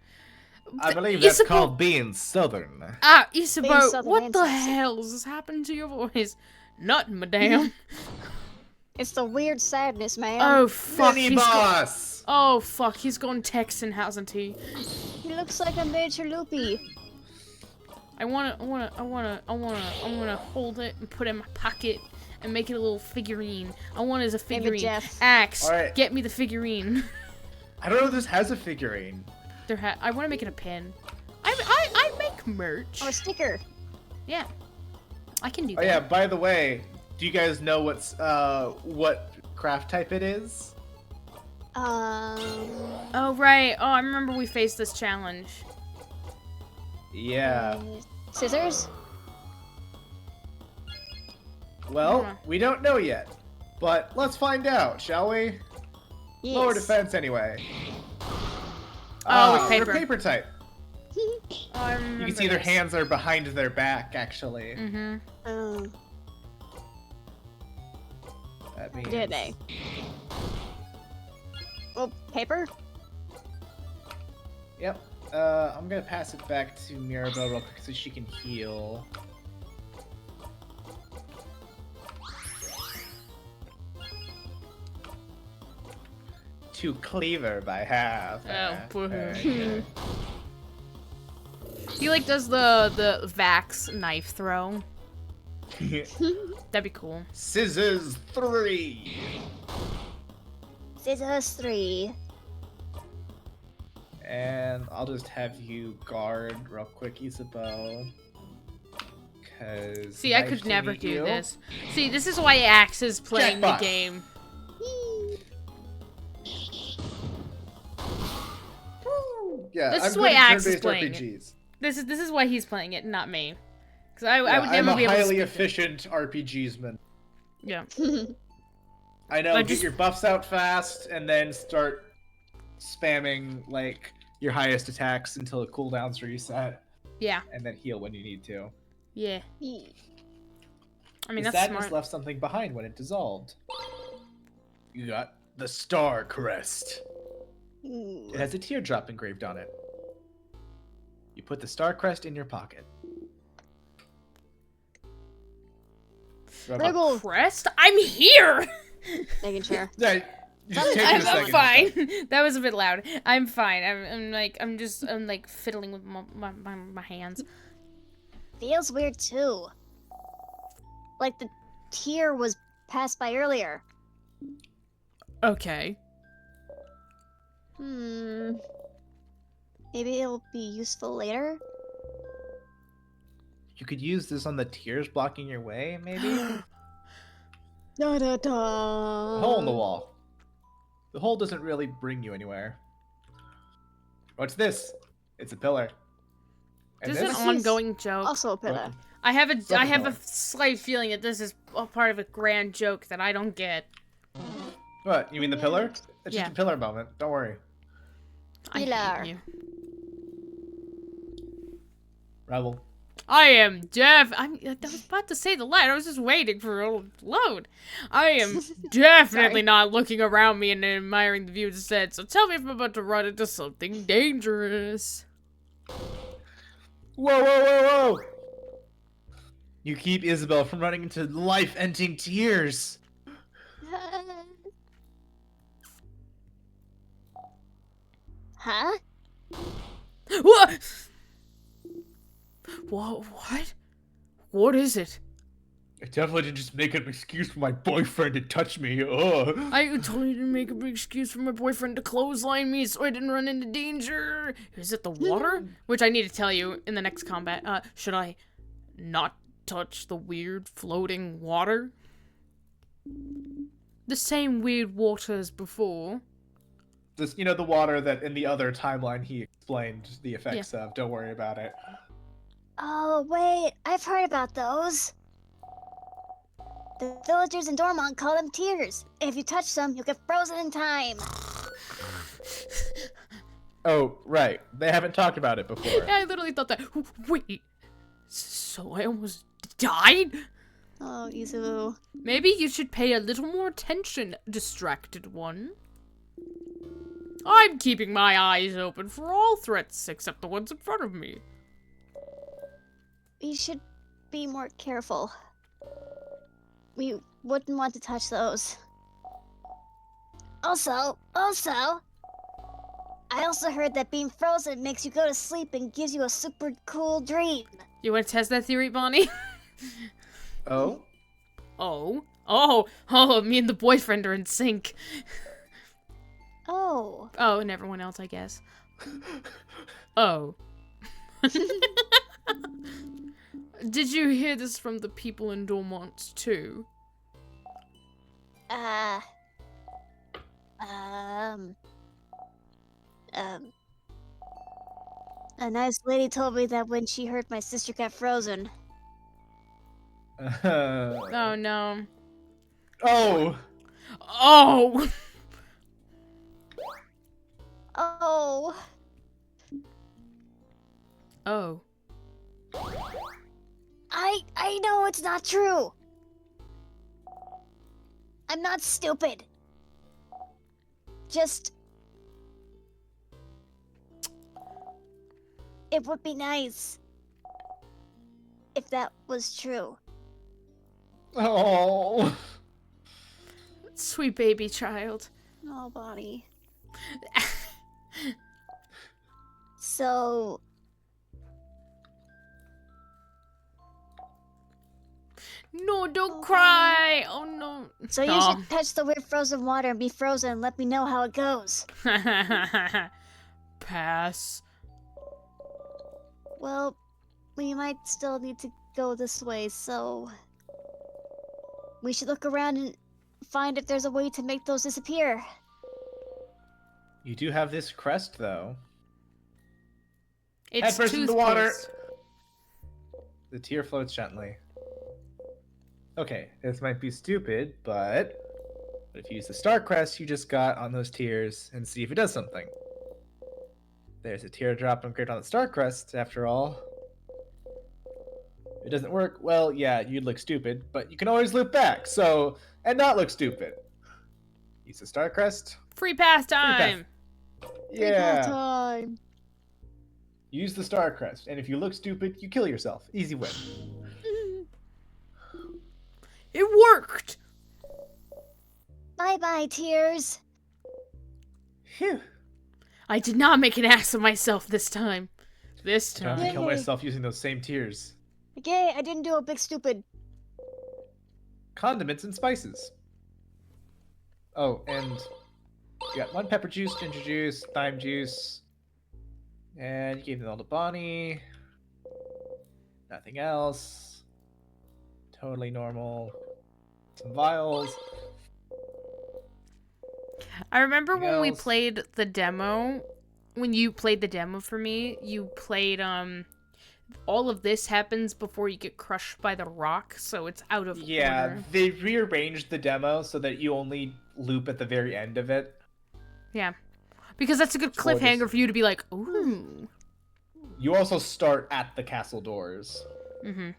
I believe that's Isabeau- called being southern. Ah, Isabeau, Southern what the ancestry. hell has happened to your voice? Nothing, madame. It's the weird sadness, man. Oh fuck, Mini he's boss! oh fuck, he's gone Texan, hasn't he? He looks like a miniature loopy. I wanna hold it and put it in my pocket and make it a little figurine. I want it as a figurine. Jeff. Axe, Alright. get me the figurine. I don't know if this has a figurine. I want to make it a pin. I make merch. Or a sticker. Yeah, I can do Oh that. yeah, by the way, do you guys know what craft type it is? Oh right. Oh, I remember we faced this challenge. Yeah. Scissors? Well, Yeah. we don't know yet. But let's find out, shall we? Yes. Lower defense anyway. Oh, they're paper. paper type. Oh, I remember You can see their this. hands are behind their back, actually. Mm-hmm. Oh, That means... did they? Oh, paper? Yep. I'm gonna pass it back to Mirabelle real quick so she can heal. To cleaver by half. Oh, boo. Okay. He like does the Vax knife throw. That'd be cool. Scissors 3. Scissors 3. And I'll just have you guard real quick, Isabeau. Cause See, I nice could to never meet do you. this. See, this is why Axe is playing Jackpot. the game. Yeah, This I'm is good why at Axe is turn-based playing it. RPGs. This is why he's playing it, not me. Because I Yeah, would I'm never a be able to highly speak it. efficient RPGsman. Yeah. I know, I get just- your buffs out fast, and then start spamming like your highest attacks until the cooldowns reset, Yeah. and then heal when you need to. Yeah. I mean, The that's sadness smart. left something behind when it dissolved. You got the Star Crest. It has a teardrop engraved on it. You put the Star Crest in your pocket. Rub up- Wriggle. Crest? I'm here! Making sure. Yeah, you just take a I'm second. fine. That was a bit loud. I'm fine. I'm like fiddling with my hands. Feels weird too. Like the tier was passed by earlier. Okay. Hmm. Maybe it'll be useful later. You could use this on the tiers blocking your way, maybe? Da da da. A hole in the wall. The hole doesn't really bring you anywhere. What's this? It's a pillar. And This is this? an ongoing joke. Also a pillar. I have a pillar. slight feeling that this is a part of a grand joke that I don't get. What? You mean the pillar? It's Yeah. just a pillar moment. Don't worry. I Pillar. hate you. Rebel. I am I was about to say the line. I was just waiting for it to load. I am definitely not looking around me and admiring the view instead. So tell me if I'm about to run into something dangerous. Whoa, whoa, whoa, whoa! You keep Isabel from running into life-ending tears. Huh? What? What? What is it? I definitely didn't just make an excuse for my boyfriend to touch me. Ugh. I totally didn't make a big excuse for my boyfriend to clothesline me so I didn't run into danger. Is it the water? Which I need to tell you in the next combat. Should I not touch the weird floating water? The same weird water as before. This, the water that in the other timeline he explained the effects of. Don't worry about it. Oh, wait. I've heard about those. The villagers in Dormont call them tears. If you touch them, you'll get frozen in time. Oh, right. They haven't talked about it before. Yeah, I literally thought that. Wait. So I almost died? Oh, Izu. Maybe you should pay a little more attention, distracted one. I'm keeping my eyes open for all threats except the ones in front of me. We should be more careful. We wouldn't want to touch those. Also, I also heard that being frozen makes you go to sleep and gives you a super cool dream. You want to test that theory, Bonnie? Oh? Oh, me and the boyfriend are in sync. Oh. Oh, and everyone else, I guess. Oh. Did you hear this from the people in Dormont, too? A nice lady told me that when she heard my sister got frozen. Oh, no. Oh! Oh! Oh. Oh. I know it's not true. I'm not stupid. Just... It would be nice if that was true. Oh! Sweet baby child. Oh, Bonnie. So... No, don't cry! Oh, no. So you should touch the weird frozen water and be frozen and let me know how it goes. Pass. Well, we might still need to go this way, so... We should look around and find if there's a way to make those disappear. You do have this crest, though. It's Head first in the water. toothpaste. The tear floats gently. Okay, this might be stupid, but if you use the star crest you just got on those tears and see if it does something. There's a teardrop engraved on the star crest, after all. If it doesn't work, well, yeah, you'd look stupid, but you can always loop back, and not look stupid. Use the star crest. Free pastime! Yeah. Time. Use the star crest, and if you look stupid, you kill yourself. Easy win. It worked! Bye-bye, tears. Phew. I did not make an ass of myself this time. This Time time. to kill myself using those same tears. Okay, I didn't do a big stupid. Condiments and spices. Oh, and you got 1 pepper juice, ginger juice, thyme juice, and you gave them all to Bonnie. Nothing else. Totally normal. Some vials. I remember Anything when we else? played the demo. When you played the demo for me, you played, all of this happens before you get crushed by the rock, so it's out of Yeah, order. they rearranged the demo so that you only loop at the very end of it. Yeah. Because that's a good For this- cliffhanger for you to be like, ooh. You also start at the castle doors. Mm-hmm.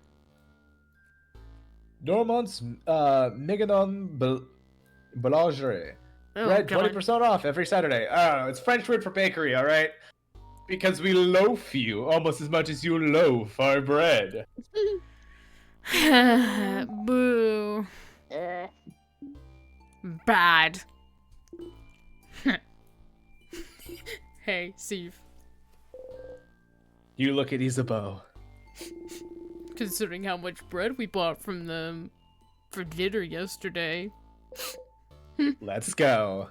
Normand's Miganon Boulangerie. Oh, Bread God. 20% off every Saturday. I don't know. It's French word for bakery, all right? Because we loaf you almost as much as you loaf our bread. Boo. Bad. Hey, Steve. You look at Isabeau. Considering how much bread we bought from them for dinner yesterday. Let's go.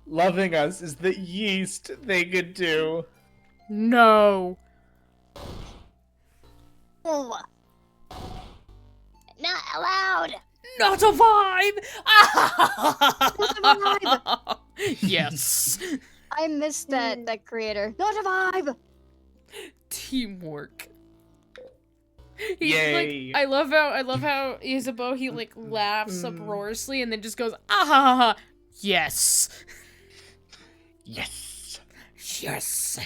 Loving us is the yeast they could do. No. Oh. Not allowed. Not a vibe! Not a Yes. I missed that creator. Not a vibe. Teamwork. He's Yay. like, I love how Isabeau, he like laughs uproariously and then just goes, ah ha ha ha. Yes. Yes. Yes.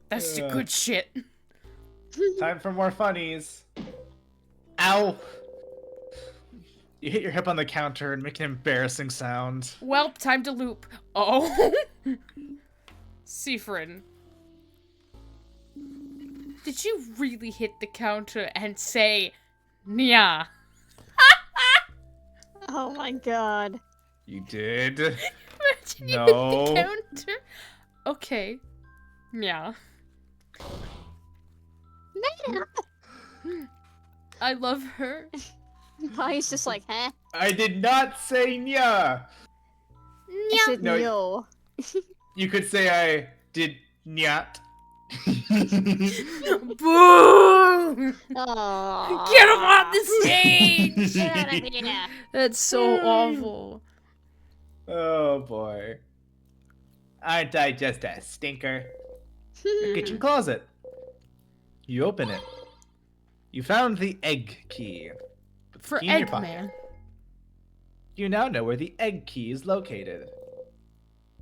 That's the good shit. Time for more funnies. Ow. You hit your hip on the counter and make an embarrassing sound. Well, time to loop. Oh. Seafrin. Did you really hit the counter and say, Nya? Oh my god. You did? Imagine you No. hit the counter. Okay. Yeah. I love her. He's just like, huh? I did not say nya. I said No. no. You could say I did nyat. Boo! Aww. Get him off the stage! Get out of here. That's so awful. Oh boy. Aren't I just a stinker? Kitchen closet. You open it. You found the egg key. Put the For key in your pocket. Eggman. You now know where the egg key is located.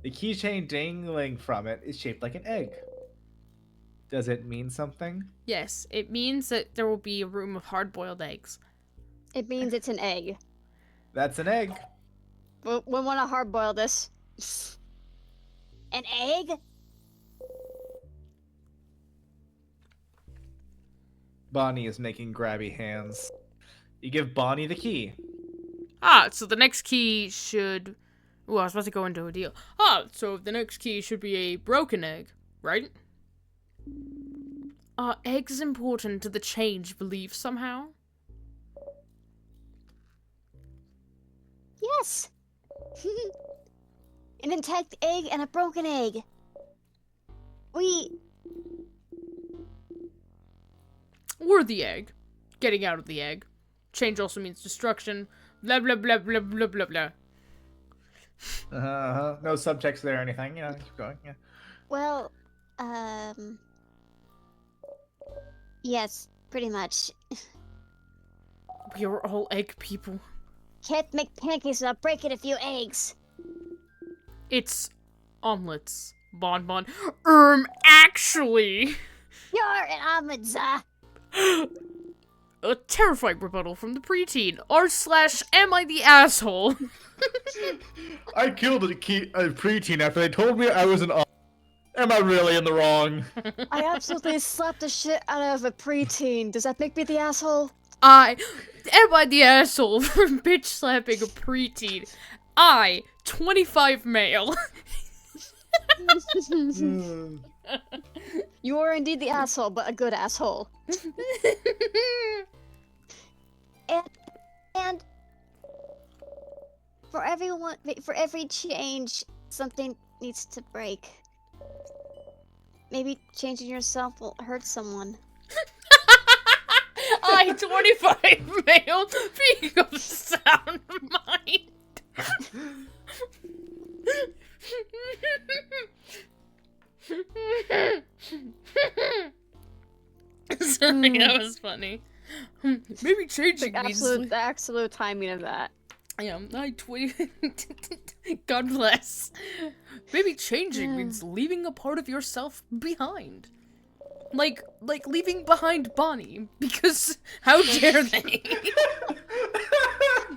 The keychain dangling from it is shaped like an egg. Does it mean something? Yes, it means that there will be a room of hard-boiled eggs. It means it's an egg. That's an egg. We want to hard boil this. An egg? Bonnie is making grabby hands. You give Bonnie the key. Ah, so the next key should... Ooh, I was about to go into a deal. Ah, so the next key should be a broken egg, right? Are eggs important to the change belief somehow? Yes. An intact egg and a broken egg. Or the egg. Getting out of the egg. Change also means destruction. Blah, blah, blah, blah, blah, blah, blah. No subtext there or anything. You know, keep going. Yeah. Well, yes, pretty much. We are all egg people. Can't make pancakes without breaking a few eggs. It's omelets. Bon bon. Actually. You're an omelet, A terrifying rebuttal from the preteen. R/am I the asshole? I killed a preteen after they told me I was an. Am I really in the wrong? I absolutely slapped the shit out of a preteen. Does that make me the asshole? Am I the asshole for bitch slapping a preteen? 25 male. You are indeed the asshole, but a good asshole. And for every change, something needs to break. Maybe changing yourself will hurt someone. 25 male being of sound mind. Sorry, that was funny. Maybe changing means... The absolute timing of that. Yeah, God bless. Maybe changing means leaving a part of yourself behind. like leaving behind Bonnie, because how dare they?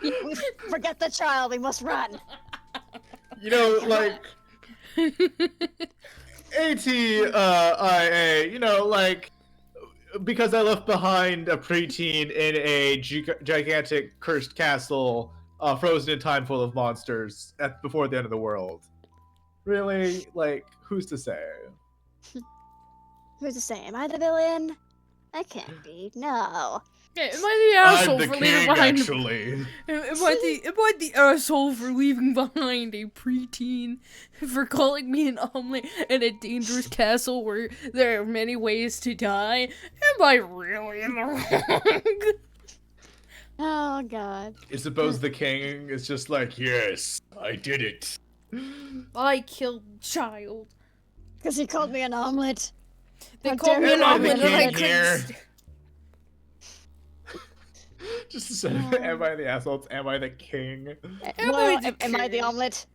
We forget the child. We must run. You know, like ATIA, you know, like, because I left behind a preteen in a gigantic cursed castle, frozen in time full of monsters before the end of the world. Really? Like, who's to say? Who's to say? Am I the villain? I can't be. No. Yeah, am I the asshole for leaving behind? actually. Am I the asshole for leaving behind a preteen, for calling me an omelet in a dangerous castle where there are many ways to die? Am I really in the wrong? Oh God. I suppose the king is just like, yes, I did it. I killed child. Because he called me an omelet. They How called me dare an you. omelet and I King here. couldn't. Just instead of, am I the asshole, it's, am I the king? Am I the omelet?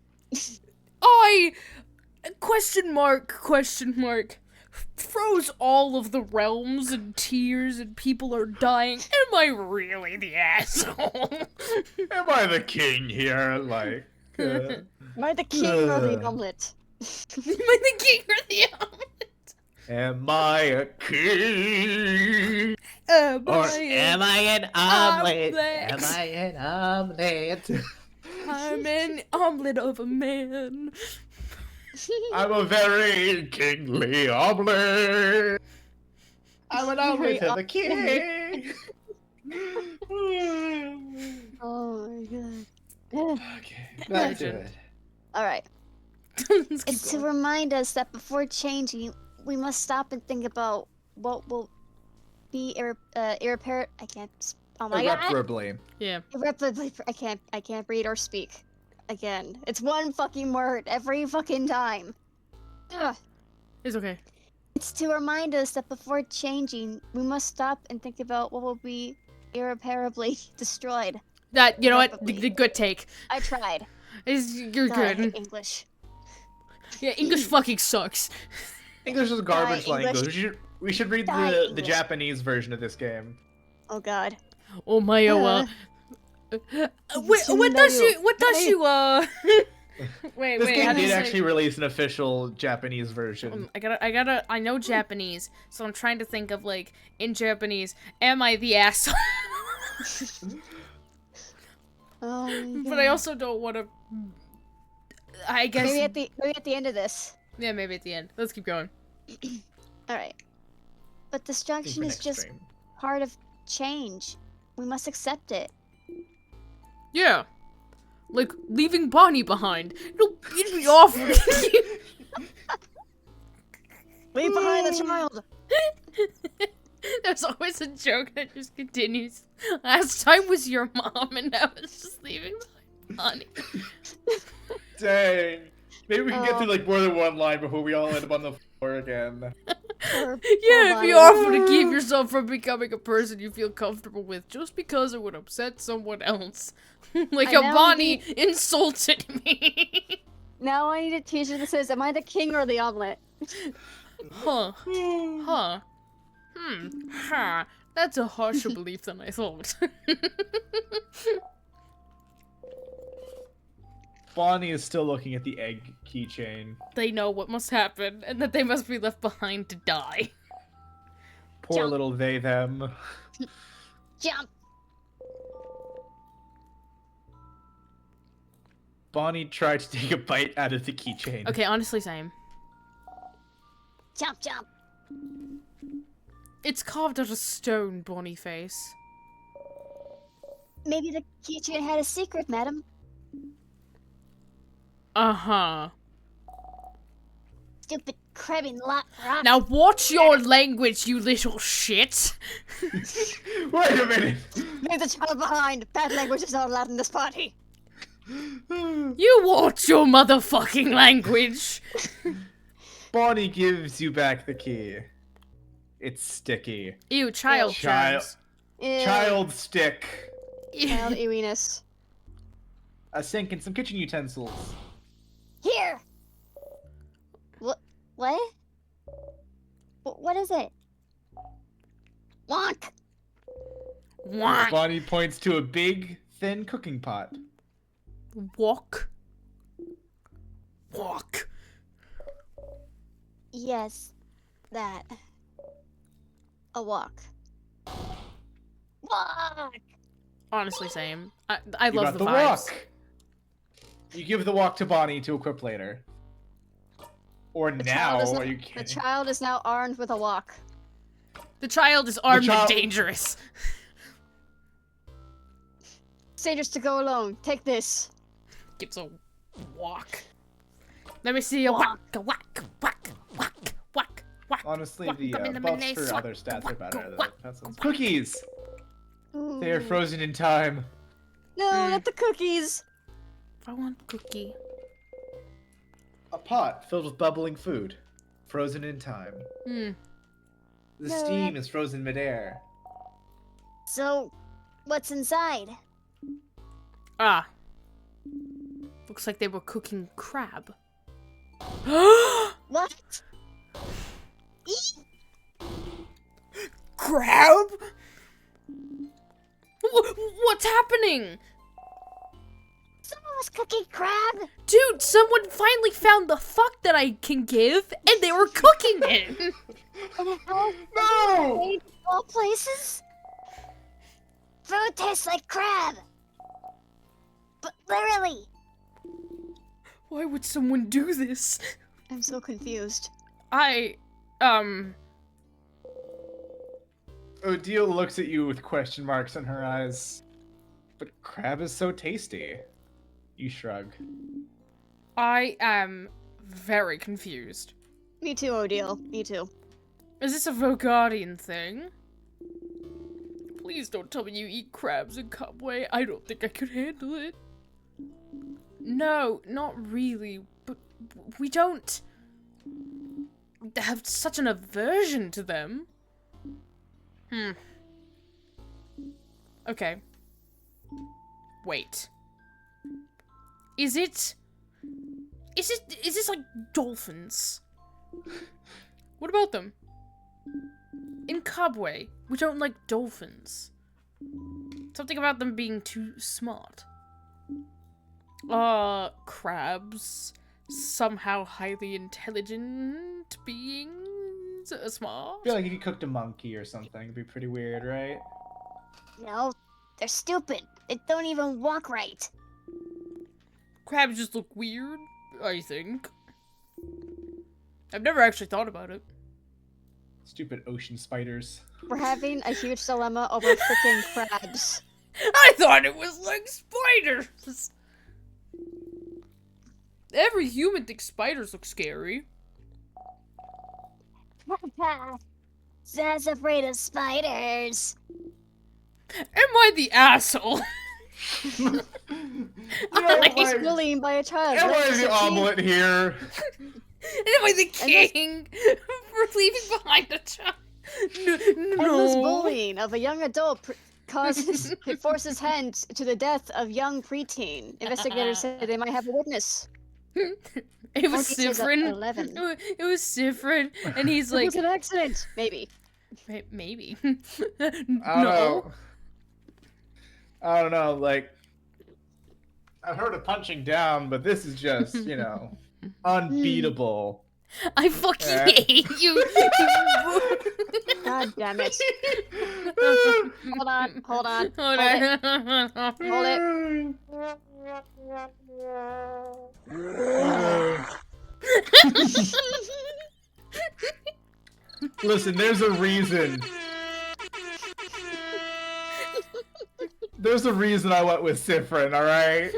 Question mark, froze all of the realms in tears and people are dying. Am I really the asshole? Am I the king here? Like, Am I the king or the omelet? Am I the king or the omelet? am I a king? Am Or I am I an omelet? omelet? Am I an omelet? I'm an omelet of a man. I'm a very kingly omelet. I'm an omelet of a king. Oh my God. Okay, back to it. All right. Let's keep It's to going. remind us that before changing, we must stop and think about what will be irreparable. I can't. Oh my God. Irreparably. Yeah. Irreparably. I can't read or speak. Again, it's one fucking word every fucking time. Ugh. It's okay. It's to remind us that before changing, we must stop and think about what will be irreparably destroyed. That, you know what? Probably. The good take. I tried. You're God, I hate good. English. Yeah, English fucking sucks. English is garbage English. language. We should read Die, the English. Japanese version of this game. Oh God. Oh my, what does you, wait, This how game do you did say- actually release an official Japanese version. I know Japanese, so I'm trying to think of, like, in Japanese, am I the asshole? Oh my But I God. also don't want to, I guess, Maybe at the end of this. yeah, maybe at the end. Let's keep going. All right. But Think destruction for is next just stream. part of change. We must accept it. Yeah. Like, leaving Bonnie behind. It'd be awful. Leave behind the child. There's always a joke that just continues. Last time was your mom, and now it's just leaving Bonnie. Dang. Maybe we can get Oh. through like more than one line before we all end up on the floor again. Poor Yeah, it'd be Bonnie. awful to keep yourself from becoming a person you feel comfortable with just because it would upset someone else. Like I how know Bonnie insulted me. Now I need a t-shirt that says, "Am I the king or the omelet?" Huh. Huh. Ha. That's a harsher belief than I thought. Bonnie is still looking at the egg keychain. They know what must happen, and that they must be left behind to die. Poor Jump. little they them. Jump. Bonnie tried to take a bite out of the keychain. Okay, honestly, same. Jump. Jump. It's carved out of stone, Bonnie face. Maybe the keychain had a secret, madam. Uh-huh. Stupid crabbing lot. Rock. Now watch your language, you little shit! Wait a minute! Leave the child behind. Bad language is not allowed in this party. You watch your motherfucking language! Bonnie gives you back the key. It's sticky. Ew, child Child- germs. Ew. Child stick. Child ewiness. A sink and some kitchen utensils. Here. What? What? What is it? Wonk. Wonk. Bonnie points to a big, thin cooking pot. Walk. Walk. Yes, that. A walk. Walk. Honestly, same. I You love got the the vibes. walk. You give the walk to Bonnie to equip later. Or now, are you The kidding? child is now armed with a walk. The child is armed child- and dangerous. It's dangerous to go alone. Take this. Gives a walk. Let me see a whack, whack, whack, whack, whack, whack. Honestly, Whack the them in the buffs mayonnaise, for whack, other stats are whack, better. whack, That's whack. Cookies! They are Ooh. frozen in time. No, not the cookies. I want cookie. A pot filled with bubbling food. Frozen in time. Hmm. The No, steam is frozen midair. So, what's inside? Ah. Looks like they were cooking crab. What? Eat? Crab? What's happening? Someone was cooking crab? Dude, someone finally found the fuck that I can give, and they were cooking it. No! Made of all places? Food tastes like crab. But literally. Why would someone do this? I'm so confused. Odile looks at you with question marks in her eyes. But crab is so tasty. You shrug. I am very confused. Me too, Odile. Me too. Is this a Vogardian thing? Please don't tell me you eat crabs in Cubway. I don't think I could handle it. No, not really. But we don't have such an aversion to them. Okay. Wait. Is this like dolphins? What about them? In Cubway, we don't like dolphins. Something about them being too smart. Crabs. Somehow highly intelligent beings. Smart. I feel like if you cooked a monkey or something, it'd be pretty weird, right? No, they're stupid. They don't even walk right. Crabs just look weird, I think. I've never actually thought about it. Stupid ocean spiders. We're having a huge dilemma over freaking crabs. I thought it was like spiders! Every human thinks spiders look scary. Zaz's afraid of spiders. Am I the asshole? Am He's I, bullying by a child. am That's I the so omelet here? Am I the king for leaving behind a child? Endless No. bullying of a young adult forces hand to the death of young preteen. Investigators say they might have a witness. It was Monkey says Sifrin. 11. It was Sifrin, and he's It like, was an accident. Maybe. maybe. I don't know. I don't know, like, I've heard of punching down, but this is just, you know, unbeatable. I fucking Yeah. hate you. God damn it. Hold on. Hold Hold it. Listen, there's a reason. There's a reason I went with Sifrin, alright?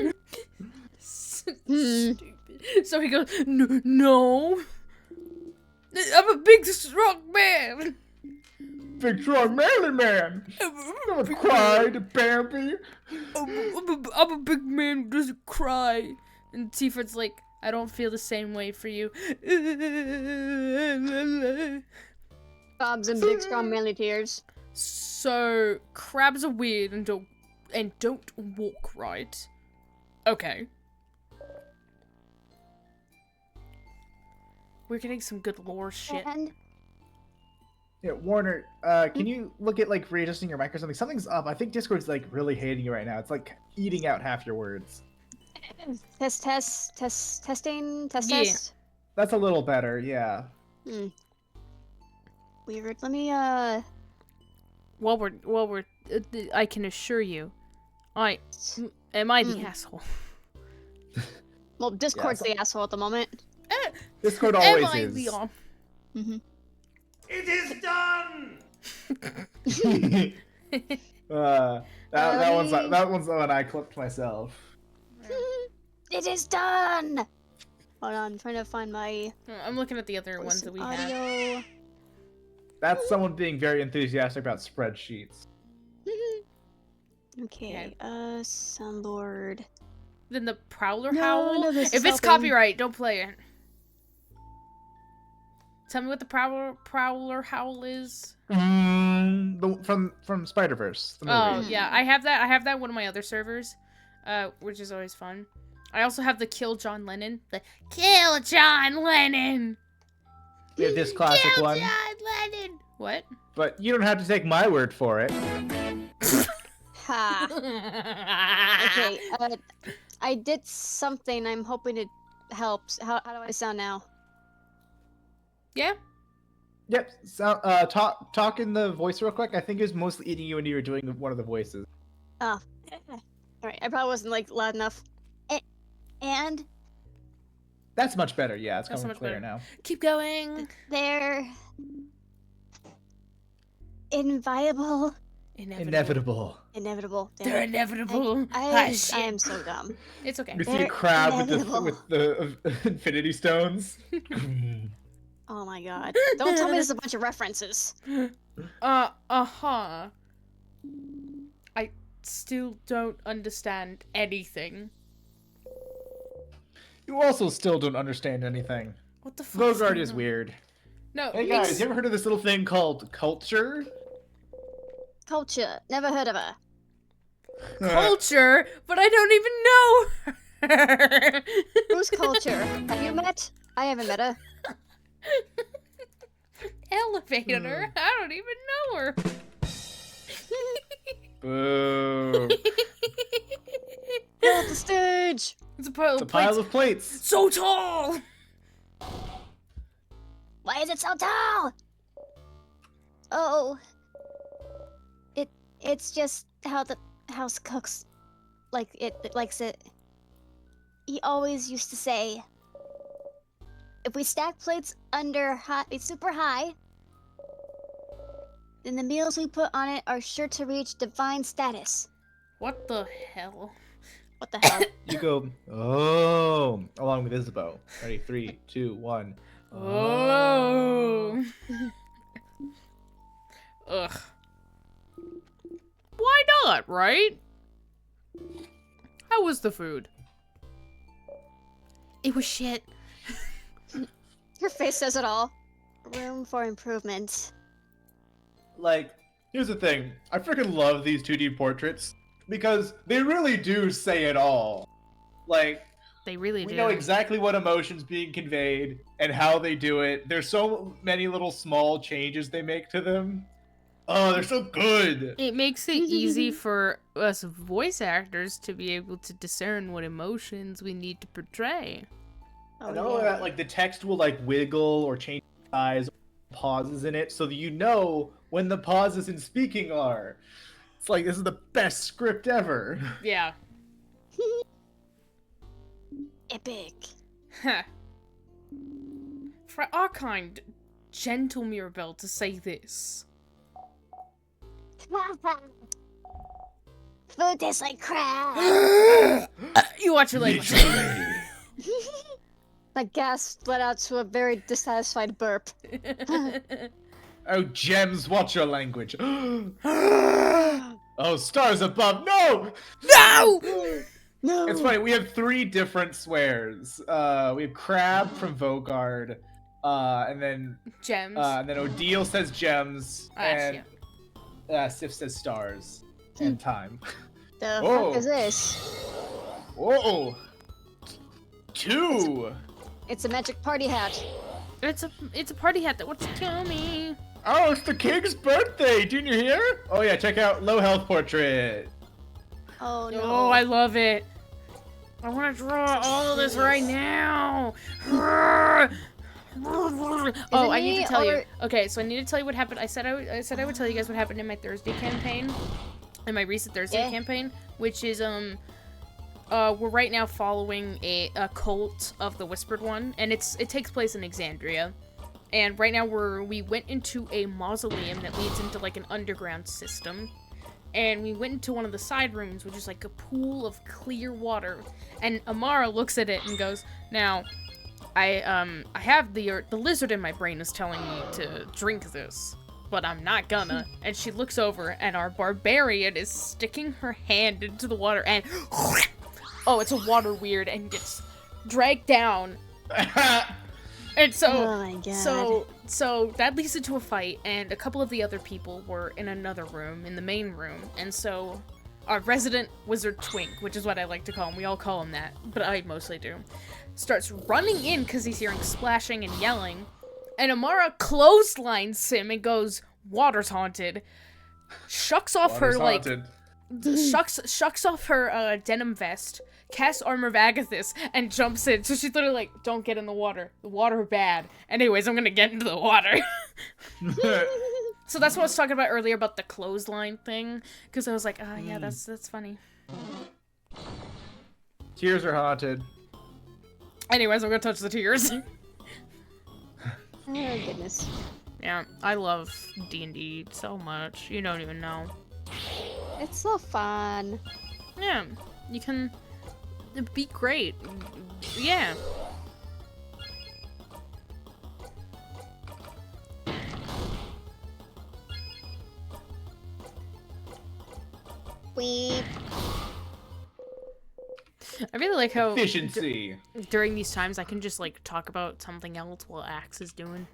Stupid. So he goes, no. I'm a big, strong man. Big, strong, manly man. Don't cry to Bambi. I'm a big man who doesn't cry. And Sifrin's like, I don't feel the same way for you. Bob's in big, strong, manly tears. So crabs are weird and don't walk right. Okay. We're getting some good lore shit. And Yeah, Warner, can you look at like readjusting your mic or something? Something's up. I think Discord's like really hating you right now. It's like eating out half your words. Testing, Yeah. test. That's a little better, yeah. Weird. Let me While we're, I can assure you, am I the asshole? Well, Discord's the asshole at the moment. Discord Am always I is. the It is done! That one's the one I clipped myself. It is done. Hold on, I'm trying to find my I'm looking at the other ones that we have. audio. That's someone being very enthusiastic about spreadsheets. Okay, soundboard. Then the Prowler No, Howl. no, this If is it's helping. copyright, don't play it. Tell me what the Prowler Howl is. From Spider-Verse, the movie. Oh yeah, I have that. I have that on one of my other servers, which is always fun. I also have the Kill John Lennon. The Kill John Lennon. We have this classic Kill one. John Lennon. What? But you don't have to take my word for it. Ha. Okay, I did something. I'm hoping it helps. How do I sound now? Yeah. Yep. So, talk in the voice real quick. I think it was mostly eating you when you were doing one of the voices. Oh. Alright, I probably wasn't like loud enough. And That's much better. Yeah, it's That's coming much clear better. now. Keep going. they're inviolable. Inevitable. Inevitable. Damn They're it. inevitable. I shit. am so dumb. It's okay. You see a They're crab inevitable. with the Infinity Stones. Oh my god. Don't tell me there's a bunch of references. Uh-huh. I still don't understand anything. You also still don't understand anything. What the fuck? Vogard is weird. No, Hey guys, you ever heard of this little thing called culture? Culture. Never heard of her. culture, but I don't even know her. Who's culture? Have you met? I haven't met her. Elevator. I don't even know her. Boo. Get off the stage! It's a pile It's a of pile plates. of plates. So tall. Why is it so tall? Oh. It's just how the house cooks likes it. He always used to say, if we stack plates super high, then the meals we put on it are sure to reach divine status. What the hell? What the hell? You go, oh, along with Isabeau. Ready? 3, 2, 1. Oh. Ugh. Why not, right? How was the food? It was shit. Your face says it all. Room for improvement. Like, here's the thing. I freaking love these 2D portraits because they really do say it all. Like, They really we do. know exactly what emotion's being conveyed and how they do it. There's so many little small changes they make to them. Oh, they're so good. It makes it easy for us voice actors to be able to discern what emotions we need to portray. Oh, I know that like the text will like wiggle or change size, pauses in it, so that you know when the pauses in speaking are. It's like this is the best script ever. Yeah. Epic. Huh. For our kind, gentle Mirabelle to say this. Food tastes like crap. You watch your language. My gas let out to a very dissatisfied burp. Oh, Gems, watch your language. Oh, stars above. No! No! No! It's funny, we have 3 different swears. We have Crab from Vogard, and then Gems. Odile says gems, Yes, and Sif says stars. And time. The Oh. fuck is this? Whoa! 2! It's a magic party hat. It's a party hat that wants to kill me. Oh, it's the king's birthday! Didn't you hear? Oh yeah, check out low health portrait. Oh no. Oh, I love it. I want to draw all of this right now. Oh, I need to tell you. Okay, so I need to tell you what happened. I said I would tell you guys what happened in my Thursday campaign, in my recent Thursday campaign, which is we're right now following a cult of the Whispered One, and it takes place in Exandria. And right now we went into a mausoleum that leads into like an underground system. And we went into one of the side rooms, which is like a pool of clear water. And Amara looks at it and goes, "Now, I have the lizard in my brain is telling me to drink this, but I'm not gonna." And she looks over, and our barbarian is sticking her hand into the water, and oh, it's a water weird, and gets dragged down. And so, Oh my God. so that leads into a fight, and a couple of the other people were in another room, in the main room, and so our resident wizard twink, which is what I like to call him, we all call him that, but I mostly do, starts running in because he's hearing splashing and yelling, and Amara clotheslines him and goes, "Water's haunted," shucks off her, like, shucks off her denim vest, casts Armor of Agathis, and jumps in. So she's literally like, "Don't get in the water. The water bad. Anyways, I'm gonna get into the water." So that's what I was talking about earlier about the clothesline thing. Because I was like, "Ah, yeah, that's funny." Tears are haunted. Anyways, I'm gonna touch the tears. Oh goodness. Yeah, I love D&D so much. You don't even know. It's so fun. Yeah, you can be great. Yeah. Weep. I really like how Efficiency. during these times I can just like talk about something else while Axe is doing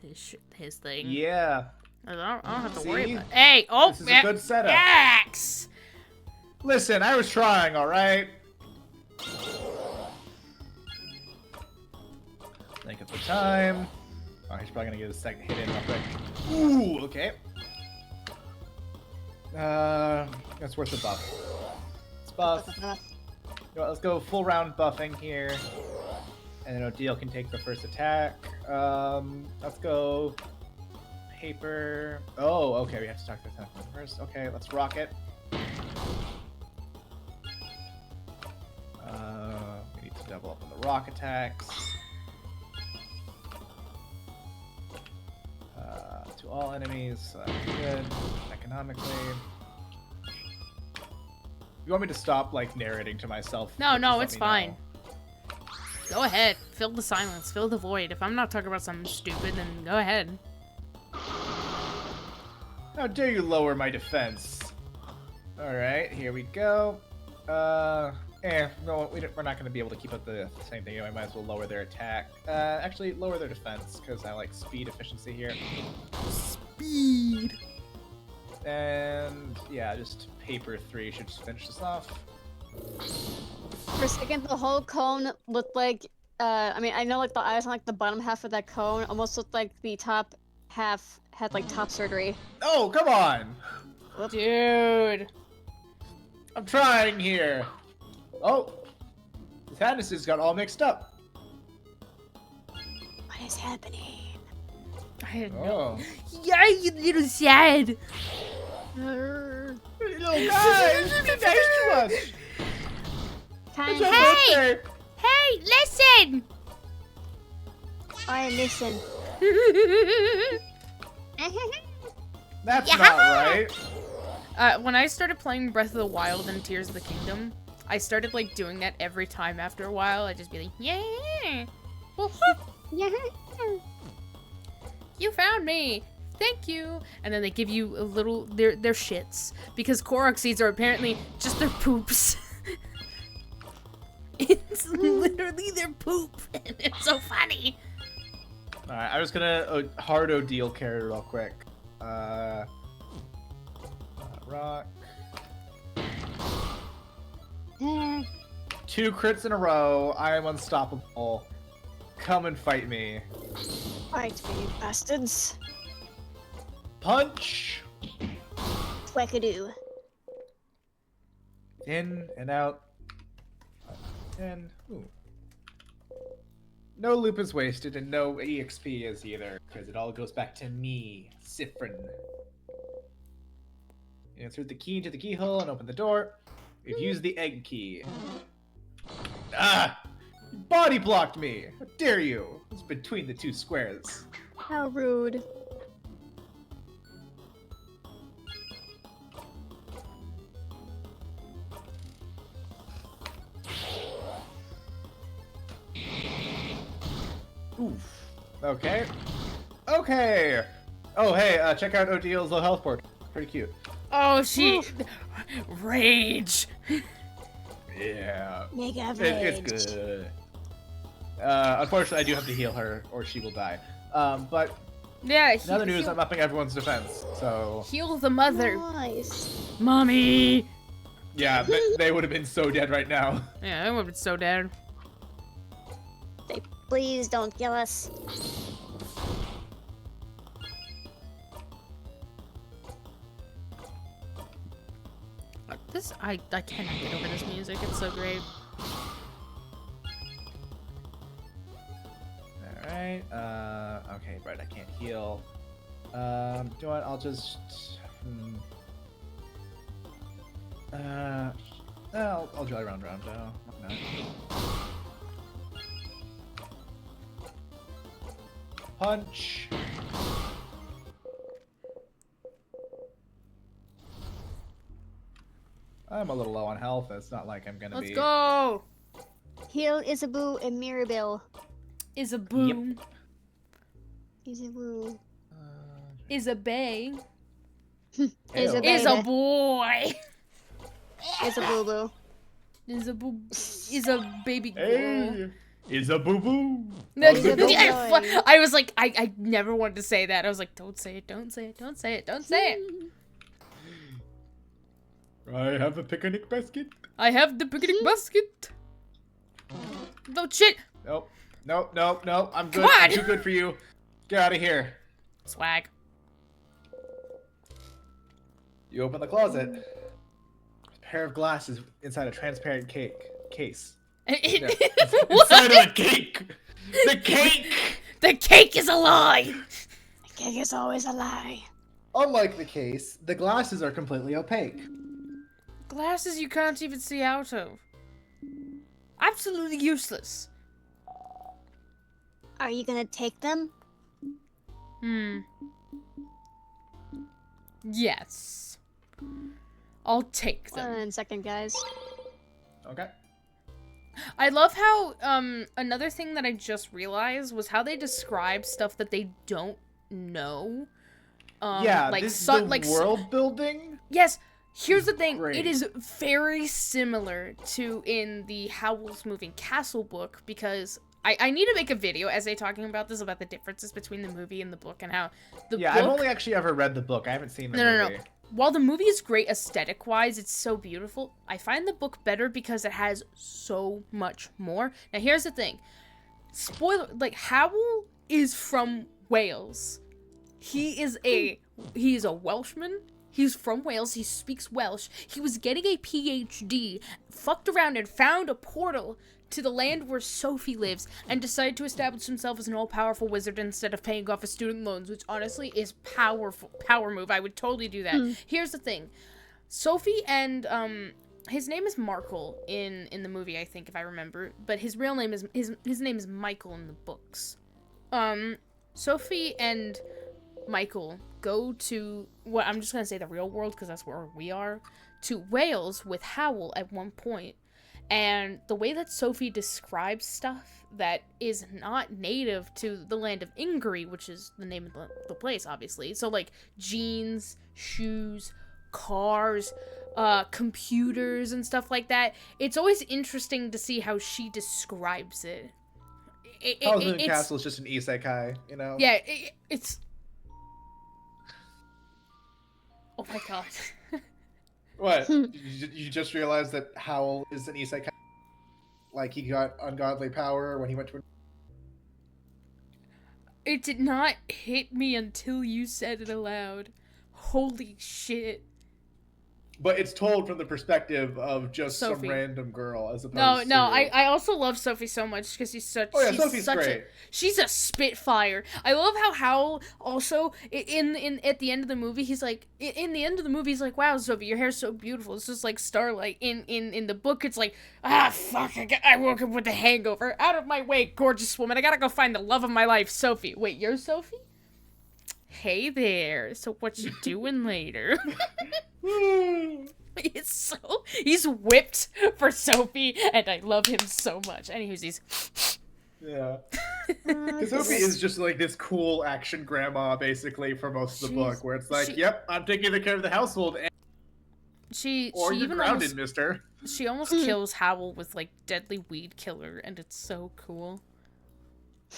his thing. Yeah. I don't have to See? worry about. Hey, oh, This is a good setup. Axe. Listen, I was trying, alright? Think of the time. Oh, he's probably gonna get a second hit in real quick. Ooh, okay. That's worth the buff. Let's buff. You know what, let's go full round buffing here. And then Odile can take the first attack. Let's go paper. Oh, okay, we have to talk to the first. Okay, let's rock it. We need to double up on the rock attacks. To all enemies, so that's good. Economically. You want me to stop, like, narrating to myself? No, Just no, let it's me fine. know. Go ahead. Fill the silence. Fill the void. If I'm not talking about something stupid, then go ahead. How dare you lower my defense? Alright, here we go. No, we're not going to be able to keep up the same thing. I might as well lower their attack. Actually, lower their defense, because I like speed efficiency here. Speed! And, yeah, just paper 3 should just finish this off. For a second, the whole cone looked like, I mean, I know like the eyes on like the bottom half of that cone almost looked like the top half had like top surgery. Oh, come on! Dude. I'm trying here! Oh! The Thaddeus got all mixed up. What is happening? I had no. Oh. Yeah, you little sad. Little guys! Be nice to us! Kind It's our of. Hey! birthday. Hey, listen! I listen. That's Yeah. not right. When I started playing Breath of the Wild and Tears of the Kingdom, I started like doing that every time after a while. I'd just be like, yeah, Yeah. you found me. Thank you. And then they give you a little, their shits. Because Korok seeds are apparently just their poops. It's literally their poop. And it's so funny. Alright, I'm just gonna hard Odile carry real quick. Rock. 2 crits in a row. I am unstoppable. Come and fight me. Fight me, you bastards. Punch. Wackadoo. In and out. And ooh. No loop is wasted and no EXP is either, because it all goes back to me, Sifrin. You insert the key into the keyhole and open the door. We've used the egg key. Ah! You body blocked me! How dare you? It's between the two squares. How rude. Oof. Okay. Okay! Oh, hey, check out Odil's low health port. Pretty cute. Oh, she... Rage. Yeah. Mega It's good. Unfortunately, I do have to heal her, or she will die. But Yeah, in other news, I'm upping everyone's defense, so... heal the mother. Nice. Mommy! Yeah, they would have been so dead right now. Yeah, I would have been so dead. Please don't kill us. This, I cannot get over this music. It's so great. Alright, okay, right, I can't heal. Do you know what, I'll just... I'll dry round though. No. Punch! I'm a little low on health, it's not like I'm gonna Let's be... go! Heal Isabu and Mirabelle. Is a boom. Isabu. Is a bay. Is a Is a baby. boy. Is a boo boo. Is a boo. Is a baby girl. Hey! Is a boo-boo! No, Is a boy. I was like, I never wanted to say that. I was like, don't say it, don't say it, don't say it, don't say it. I have a picnic basket. I have the picnic basket. No shit. Nope. Nope. I'm good. Come on! I'm too good for you. Get out of here. Swag. You open the closet. A pair of glasses inside a transparent case. What? Inside of a cake! The cake! The cake is a lie. Cake is always a lie. Unlike the case, the glasses are completely opaque. Glasses you can't even see out of. Absolutely useless. Are you gonna take them? Yes. I'll take them. 1 second, guys. Okay. I love how, another thing that I just realized was how they describe stuff that they don't know. Yeah, like the world building? Yes, here's the thing. Great. It is very similar to in the Howl's Moving Castle book, because I need to make a video essay talking about this, about the differences between the movie and the book, and how the book... I've only actually ever read the book. I haven't seen the movie. No. While the movie is great aesthetic-wise, it's so beautiful, I find the book better because it has so much more. Now, here's the thing. Spoiler, like, Howl is from Wales. He is a Welshman. He's from Wales. He speaks Welsh. He was getting a PhD, fucked around and found a portal to the land where Sophie lives, and decided to establish himself as an all-powerful wizard instead of paying off his student loans, which honestly is power move. I would totally do that. Here's the thing. Sophie and, his name is Markle in the movie, I think, if I remember, but his real name is, his name is Michael in the books. Sophie and Michael go to, what I'm just gonna say the real world, because that's where we are, to Wales with Howl at one point. And the way that Sophie describes stuff that is not native to the land of Ingary, which is the name of the place, obviously. So, like, jeans, shoes, cars, computers, and stuff like that. It's always interesting to see how she describes it. Howl's Castle is just an isekai, you know? Yeah, it's... Oh my god. What? You just realized that Howl is an isekai? Like he got ungodly power when he went to... It did not hit me until you said it aloud. Holy shit. But it's told from the perspective of just Sophie. some random girl, as opposed No, to... I also love Sophie so much because she's such. Oh yeah, she's Sophie's such great. she's a spitfire. I love how Howl also in at the end of the movie he's like in the end of the movie he's like, wow, Sophie, your hair's so beautiful. It's just like starlight. In the book it's like, ah, fuck, I woke up with a hangover. Out of my way, gorgeous woman. I gotta go find the love of my life, Sophie. Wait, you're Sophie? Hey there. So what you doing later? He's whipped for Sophie, and I love him so much. Anyways, he's Yeah. Sophie is just like this cool action grandma, basically, for most of the book, where it's like, yep, I'm taking care of the household, and or you're even grounded, mister. She almost kills Howl with like deadly weed killer, and it's so cool.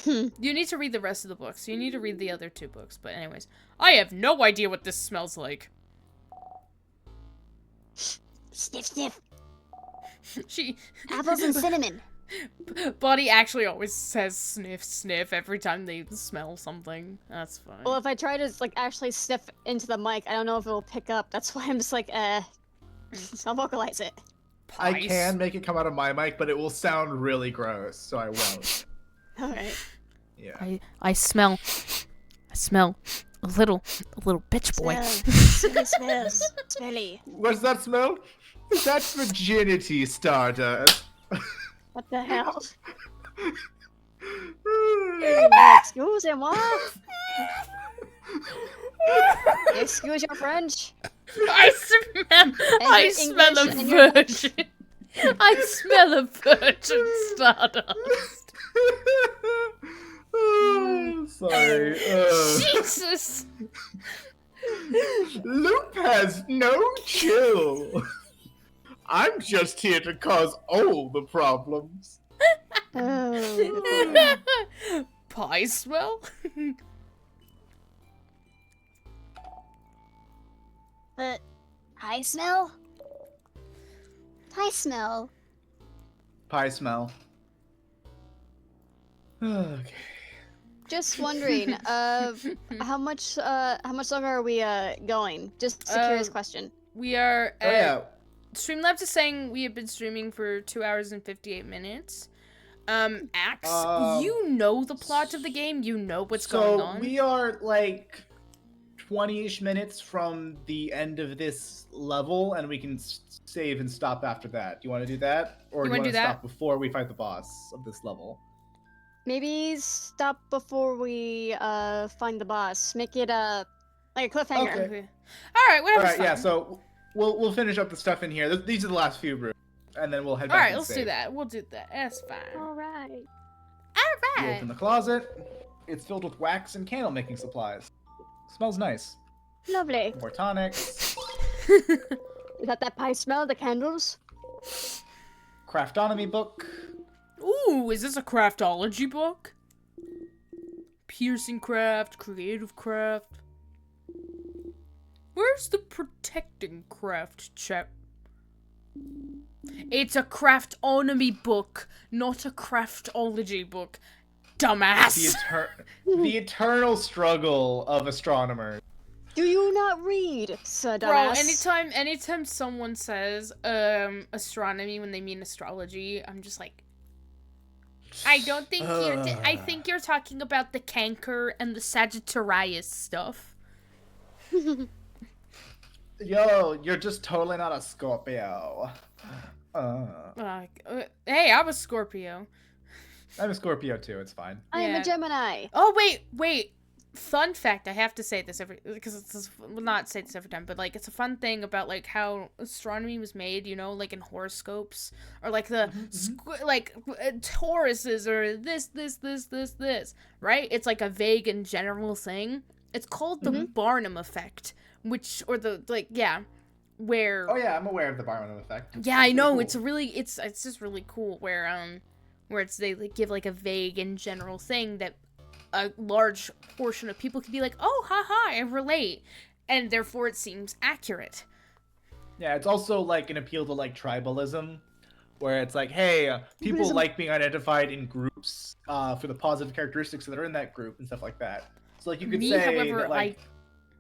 You need to read the rest of the books. You need to read the other 2 books. But anyways, I have no idea what this smells like. Sniff, sniff. She Apples and cinnamon. Buddy actually always says sniff, sniff every time they smell something. That's fine. Well, if I try to like actually sniff into the mic, I don't know if it will pick up. That's why I'm just like, I'll vocalize it. I can make it come out of my mic, but it will sound really gross, so I won't. Alright. Yeah. I smell a little bitch boy. Smelly. What's that smell? That's virginity, Stardust. What the hell? Excusez-moi. Excuse your French. I smell a virgin. I smell a virgin Stardust. Sorry. Jesus. Loop has no chill. I'm just here to cause all the problems. Pie smell? But I smell? I smell. Pie smell. Okay. Just wondering, how much longer are we going? Just a curious question. We are Oh yeah. Streamlabs is saying we have been streaming for 2 hours and 58 minutes. Axe, you know the plot of the game, you know what's going on. So we are like 20-ish minutes from the end of this level, and we can save and stop after that. Do you want to do that? Or do you want to stop before we fight the boss of this level? Maybe stop before we find the boss. Make it like a cliffhanger. Okay. Alright, whatever. Alright, yeah, so we'll finish up the stuff in here. These are the last few rooms, and then we'll head back. Alright, and let's save. do that. We'll do that. That's fine. Alright. You open the closet. It's filled with wax and candle making supplies. Smells nice. Lovely. More tonics. Is that pie smell? The candles? Craftonomy book. Ooh, is this a craftology book? Piercing craft, creative craft. Where's the protecting craft chap? It's a craftonomy book, not a craftology book. Dumbass! The eternal struggle of astronomers. Do you not read, Sir Bro, Dumbass? anytime someone says astronomy when they mean astrology, I'm just like, I don't think I think you're talking about the Canker and the Sagittarius stuff. Yo, you're just totally not a Scorpio. Hey, I'm a Scorpio. I'm a Scorpio too, it's fine. I am a Gemini. Oh, wait. Fun fact, I have to say this not say this every time, but like it's a fun thing about like how astronomy was made, you know, like in horoscopes or like the Tauruses or this, right? It's like a vague and general thing. It's called the Barnum effect, where Oh yeah, I'm aware of the Barnum effect. yeah, I know. Cool. It's just really cool where it's they like, give like a vague and general thing that a large portion of people can be like, oh, haha, I relate, and therefore it seems accurate. Yeah, it's also like an appeal to like tribalism, where it's like, hey, people Humanism. like being identified in groups for the positive characteristics that are in that group and stuff like that. So like you could Me, say however, that like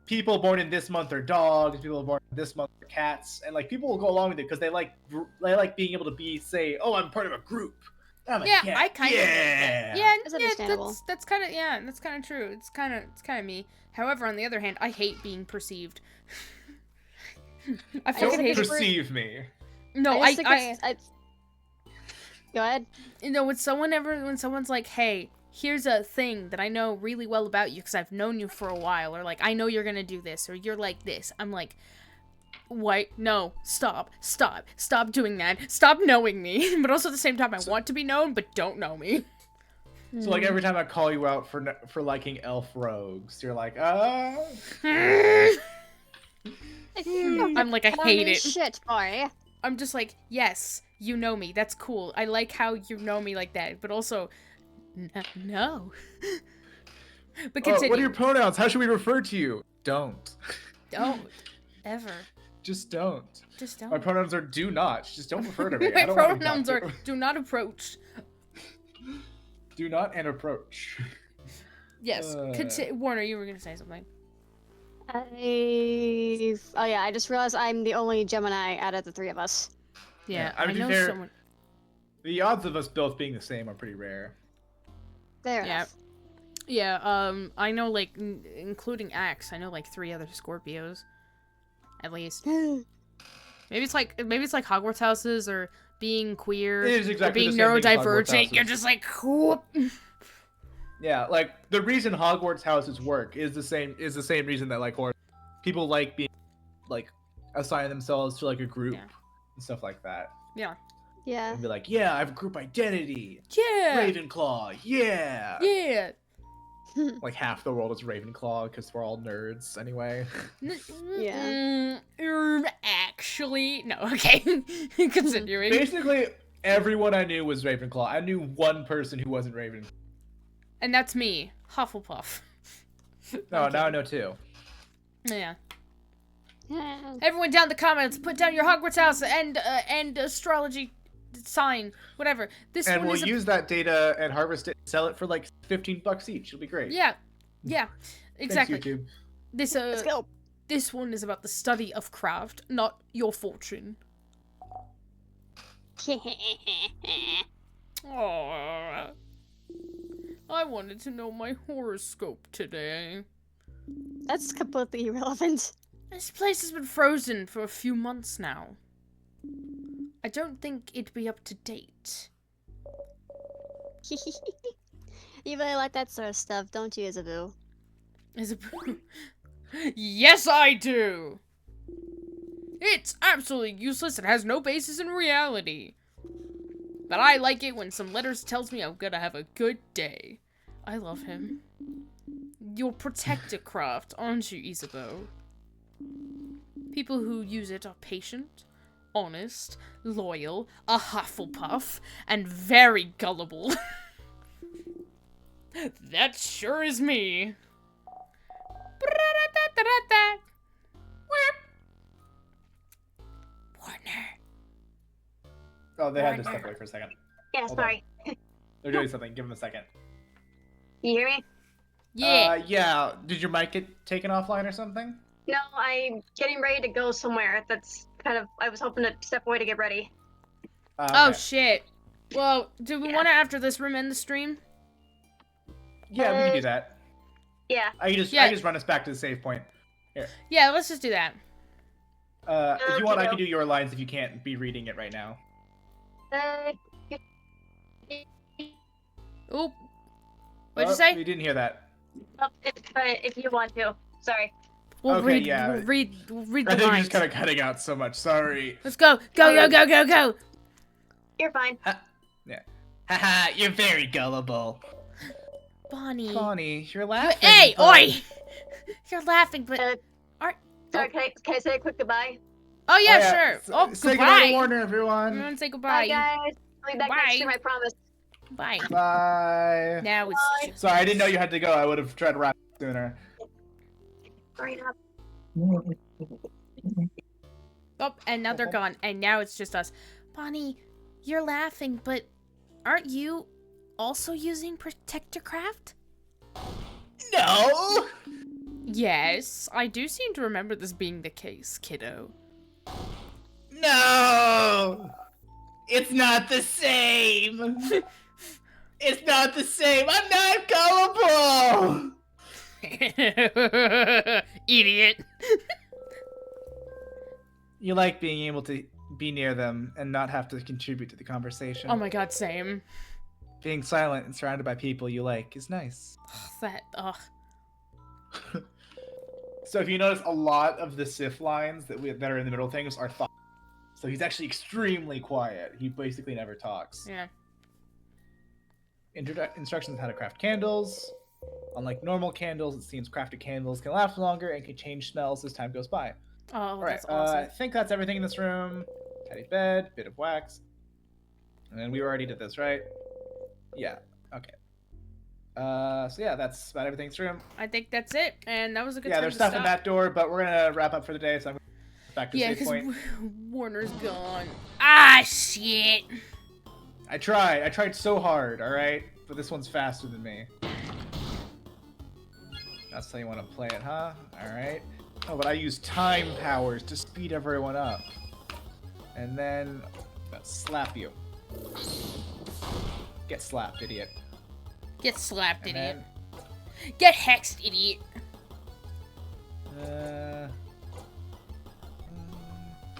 people born in this month are dogs, people born in this month are cats, and like people will go along with it because they like being able to say, oh, I'm part of a group. I'm a Yeah, cat. I kind of like that. Yeah, That's yeah, understandable. that's kind of true. It's kind of me. However, on the other hand, I hate being perceived. I just fucking think hate it's it. Perceive me. No, I just think Go ahead. you know, when someone's like, hey, here's a thing that I know really well about you because I've known you for a while, or like, I know you're gonna do this, or you're like this, I'm like, what? No, stop doing that, stop knowing me. But also at the same time, I want to be known, but don't know me. So like every time I call you out for liking elf rogues, you're like, I'm like, I hate it. Shit, boy. I'm just like, yes, you know me, that's cool, I like how you know me like that, but also, no. But continue. what are your pronouns? How should we refer to you? Don't. Don't. Ever. Just don't. Just don't. My pronouns are do not. Just don't refer to me. My I don't want to be pronouns are talked to. do not approach. Do not and approach. Yes. Warner, you were gonna say something. Oh yeah, I just realized I'm the only Gemini out of the three of us. Yeah, I I mean, to know be fair, someone. The odds of us both being the same are pretty rare. Fair Yeah. enough. Yeah, I know, like, including Axe, I know, like, 3 other Scorpios. At least. Maybe it's like Hogwarts houses, or being queer, It is or exactly being the same thing as Hogwarts neurodivergent. You're houses. just like, whoop. Yeah, like the reason Hogwarts houses work is the same reason that like people like being like assign themselves to like a group Yeah. and stuff like that. Yeah. Yeah. And be like, yeah, I have a group identity. Yeah. Ravenclaw, yeah. Yeah. Like half the world is Ravenclaw because we're all nerds anyway. Yeah. Actually, no. Okay. Continuing. Basically, everyone I knew was Ravenclaw. I knew one person who wasn't Ravenclaw. And that's me, Hufflepuff. No, now I know two. Yeah. Yeah. Everyone down in the comments, put down your Hogwarts house and astrology sign, whatever. This And one we'll is use that data and harvest it and sell it for like $15 each. It'll be great. Yeah. Yeah. Exactly. Thanks, YouTube. This Let's go. This one is about the study of craft, not your fortune. Aww. I wanted to know my horoscope today. That's completely irrelevant. This place has been frozen for a few months now. I don't think it'd be up to date. You really like that sort of stuff, don't you, Isabu? Yes, I do! It's absolutely useless and has no basis in reality. But I like it when some letters tells me I'm gonna have a good day. I love him. You'll protect a craft, aren't you, Isabeau? People who use it are patient, honest, loyal, a Hufflepuff, and very gullible. That sure is me. Warner. Oh, they had to step away for a second. Yeah, Hold sorry. They're doing something. Give them a second. You hear me? Yeah. Yeah. Did your mic get taken offline or something? No, I'm getting ready to go somewhere. That's kind of, I was hoping to step away to get ready. Oh Okay. shit. Well, do we want to after this room end the stream? Yeah, we can do that. Yeah. I just run us back to the save point. Yeah, let's just do that. If you want, I Okay. can do your lines if you can't be reading it right now. Oop. What'd you Oh, say? We didn't hear that. If you want to. Sorry. We'll Okay, read. yeah. We'll read I the think you're lines. just kind of cutting out so much. Sorry. Let's go. Go. You're fine. Haha, you're very gullible. Bonnie. Connie, you're laughing. Hey, but- oi! You're laughing, but Sorry, can I say a quick goodbye? oh yeah, Oh, sure. Oh, say goodbye to goodbye. Warner, everyone. Everyone say Bye, goodbye. guys. I'll be back next stream, I promise. Bye. Bye. Now it's Bye. just. Sorry, I didn't know you had to go. I would have tried to wrap it sooner. Sorry, enough. Oh, and now they're gone, and now it's just us. Bonnie, You're laughing, but aren't you also using Protectorcraft? No! Yes, I do seem to remember this being the case, kiddo. No! It's not the same! It's not the same! I'm not gullible! Idiot. You like being able to be near them and not have to contribute to the conversation. Oh my god, same. Being silent and surrounded by people you like is nice. Ugh. So if you notice, a lot of the Sith lines that are in the middle things are thoughts. So he's actually extremely quiet. He basically never talks. Yeah. Instructions on how to craft candles. Unlike normal candles, it seems crafted candles can last longer and can change smells as time goes by. Oh, Alright, that's awesome. I think that's everything in this room. Tidy bed, bit of wax. And then we already did this, right? Yeah, okay. So yeah, that's about everything in this room. I think that's it, and that was a good Yeah, time there's to stuff stop. in that door, but we're gonna wrap up for the day, so I'm back to Yeah, save because point. Warner's gone. Ah, shit. I tried so hard, alright? But this one's faster than me. That's how you want to play it, huh? Alright. Oh, but I use time powers to speed everyone up. And then... slap you. Get slapped, idiot. Get slapped, And idiot. Get hexed, idiot.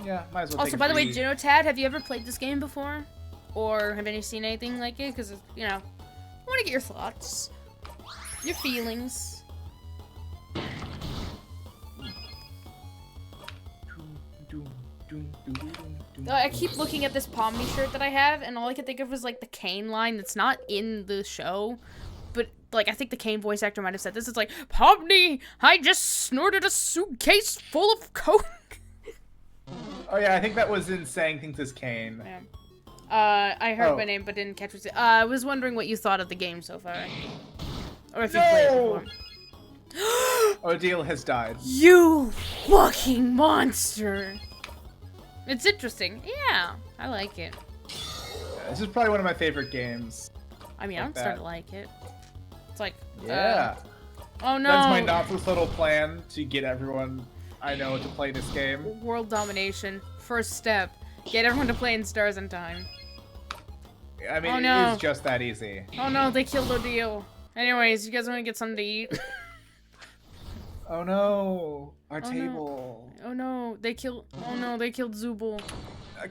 Yeah, might as well Also, take a by the way, free- Genotad, have you ever played this game before? Or have any seen anything like it? Because, you know, I want to get your thoughts. Your feelings. I keep looking at this Pomni shirt that I have, and all I can think of is, like, the Kane line that's not in the show. But, like, I think the Kane voice actor might have said this. It's like, Pomni, I just snorted a suitcase full of coke. Oh yeah, I think that was in Saying Things as Kane. Yeah. I heard Oh. my name, but didn't catch what I was wondering what you thought of the game so far. Or if you played it before. Odile has died. You fucking monster! It's interesting. Yeah, I like it. Yeah, this is probably one of my favorite games. I mean, Like I'm starting that. to like it. It's like, Yeah. oh no! That's my not so subtle plan to get everyone I know to play this game. World domination. First step. Get everyone to play in Stars in Time. I mean, Oh, no. it is just that easy. Oh no, they killed Odile. Anyways, you guys want to get something to eat? Oh no, our Oh, no. table. Oh no, they killed. Oh no, they killed Zubul.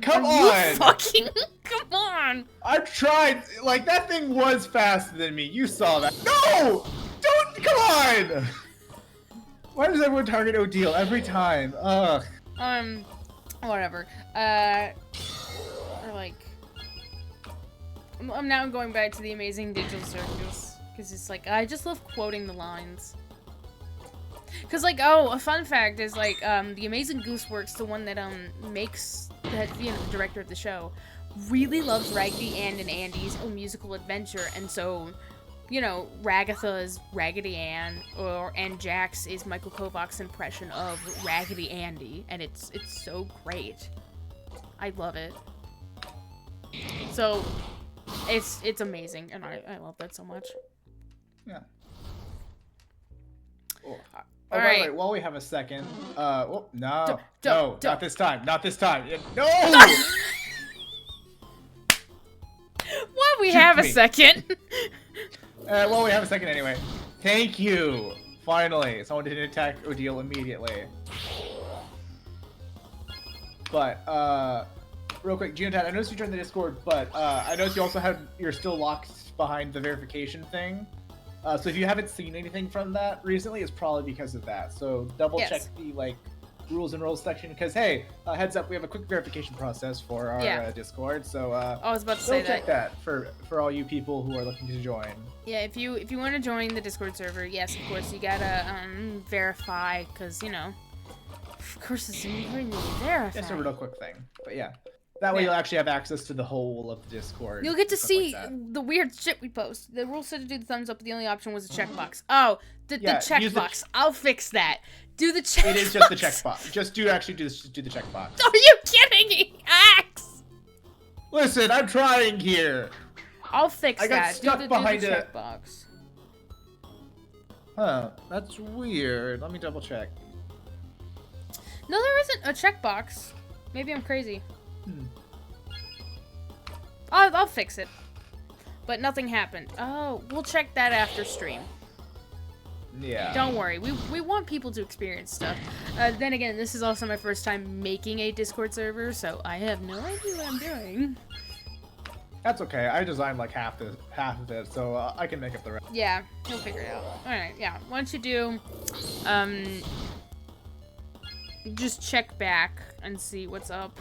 Come Are you on! fucking. Come on! I've tried. Like, that thing was faster than me. You saw that. No! Don't! Come on! Why does everyone target Odile every time? Ugh. Whatever. Or like. I'm now going back to the Amazing Digital Circus. Because it's like, I just love quoting the lines. Because, like, oh, a fun fact is, like, the Amazing Gooseworks, the one that, makes, the director of the show, really loves Raggedy Ann and Andy's A Musical Adventure, and so, you know, Ragatha is Raggedy Ann, and Jax is Michael Kovac's impression of Raggedy Andy, and it's so great. I love it. So, it's amazing, and I love that so much. Yeah. Oh, All by the way, right. while we have a second, no, Don't- not this time, not this time. No! While we Shoot have a me. second. While we have a second anyway. Thank you! Finally, someone didn't attack Odile immediately. But, real quick, Geotad, I noticed you joined the Discord, but, I noticed you also you're still locked behind the verification thing. So if you haven't seen anything from that recently, it's probably because of that. So double check the, like, rules and roles section, because, hey, heads up, we have a quick verification process for our Discord, so, I was about to say check that for all you people who are looking to join. Yeah, if you want to join the Discord server, yes, of course, you gotta, verify, because, you know, of course it's important to verify. Just a real quick thing, but yeah. That way Yeah. you'll actually have access to the whole of the Discord. You'll get to stuff see like that. the weird shit we post. The rule said to do the thumbs up, but the only option was a checkbox. Oh, the Yeah, use the checkbox. I'll fix that. Do the checkbox. It is just the checkbox. Just do the checkbox. Are you kidding me? Axe! Listen, I'm trying here. I'll fix I got that. stuck do the behind a- checkbox. Huh, that's weird. Let me double check. No, there isn't a checkbox. Maybe I'm crazy. I'll fix it. But nothing happened. Oh, we'll check that after stream. Yeah. Don't worry. We want people to experience stuff. Then again, this is also my first time making a Discord server, so I have no idea what I'm doing. That's okay. I designed like half of it, so I can make up the rest. Yeah, he'll figure it out. Alright, yeah. Once you do, just check back and see what's up.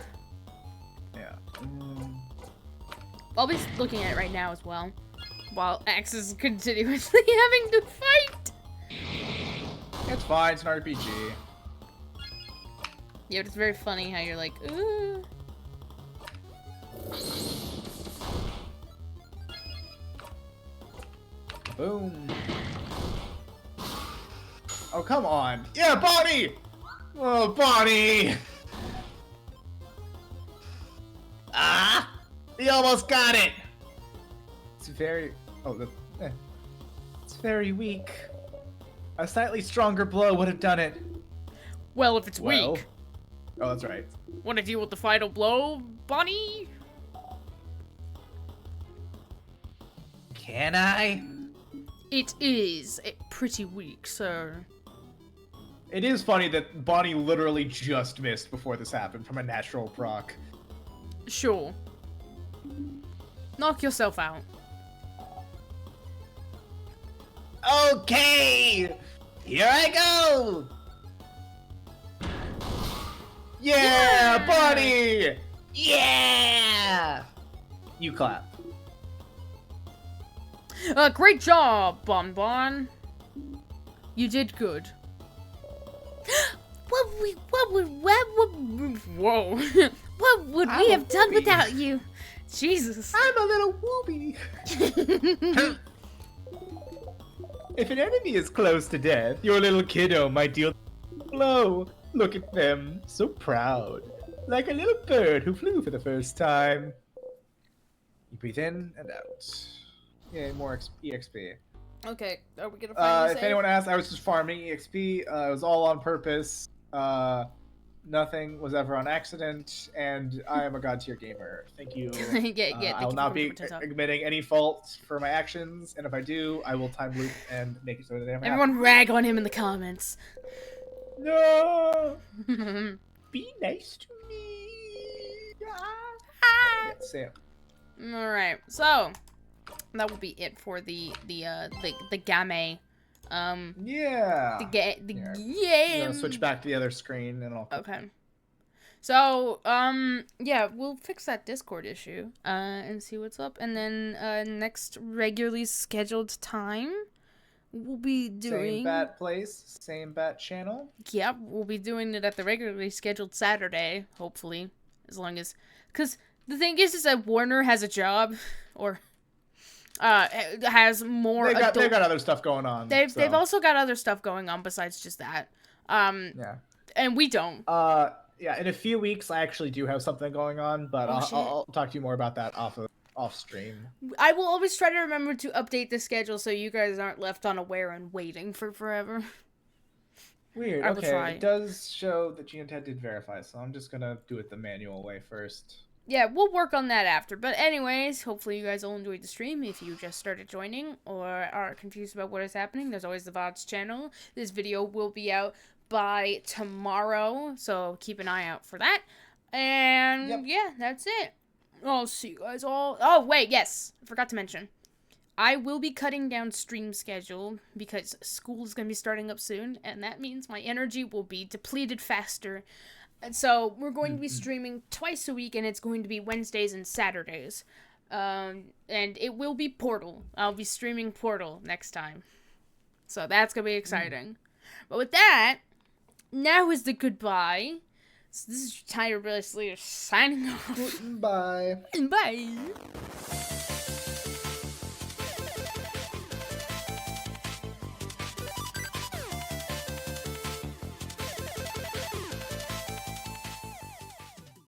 Yeah. I'll be looking at it right now as well, while Axe is continuously having to fight. It's fine. It's an RPG. Yeah, but it's very funny how you're like, ooh. Boom. Oh, come on. Yeah, Bonnie! Oh, Bonnie! Ah! He almost got it! It's very... Oh, it's very weak. A slightly stronger blow would have done it. Well, if it's Well. weak. Oh, that's right. Want to deal with the final blow, Bonnie? Can I? It is pretty weak, sir. It is funny that Bonnie literally just missed before this happened from a natural proc. Sure. Knock yourself out. Okay! Here I go! Yeah, Bonnie! Yeah! You clap. Great job, Bon Bon. You did good. What would whoa. What would we have done without you? Jesus. I'm a little whoopee. If an enemy is close to death, your little kiddo might deal a blow. Look at them, so proud. Like a little bird who flew for the first time. You breathe in and out. Yeah, more EXP. Okay, are we gonna find If anyone asks, I was just farming EXP. It was all on purpose. Nothing was ever on accident, and I am a god tier gamer. Thank you. I will not be admitting any fault for my actions, and if I do, I will time loop and make it so that they never Everyone happen. rag on him in the comments. No! Be nice to me! Yeah, Sam. Alright, so that will be it for the game. Yeah. The Here. I'm game. gonna switch back to the other screen, and I'll... Okay. So, yeah, we'll fix that Discord issue, and see what's up. And then, next regularly scheduled time, we'll be doing... Same bat place, same bat channel. Yep, we'll be doing it at the regularly scheduled Saturday, hopefully. As long as... Because the thing is that Warner has a job, or... has more... They've got other stuff going on. They've also got other stuff going on besides just that. Yeah. And we don't. Yeah, in a few weeks, I actually do have something going on, but I'll talk to you more about that off stream. I will always try to remember to update the schedule so you guys aren't left unaware and waiting for forever. Weird. I will Okay, try. it does show that Gene Ted did verify, so I'm just gonna do it the manual way first. Yeah, we'll work on that after. But anyways, hopefully you guys all enjoyed the stream. If you just started joining or are confused about what is happening, there's always the VODs channel. This video will be out by tomorrow, so keep an eye out for that. And yeah, that's it. I'll see you guys all. Oh, wait, yes. I forgot to mention. I will be cutting down stream schedule because school is going to be starting up soon, and that means my energy will be depleted faster. And so we're going to be streaming twice a week, and it's going to be Wednesdays and Saturdays. And it will be Portal. I'll be streaming Portal next time. So that's going to be exciting. But with that, now is the goodbye. So this is your Tired Brother Slater signing off. Bye. Bye.